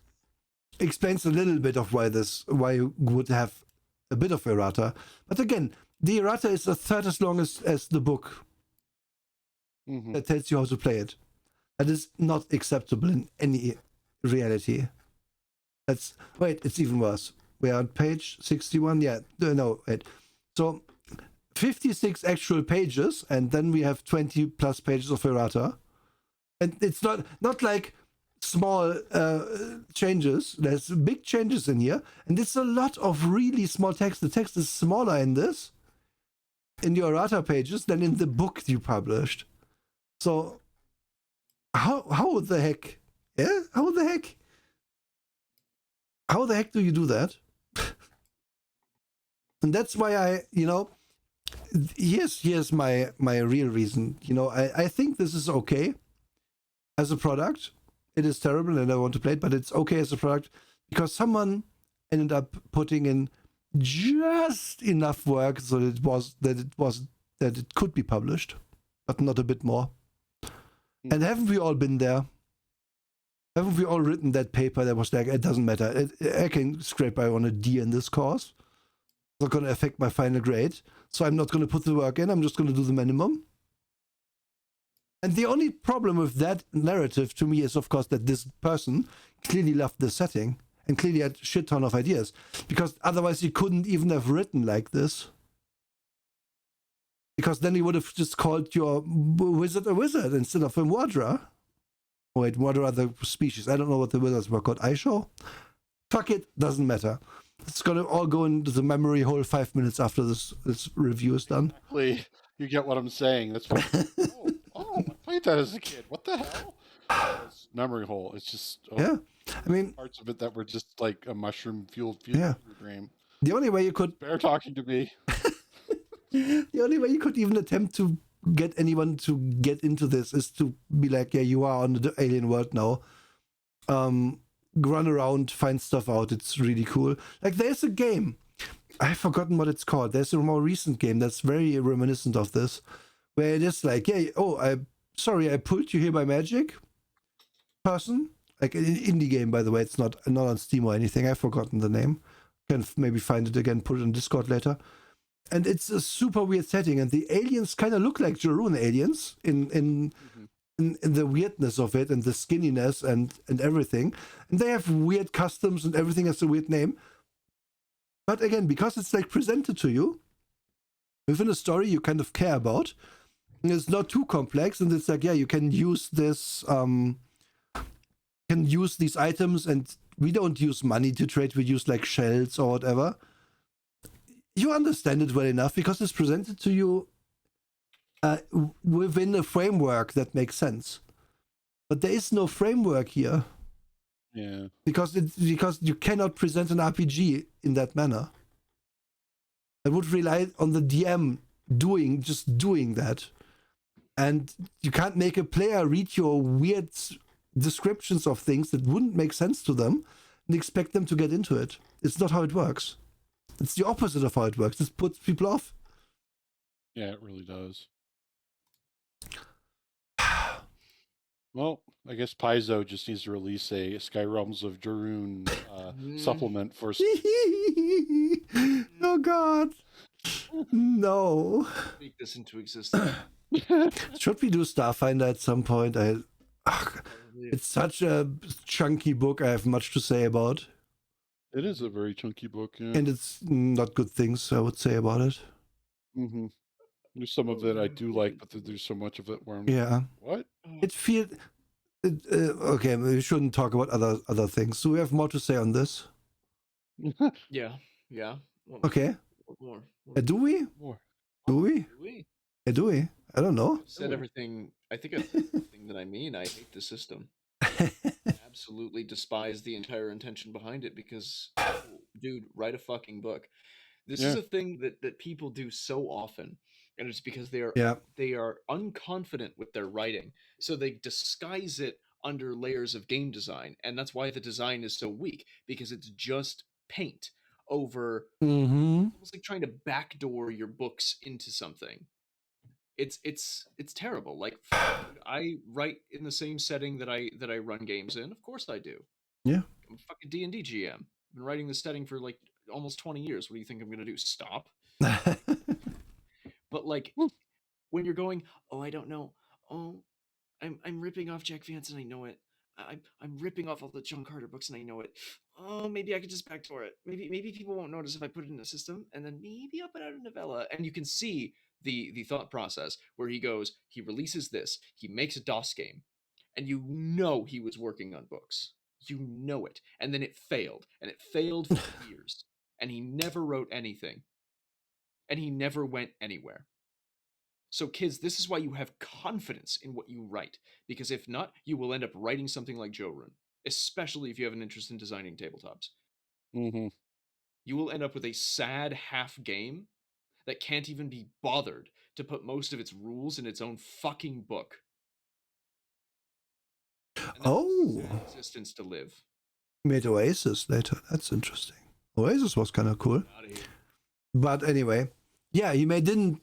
explains a little bit of why you would have a bit of errata. But again, the errata is a third as long as the book Mhm. that tells you how to play it. That is not acceptable in any reality. It's even worse. We are on page 61. Yeah, no, wait. So 56 actual pages, and then we have 20 plus pages of errata. And it's not like small changes. There's big changes in here, and it's a lot of really small text. The text is smaller in this, in your errata pages, than in the book you published. So how the heck? Yeah, how the heck do you do that? And that's why here's my real reason. I think this is okay as a product. It is terrible and I want to play it, but it's okay as a product because someone ended up putting in just enough work so that it could be published, but not a bit more. And haven't we all been there? Haven't we all written that paper that was like, it doesn't matter. I can scrape by on a D in this course. It's not going to affect my final grade. So I'm not going to put the work in. I'm just going to do the minimum. And the only problem with that narrative to me is, of course, that this person clearly loved the setting and clearly had a shit ton of ideas. Because otherwise he couldn't even have written like this. Because then he would have just called your wizard a wizard instead of a Mordra. Wait, what are other species? I don't know what the wizards were called. Aisho? Fuck it, doesn't matter. It's gonna all go into the memory hole 5 minutes after this review is done. Exactly. you get what I'm saying. That's what. I played that as a kid. What the hell? It's memory hole. It's just Yeah. I mean, parts of it that were just like a mushroom fueled yeah. dream. The only way you could Bear talking to me. the only way you could even attempt to get anyone to get into this is to be like, yeah, you are on the alien world now. Run around, find stuff out. It's really cool. Like, there's a game. I've forgotten what it's called. There's a more recent game that's very reminiscent of this, where it is like, yeah, I pulled you here by magic, person. Like an indie game, by the way. It's not on Steam or anything. I've forgotten the name. Can maybe find it again, put it on Discord later. And it's a super weird setting, and the aliens kind of look like Jorune aliens in the weirdness of it and the skinniness and everything. And they have weird customs and everything has a weird name. But again, because it's like presented to you within a story you kind of care about, it's not too complex, and it's like, yeah, you can use this, can use these items, and we don't use money to trade, we use like shells or whatever. You understand it well enough because it's presented to you within a framework that makes sense. But there is no framework here. Yeah. Because you cannot present an RPG in that manner. I would rely on the DM just doing that. And you can't make a player read your weird descriptions of things that wouldn't make sense to them and expect them to get into it. It's not how it works. It's the opposite of how it works. It puts people off. Yeah, it really does. Well, I guess Paizo just needs to release a Skyrealms of Jorune supplement for... Oh, God. No. Make this into existence. Should we do Starfinder at some point? It's such a chunky book. I have much to say about. It is a very chunky book, yeah. And it's not good things, I would say, about it. Mm-hmm. There's some of it I do like, but there's so much of it where I'm yeah. What? It feels... okay, we shouldn't talk about other things. Do we have more to say on this? Yeah. Okay. More. Do we? More. Do we? Do we? Do we? I don't know. I've said everything. I think I've said everything that I mean. I hate the system. Absolutely despise the entire intention behind it because, dude, write a fucking book. This is a thing that people do so often, and it's because they are unconfident with their writing, so they disguise it under layers of game design, and that's why the design is so weak, because it's just paint over almost like trying to backdoor your books into something. It's terrible. Like, I write in the same setting that I run games in. Of course I do. Yeah. I'm a fucking D&D GM. I've been writing this setting for like almost 20 years. What do you think I'm gonna do? Stop? But like, when you're going, I don't know. I'm ripping off Jack Vance and I know it. I'm ripping off all the John Carter books and I know it. Maybe I could just backdoor it. Maybe people won't notice if I put it in a system, and then maybe I'll put out a novella. And you can see the thought process where he releases this, he makes a DOS game, and you know he was working on books. You know it. And then it failed. And it failed for years. And he never wrote anything. And he never went anywhere. So kids, this is why you have confidence in what you write. Because if not, you will end up writing something like Jorune. Especially if you have an interest in designing tabletops. Mm-hmm. You will end up with a sad half game that can't even be bothered to put most of its rules in its own fucking book. And that's existence to live. Made Oasis later. That's interesting. Oasis was kind of cool. But anyway, yeah, he made games.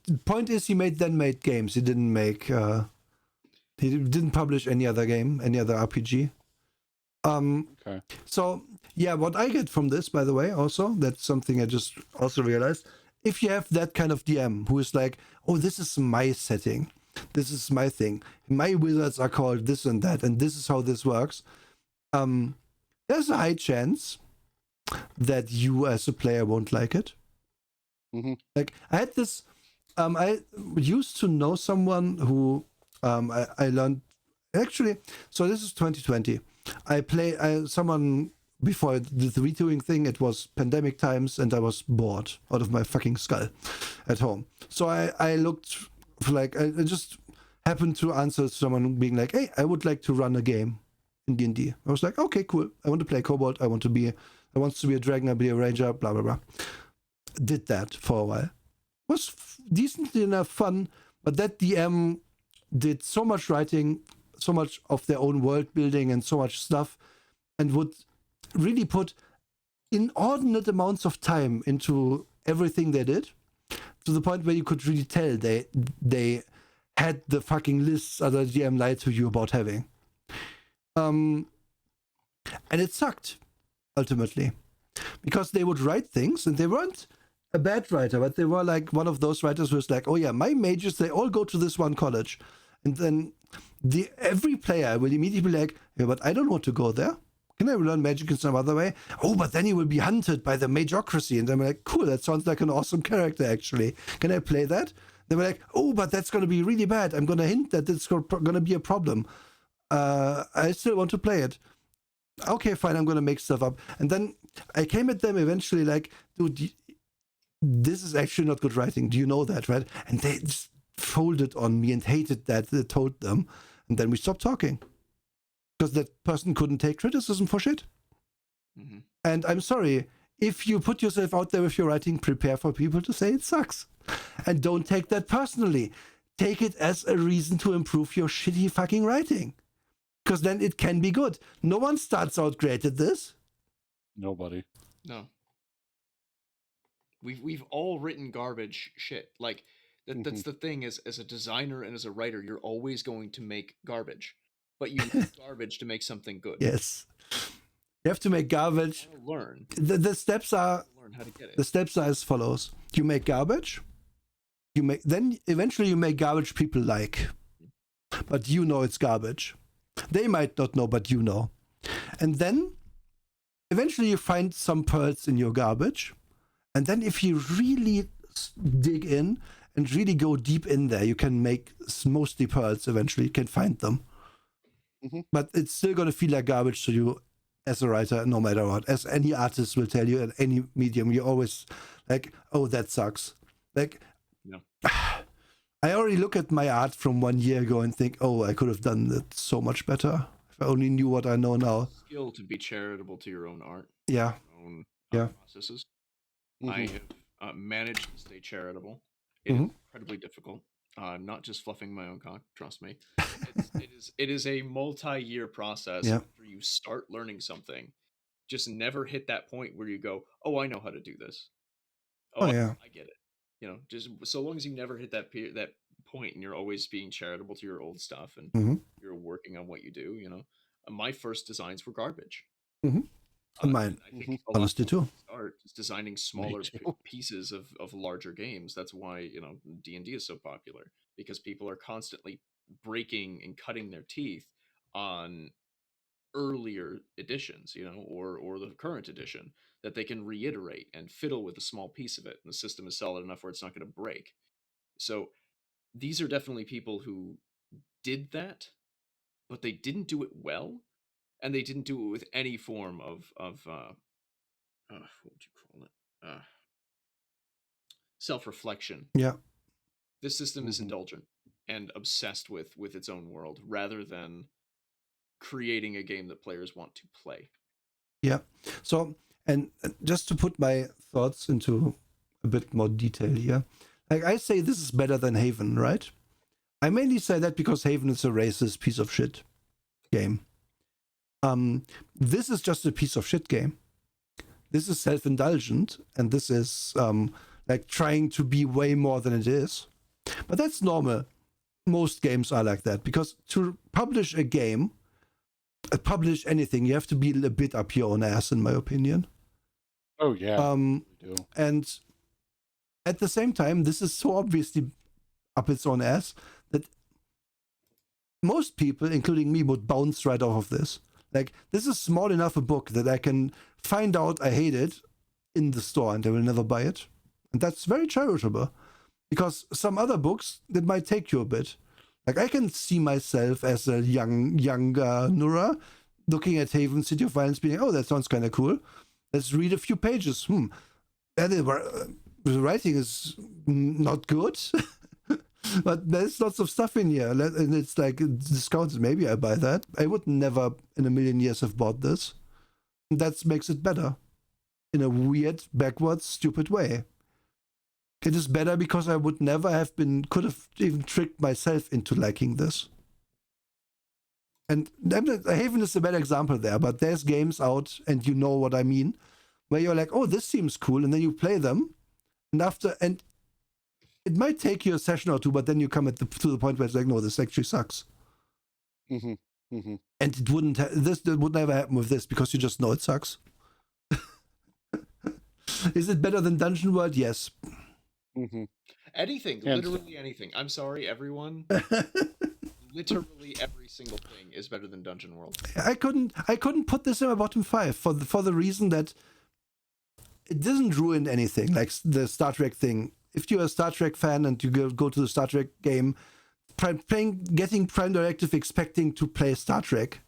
He didn't make he didn't publish any other game, any other RPG. Okay. So yeah, what I get from this, by the way, also, that's something I just also realized. If you have that kind of DM who is like, this is my setting, this is my thing, my wizards are called this and that, and this is how this works, there's a high chance that you as a player won't like it. Mm-hmm. Like, I had this, I used to know someone who I learned, actually, so this is 2020. Someone, before I did the retooling thing, it was pandemic times and I was bored out of my fucking skull at home. So I looked like I just happened to answer someone being like, "Hey, I would like to run a game in D&D." I was like, "Okay, cool. I want to play Kobold. I want to be a dragon. I'll be a ranger. Blah blah blah." Did that for a while. Was decently enough fun, but that DM did so much writing, so much of their own world building, and so much stuff, and would really put inordinate amounts of time into everything they did, to the point where you could really tell they had the fucking lists other GM lied to you about having. And it sucked, ultimately. Because they would write things, and they weren't a bad writer, but they were like one of those writers who was like, "Oh yeah, my mages, they all go to this one college." And then every player will immediately be like, "Yeah, but I don't want to go there. Can I learn magic in some other way?" "Oh, but then you will be hunted by the magocracy." And I'm like, "Cool, that sounds like an awesome character, actually. Can I play that?" They were like, "Oh, but that's going to be really bad. I'm going to hint that it's going to be a problem. I still want to play it." "Okay, fine, I'm going to make stuff up." And then I came at them eventually like, "Dude, this is actually not good writing. Do you know that, right?" And they just folded on me and hated that. I told them. And then we stopped talking. Because that person couldn't take criticism for shit. Mm-hmm. And I'm sorry, if you put yourself out there with your writing, prepare for people to say it sucks. And don't take that personally. Take it as a reason to improve your shitty fucking writing. Because then it can be good. No one starts out great at this. Nobody. No. We've all written garbage shit. Like that's the thing, is as a designer and as a writer, you're always going to make garbage. But you need garbage to make something good. Yes. You have to make garbage. Learn. The steps are Learn how to get it. The steps are as follows. You make garbage. Then eventually you make garbage people like. But you know it's garbage. They might not know, but you know. And then eventually you find some pearls in your garbage. And then if you really dig in and really go deep in there, you can make mostly pearls eventually. You can find them. Mm-hmm. But it's still going to feel like garbage to you as a writer, no matter what. As any artist will tell you, at any medium, you're always like, "Oh, that sucks." Like, no. I already look at my art from 1 year ago and think, "Oh, I could have done it so much better if I only knew what I know now." Skill to be charitable to your own art. Yeah. Your own Yeah. processes. Mm-hmm. I have managed to stay charitable. It is incredibly difficult. I'm not just fluffing my own cock, trust me. It is a multi-year process. Yeah. After you start learning something, just never hit that point where you go, "Oh, I know how to do this. Oh, yeah. I get it." You know, just so long as you never hit that point, and you're always being charitable to your old stuff, and you're working on what you do. You know, my first designs were garbage. Mine, I think honestly, too. Start designing smaller pieces of larger games. That's why, you know, D&D is so popular, because people are constantly breaking and cutting their teeth on earlier editions, you know, or the current edition, that they can reiterate and fiddle with a small piece of it, and the system is solid enough where it's not going to break. So these are definitely people who did that, but they didn't do it well, and they didn't do it with any form of what would you call it? Self-reflection. Yeah. This system is indulgent and obsessed with its own world, rather than creating a game that players want to play. Yeah. So, and just to put my thoughts into a bit more detail here, like I say this is better than Haven, right? I mainly say that because Haven is a racist piece of shit game. This is just a piece of shit game. This is self-indulgent, and this is like trying to be way more than it is. But that's normal. Most games are like that, because to publish a game, publish anything, you have to be a bit up your own ass, in my opinion. Oh yeah. And at the same time, this is so obviously up its own ass that most people, including me, would bounce right off of this. Like, this is small enough a book that I can find out I hate it in the store and I will never buy it. And that's very charitable. Because some other books, that might take you a bit. Like, I can see myself as a younger Nura looking at Haven City of Violence being, "Oh, that sounds kind of cool. Let's read a few pages. The writing is not good." But there's lots of stuff in here, and it's like discounted. Maybe I buy that. I would never in a million years have bought this. That makes it better in a weird, backwards, stupid way. It is better because I would never have could have even tricked myself into liking this. And Haven is a bad example there, but there's games out, and you know what I mean, where you're like, oh, this seems cool, and then you play them, and it might take you a session or two, but then you come to the point where it's like, no, this actually sucks. Mm-hmm. Mm-hmm. And it wouldn't this would never happen with this because you just know it sucks. Is it better than Dungeon World? Yes. Mm-hmm. Anything, literally anything. I'm sorry, everyone. Literally every single thing is better than Dungeon World. I couldn't put this in my bottom 5 for the reason that it doesn't ruin anything, like the Star Trek thing. If you're a Star Trek fan and you go to the Star Trek game, getting Prime Directive expecting to play Star Trek,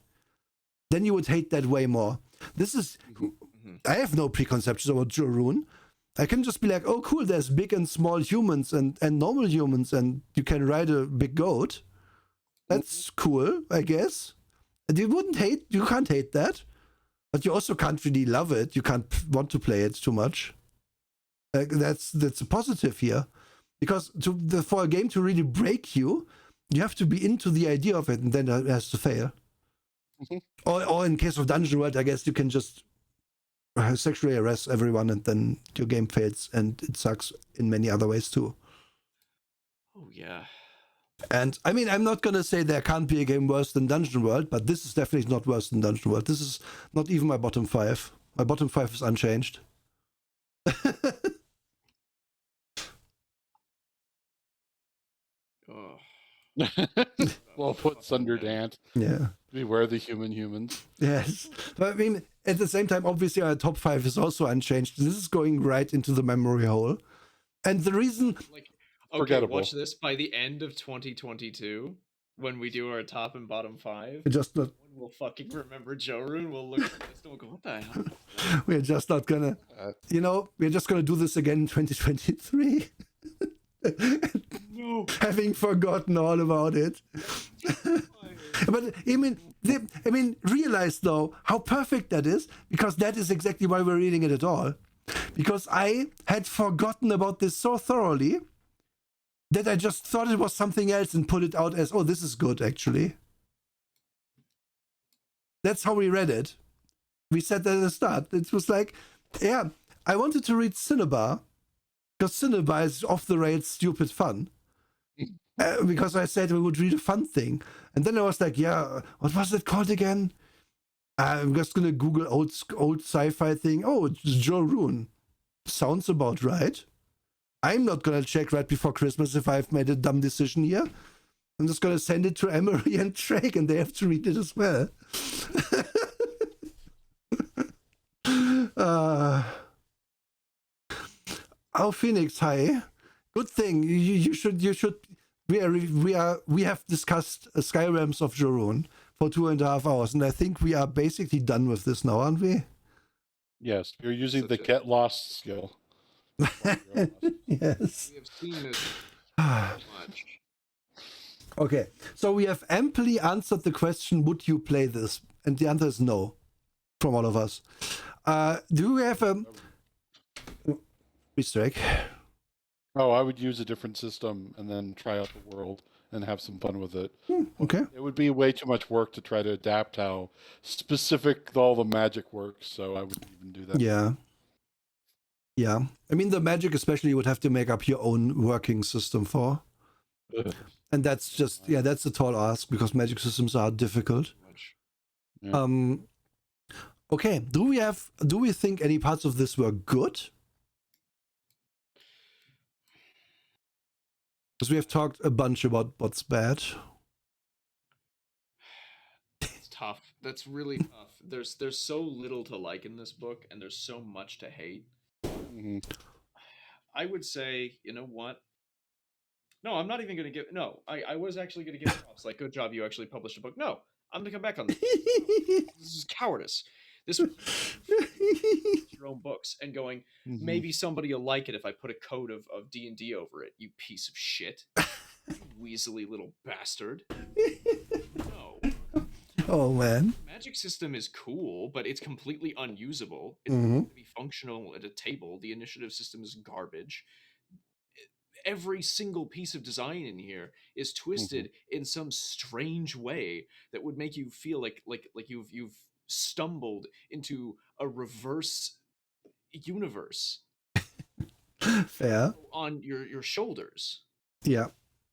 then you would hate that way more. This is, I have no preconceptions about Jorune. I can just be like, oh cool, there's big and small humans and normal humans, and you can ride a big goat. That's cool, I guess. And you can't hate that. But you also can't really love it. You can't want to play it too much. That's a positive here. Because for a game to really break you, you have to be into the idea of it, and then it has to fail. Or in case of Dungeon World, I guess you can just sexually harass everyone, and then your game fails, and it sucks in many other ways too. Oh, yeah. And I mean, I'm not going to say there can't be a game worse than Dungeon World, but this is definitely not worse than Dungeon World. This is not even my bottom 5. My bottom 5 is unchanged. Oh. Well put, Thunderdant. Yeah. Beware the humans. Yes. But I mean, at the same time, obviously our top 5 is also unchanged. This is going right into the memory hole. And the reason... Okay, forgettable. Watch this. By the end of 2022, when we do our top and bottom 5, just not... we'll fucking remember Jorune. We'll look at this and we'll go, what the hell? We're just not gonna... we're just gonna do this again in 2023. No. Having forgotten all about it. But I mean, realize though how perfect that is, because that is exactly why we're reading it at all. Because I had forgotten about this so thoroughly that I just thought it was something else and put it out as, oh, this is good, actually. That's how we read it. We said that at the start. It was like, yeah, I wanted to read Cinnabar, because Cinnabar is off-the-rails stupid fun. Because I said we would read a fun thing. And then I was like, yeah, what was it called again? I'm just going to Google old sci-fi thing. Oh, it's Jorune. Sounds about right. I'm not going to check right before Christmas if I've made a dumb decision here. I'm just going to send it to Emery and Drake, and they have to read it as well. Oh, Phoenix, hi. Good thing. You should. We have discussed Skyrealms of Jorune for 2.5 hours, and I think we are basically done with this now, aren't we? Yes, you're using the get lost skill. Yes. We have seen this so much. Okay, so we have amply answered the question, would you play this? And the answer is no, from all of us. Do we have a... Strike. Oh, I would use a different system and then try out the world and have some fun with it. Okay. It would be way too much work to try to adapt how specific all the magic works, so I wouldn't even do that. Yeah. Yeah. I mean, the magic especially you would have to make up your own working system for. And that's just, that's a tall ask, because magic systems are difficult. Yeah. Okay, do we think any parts of this were good? Because we have talked a bunch about what's bad. It's tough. That's really tough. There's so little to like in this book, and there's so much to hate. Mm-hmm. I would say, you know what? No, I'm not even going to give... No, I was actually going to give props. Like, good job, you actually published a book. No, I'm going to come back on this. This is cowardice. This was your own books and going, maybe somebody will like it if I put a code of D&D over it, you piece of shit. Weaselly little bastard. No. Oh man. The magic system is cool, but it's completely unusable. It's Mhm. supposed to be functional at a table. The initiative system is garbage. Every single piece of design in here is twisted in some strange way that would make you feel like you've stumbled into a reverse universe Fair. on your shoulders. Yeah.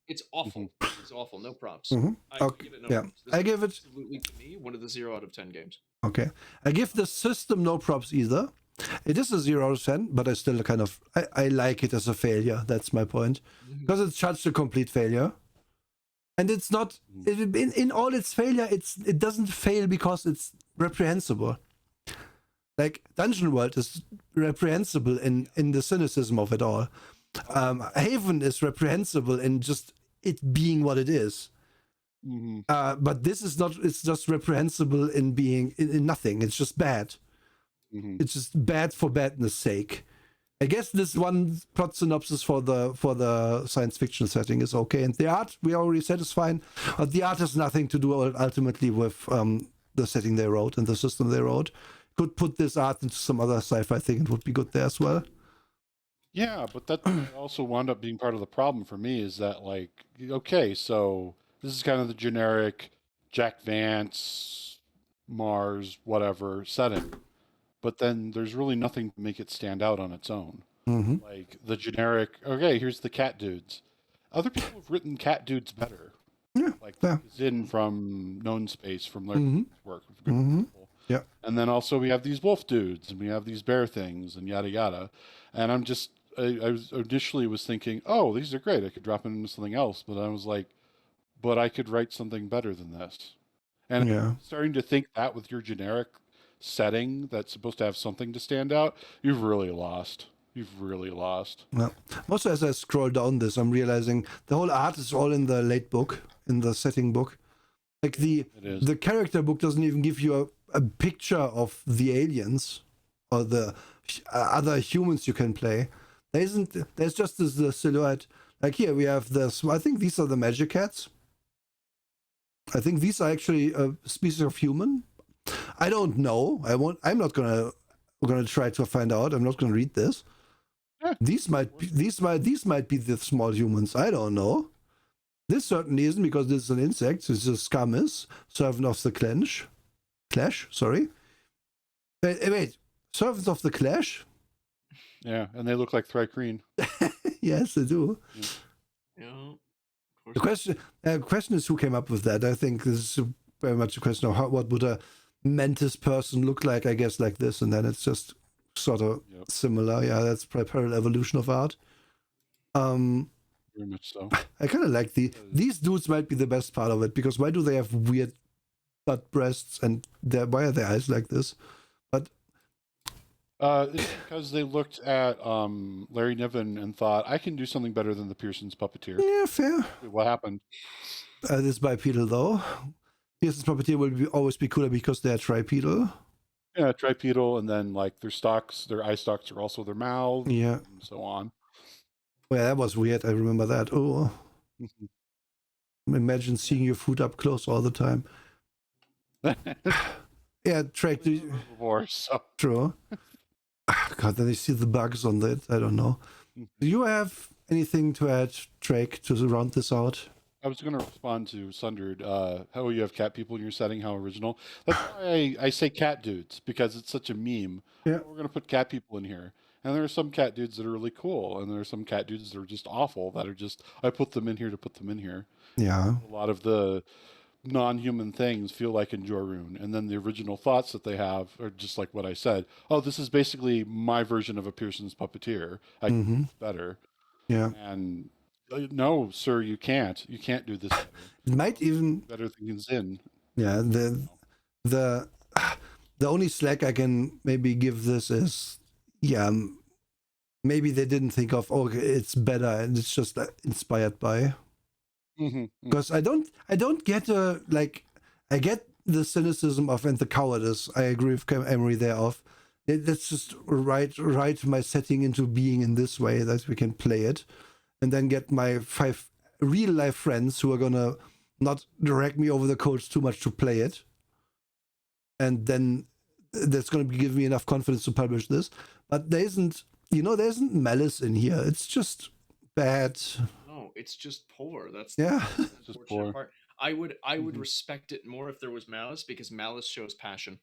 It's awful. Mhm. It's awful. No props. Mhm. I Okay. give it no Yeah. props. This I is give it. absolutely, to me, one of the 0 out of 10 games. Okay. I give the system no props either. It is a 0 out of 10, but I still kind of I like it as a failure. That's my point. Because it's such a complete failure. And it's not in all its failure, it doesn't fail because it's reprehensible. Like Dungeon World is reprehensible in the cynicism of it all. Haven is reprehensible in just it being what it is. Mhm. But this is not, it's just reprehensible in being in nothing. It's just bad. Mhm. It's just bad for badness sake. I guess this one plot synopsis for the science fiction setting is okay, and the art we already said is fine. But the art has nothing to do ultimately with the setting they wrote and the system they wrote. Could put this art into some other sci-fi thing; it would be good there as well. Yeah, but that also wound up being part of the problem for me is that, like, okay, so this is kind of the generic Jack Vance, Mars, whatever setting, but then there's really nothing to make it stand out on its own. Mm-hmm. Like the generic, okay, here's the cat dudes. Other people have written cat dudes better. Yeah, Like yeah. Zin from Known Space from Larry's Mhm. work. Good Mhm. example. Yeah. And then also we have these wolf dudes and we have these bear things and yada yada. And I was initially was thinking, oh, these are great. I could drop into something else. But I was like, but I could write something better than this. And Yeah. starting to think that with your generic setting that's supposed to have something to stand out, you've really lost. You've really lost. Yeah. Also, as I scroll down this, I'm realizing the whole art is all in the late book, in the setting book. Like It is. the character book doesn't even give you a picture of the aliens or the other humans you can play. There isn't. There's just the silhouette. Like here we have this. I think these are the magic cats. I think these are actually a species of human. I don't know. I won't. I'm not gonna. We're gonna try to find out. I'm not gonna read this. Yeah. These might be the small humans. I don't know. This certainly isn't because this is an insect. This is scamus, servant of the clash. Sorry. Wait. Servants of the clash. Yeah, and they look like Thrycreen. Yes, they do. Yeah. Of The course. question is who came up with that. I think this is very much a question of what would a mantis person look like. I guess like this, and then it's just sort of Yep, similar. Yeah, that's parallel evolution of art. very much so. I kind of like these dudes might be the best part of it because why do they have weird butt breasts and why are their eyes like this? But It's because they looked at Larry Niven and thought, I can do something better than the Pearson's puppeteer. yeah, fair. What happened? This is bipedal though. Pearson's puppeteer will always be cooler because they're tripedal. Yeah, tripedal, and then like their eye stalks are also their mouths, Yeah. and so on. Well, that was weird. I remember that. Oh, imagine seeing your food up close all the time. Yeah, Trek. Before, so. True. God, then you see the bugs on that. I don't know. Do you have anything to add, Drake, to round this out? I was going to respond to Sundered. How you have cat people in your setting? How original. That's why I say cat dudes, because it's such a meme. Yeah. We're going to put cat people in here. And there are some cat dudes that are really cool, and there are some cat dudes that are just awful, that are just, I put them in here to put them in here. Yeah. A lot of the non-human things feel like in Jorune, and then the original thoughts that they have are just like what I said. Oh, this is basically my version of a Pearson's puppeteer. I can do this better. Yeah. And no, sir, you can't. You can't do this better. It might even. Better than Zin. Yeah. The only slack I can maybe give this is, yeah, maybe they didn't think of, oh, it's better, and it's just inspired by. Because I don't get I get the cynicism of and the cowardice. I agree with Emery there of let's just write my setting into being in this way that we can play it, and then get my 5 real life friends who are gonna not drag me over the coals too much to play it, and then that's gonna give me enough confidence to publish this. But there isn't malice in here. It's just bad. No, it's just poor. That's Yeah. the Just unfortunate poor. part. I would Mhm. respect it more if there was malice, because malice shows passion.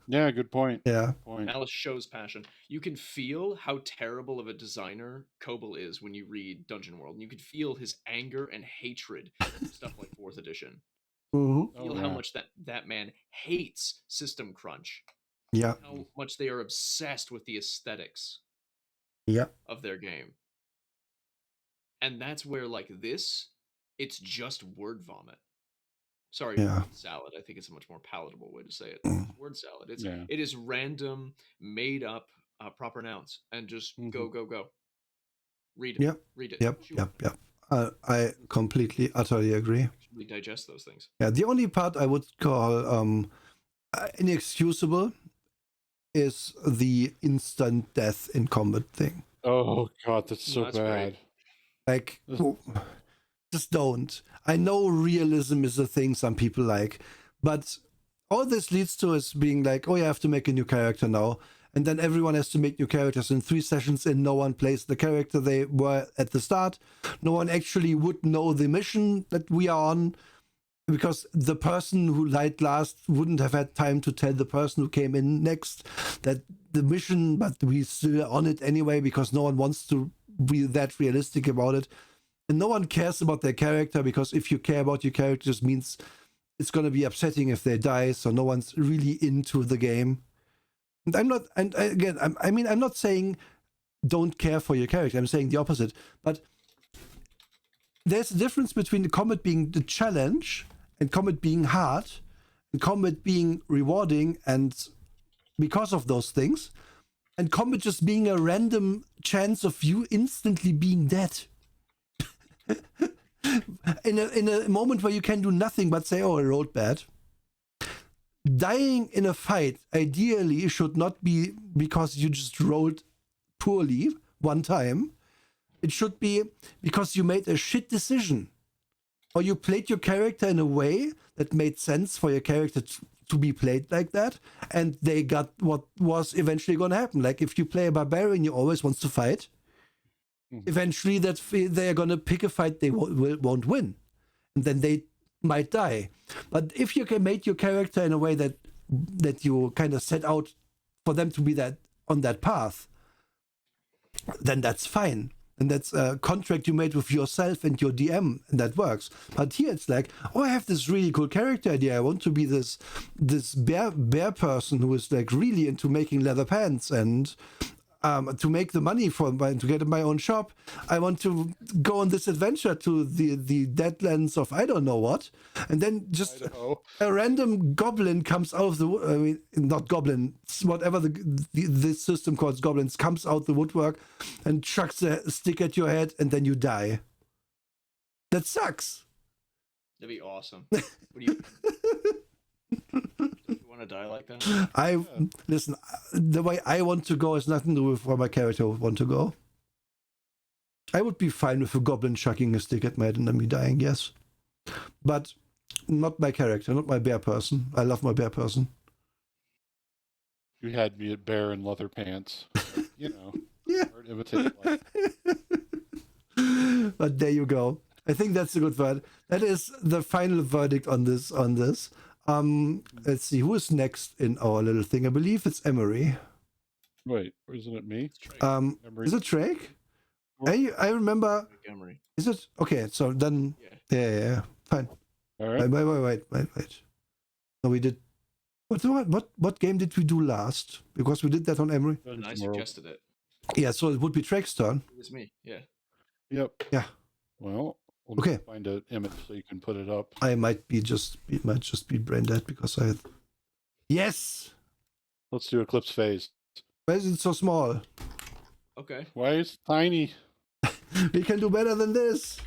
Yeah, good point. Yeah. Good point. Malice shows passion. You can feel how terrible of a designer Koble is when you read Dungeon World, and you can feel his anger and hatred for stuff like 4th edition. Mhm. Oh, Feel how yeah. much that man hates System Crunch. Yeah. How much they are obsessed with the aesthetics Yeah. of their game. And that's where, like, this, it's just word vomit. Sorry, Yeah. word salad. I think it's a much more palatable way to say it. Mm. It's word salad. Yeah. It is random, made up, proper nouns, and just go, go, go. Read it. Yep. Read it. Yep. chew Yep. it, Yep. I completely, utterly agree. Actually digest those things. Yeah. The only part I would call inexcusable is the instant death in combat thing. Oh god, that's so No, that's great. bad. Like, just don't. I know realism is a thing some people like, but all this leads to is being like, oh, you have to make a new character now. And then everyone has to make new characters in 3 sessions, and no one plays the character they were at the start. No one actually would know the mission that we are on, because the person who died last wouldn't have had time to tell the person who came in next that the mission, but we still are on it anyway, because no one wants to be that realistic about it. And no one cares about their character, because if you care about your characters means it's going to be upsetting if they die, so no one's really into the game. And I'm not, and again, I'm not saying don't care for your character, I'm saying the opposite. But there's a difference between the combat being the challenge and combat being hard and combat being rewarding, and because of those things, and combat just being a random chance of you instantly being dead. in a moment where you can do nothing but say, oh, I rolled bad. Dying in a fight ideally should not be because you just rolled poorly one time. It should be because you made a shit decision, or you played your character in a way that made sense for your character to be played like that, and they got what was eventually going to happen. Like if you play a barbarian, you always wants to fight. Eventually, that they are going to pick a fight they won't win, and then they might die. But if you can make your character in a way that you kind of set out for them to be that on that path, then that's fine. And that's a contract you made with yourself and your DM, and that works. But here it's like, oh, I have this really cool character idea. I want to be this bear person who is like really into making leather pants and to make the money to get my own shop. I want to go on this adventure to the deadlands of I don't know what, and then just a random goblin comes out of the I mean, not goblin, whatever this system calls goblins, comes out the woodwork and chucks a stick at your head, and then you die. That sucks. That'd be awesome. What do you want to die like that? Listen, the way I want to go has nothing to do with where my character would want to go. I would be fine with a goblin chucking a stick at my head and then me dying, yes. But not my character, not my bear person. I love my bear person. You had me at bear and leather pants. You know. Yeah. Art imitates life. But there you go. I think that's a good word. That is the final verdict on this. Let's see, who is next in our little thing? I believe it's Emery. Wait, isn't it me? Is it Drake? I remember. Emery. Is it? Okay, so then. Yeah. Fine. All right. Wait. No, we did. What game did we do last? Because we did that on Emery. And I suggested it. Yeah, so it would be Drake's turn. It was me. Yeah. Yep. Yeah. Well, okay. Find an image so you can put it up. I might just be brain dead because I. Yes. Let's do Eclipse phase. Why is it so small? Okay. Why is it tiny? We can do better than this.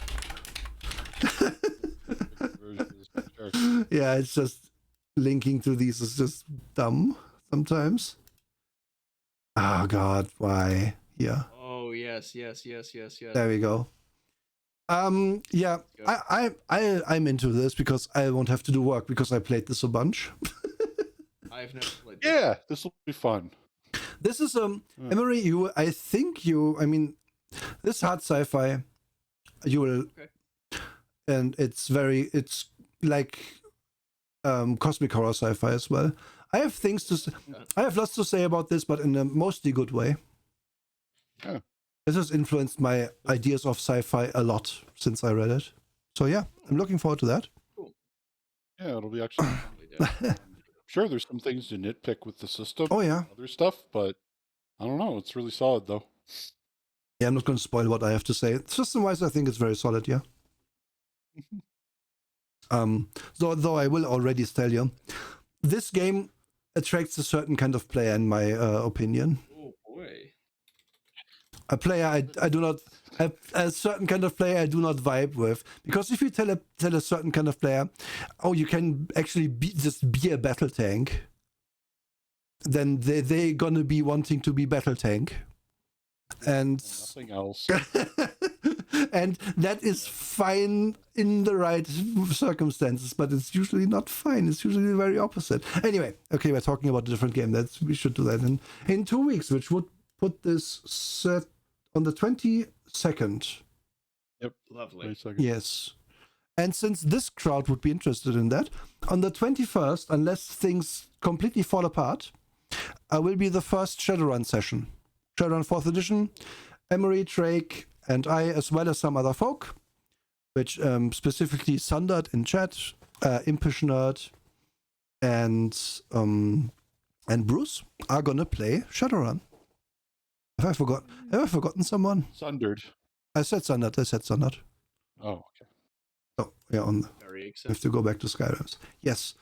Yeah, it's just linking to these is just dumb sometimes. Oh God, why? Yeah. Oh yes. There we go. Yeah, Go. I'm into this because I won't have to do work because I played this a bunch. I've never played this. Yeah, this will be fun. This is Emery. I mean, this hard sci-fi. You will, Okay. and it's like cosmic horror sci-fi as well. I have lots to say about this, but in a mostly good way. Yeah. This has influenced my ideas of sci-fi a lot since I read it. So yeah, I'm looking forward to that. Yeah, it'll be actually. Sure, there's some things to nitpick with the system. Oh yeah. Other stuff, but I don't know. It's really solid though. Yeah, I'm not going to spoil what I have to say. System-wise, I think it's very solid. Yeah. Though I will already tell you, this game attracts a certain kind of player, in my opinion. Oh boy. A player I do not, a certain kind of player I do not vibe with, because if you tell a certain kind of player, oh, you can actually just be a battle tank, then they're gonna be wanting to be battle tank, and Nothing else. and that is fine in the right circumstances, but it's usually not fine. It's usually the very opposite. Anyway, okay, we're talking about a different game. We should do that in 2 weeks, which would put this set on the 22nd. Yep. Lovely. 22nd. Yes. And since this crowd would be interested in that, on the 21st, unless things completely fall apart, will be the first Shadowrun session. Shadowrun 4th edition. Emery, Drake, and I, as well as some other folk, which specifically Sundered in chat, Impish Nerd, and Bruce are gonna play Shadowrun. Have I forgotten someone? Sundered. I said Sundered. Oh, okay. Oh, yeah, Very we excited. have to go back to Skyrealms. Yes.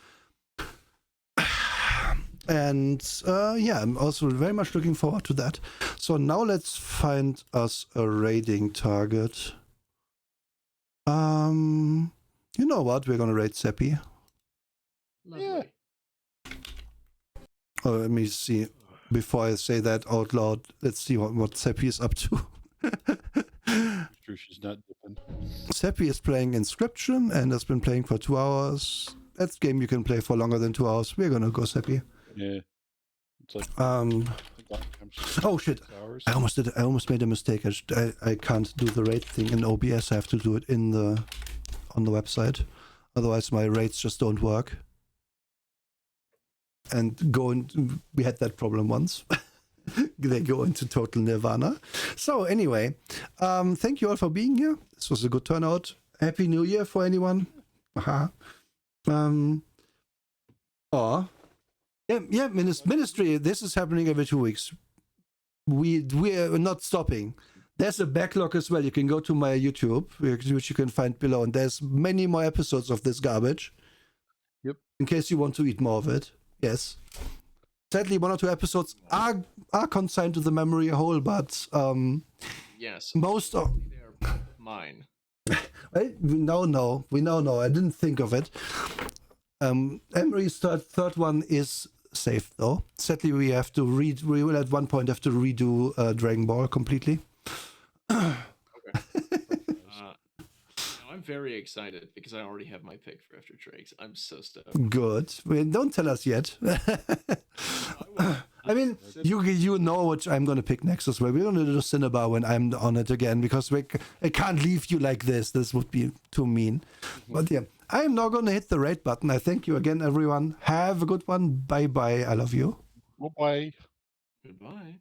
And yeah, I'm also very much looking forward to that. So now let's find us a raiding target. You know what? We're gonna raid Seppi. Lovely. Oh, let me see. Before I say that out loud, let's see what Seppi is up to. Sure, she's not dipping. Seppi is playing Inscription and has been playing for 2 hours. That's a game you can play for longer than 2 hours. We're gonna go Seppi. Yeah. It's like Oh shit! hours. I almost made a mistake. I can't do the raid thing in OBS. I have to do it on the website. Otherwise, my raids just don't work. And we had that problem once. They go into total nirvana. So anyway, thank you all for being here. This was a good turnout. Happy New Year for anyone. Aha. Yeah, ministry. This is happening every 2 weeks. We are not stopping. There's a backlog as well. You can go to my YouTube, which you can find below, and there's many more episodes of this garbage. Yep. In case you want to eat more of it. Yes. Sadly, 1 or 2 episodes are consigned to the memory hole, but Yes. most of They're both mine. well, we now know. I didn't think of it. Emery's third one is safe though. Sadly, we will at one point have to redo Dragon Ball completely. I'm very excited because I already have my pick for After Drakes. I'm so stoked. Good. Well, don't tell us yet. I mean, you know what I'm gonna pick next as well. We're gonna do Cinnabar when I'm on it again because I can't leave you like this. This would be too mean. But yeah, I'm now gonna hit the raid button. I thank you again, everyone. Have a good one. Bye bye. I love you. Bye-bye. Goodbye.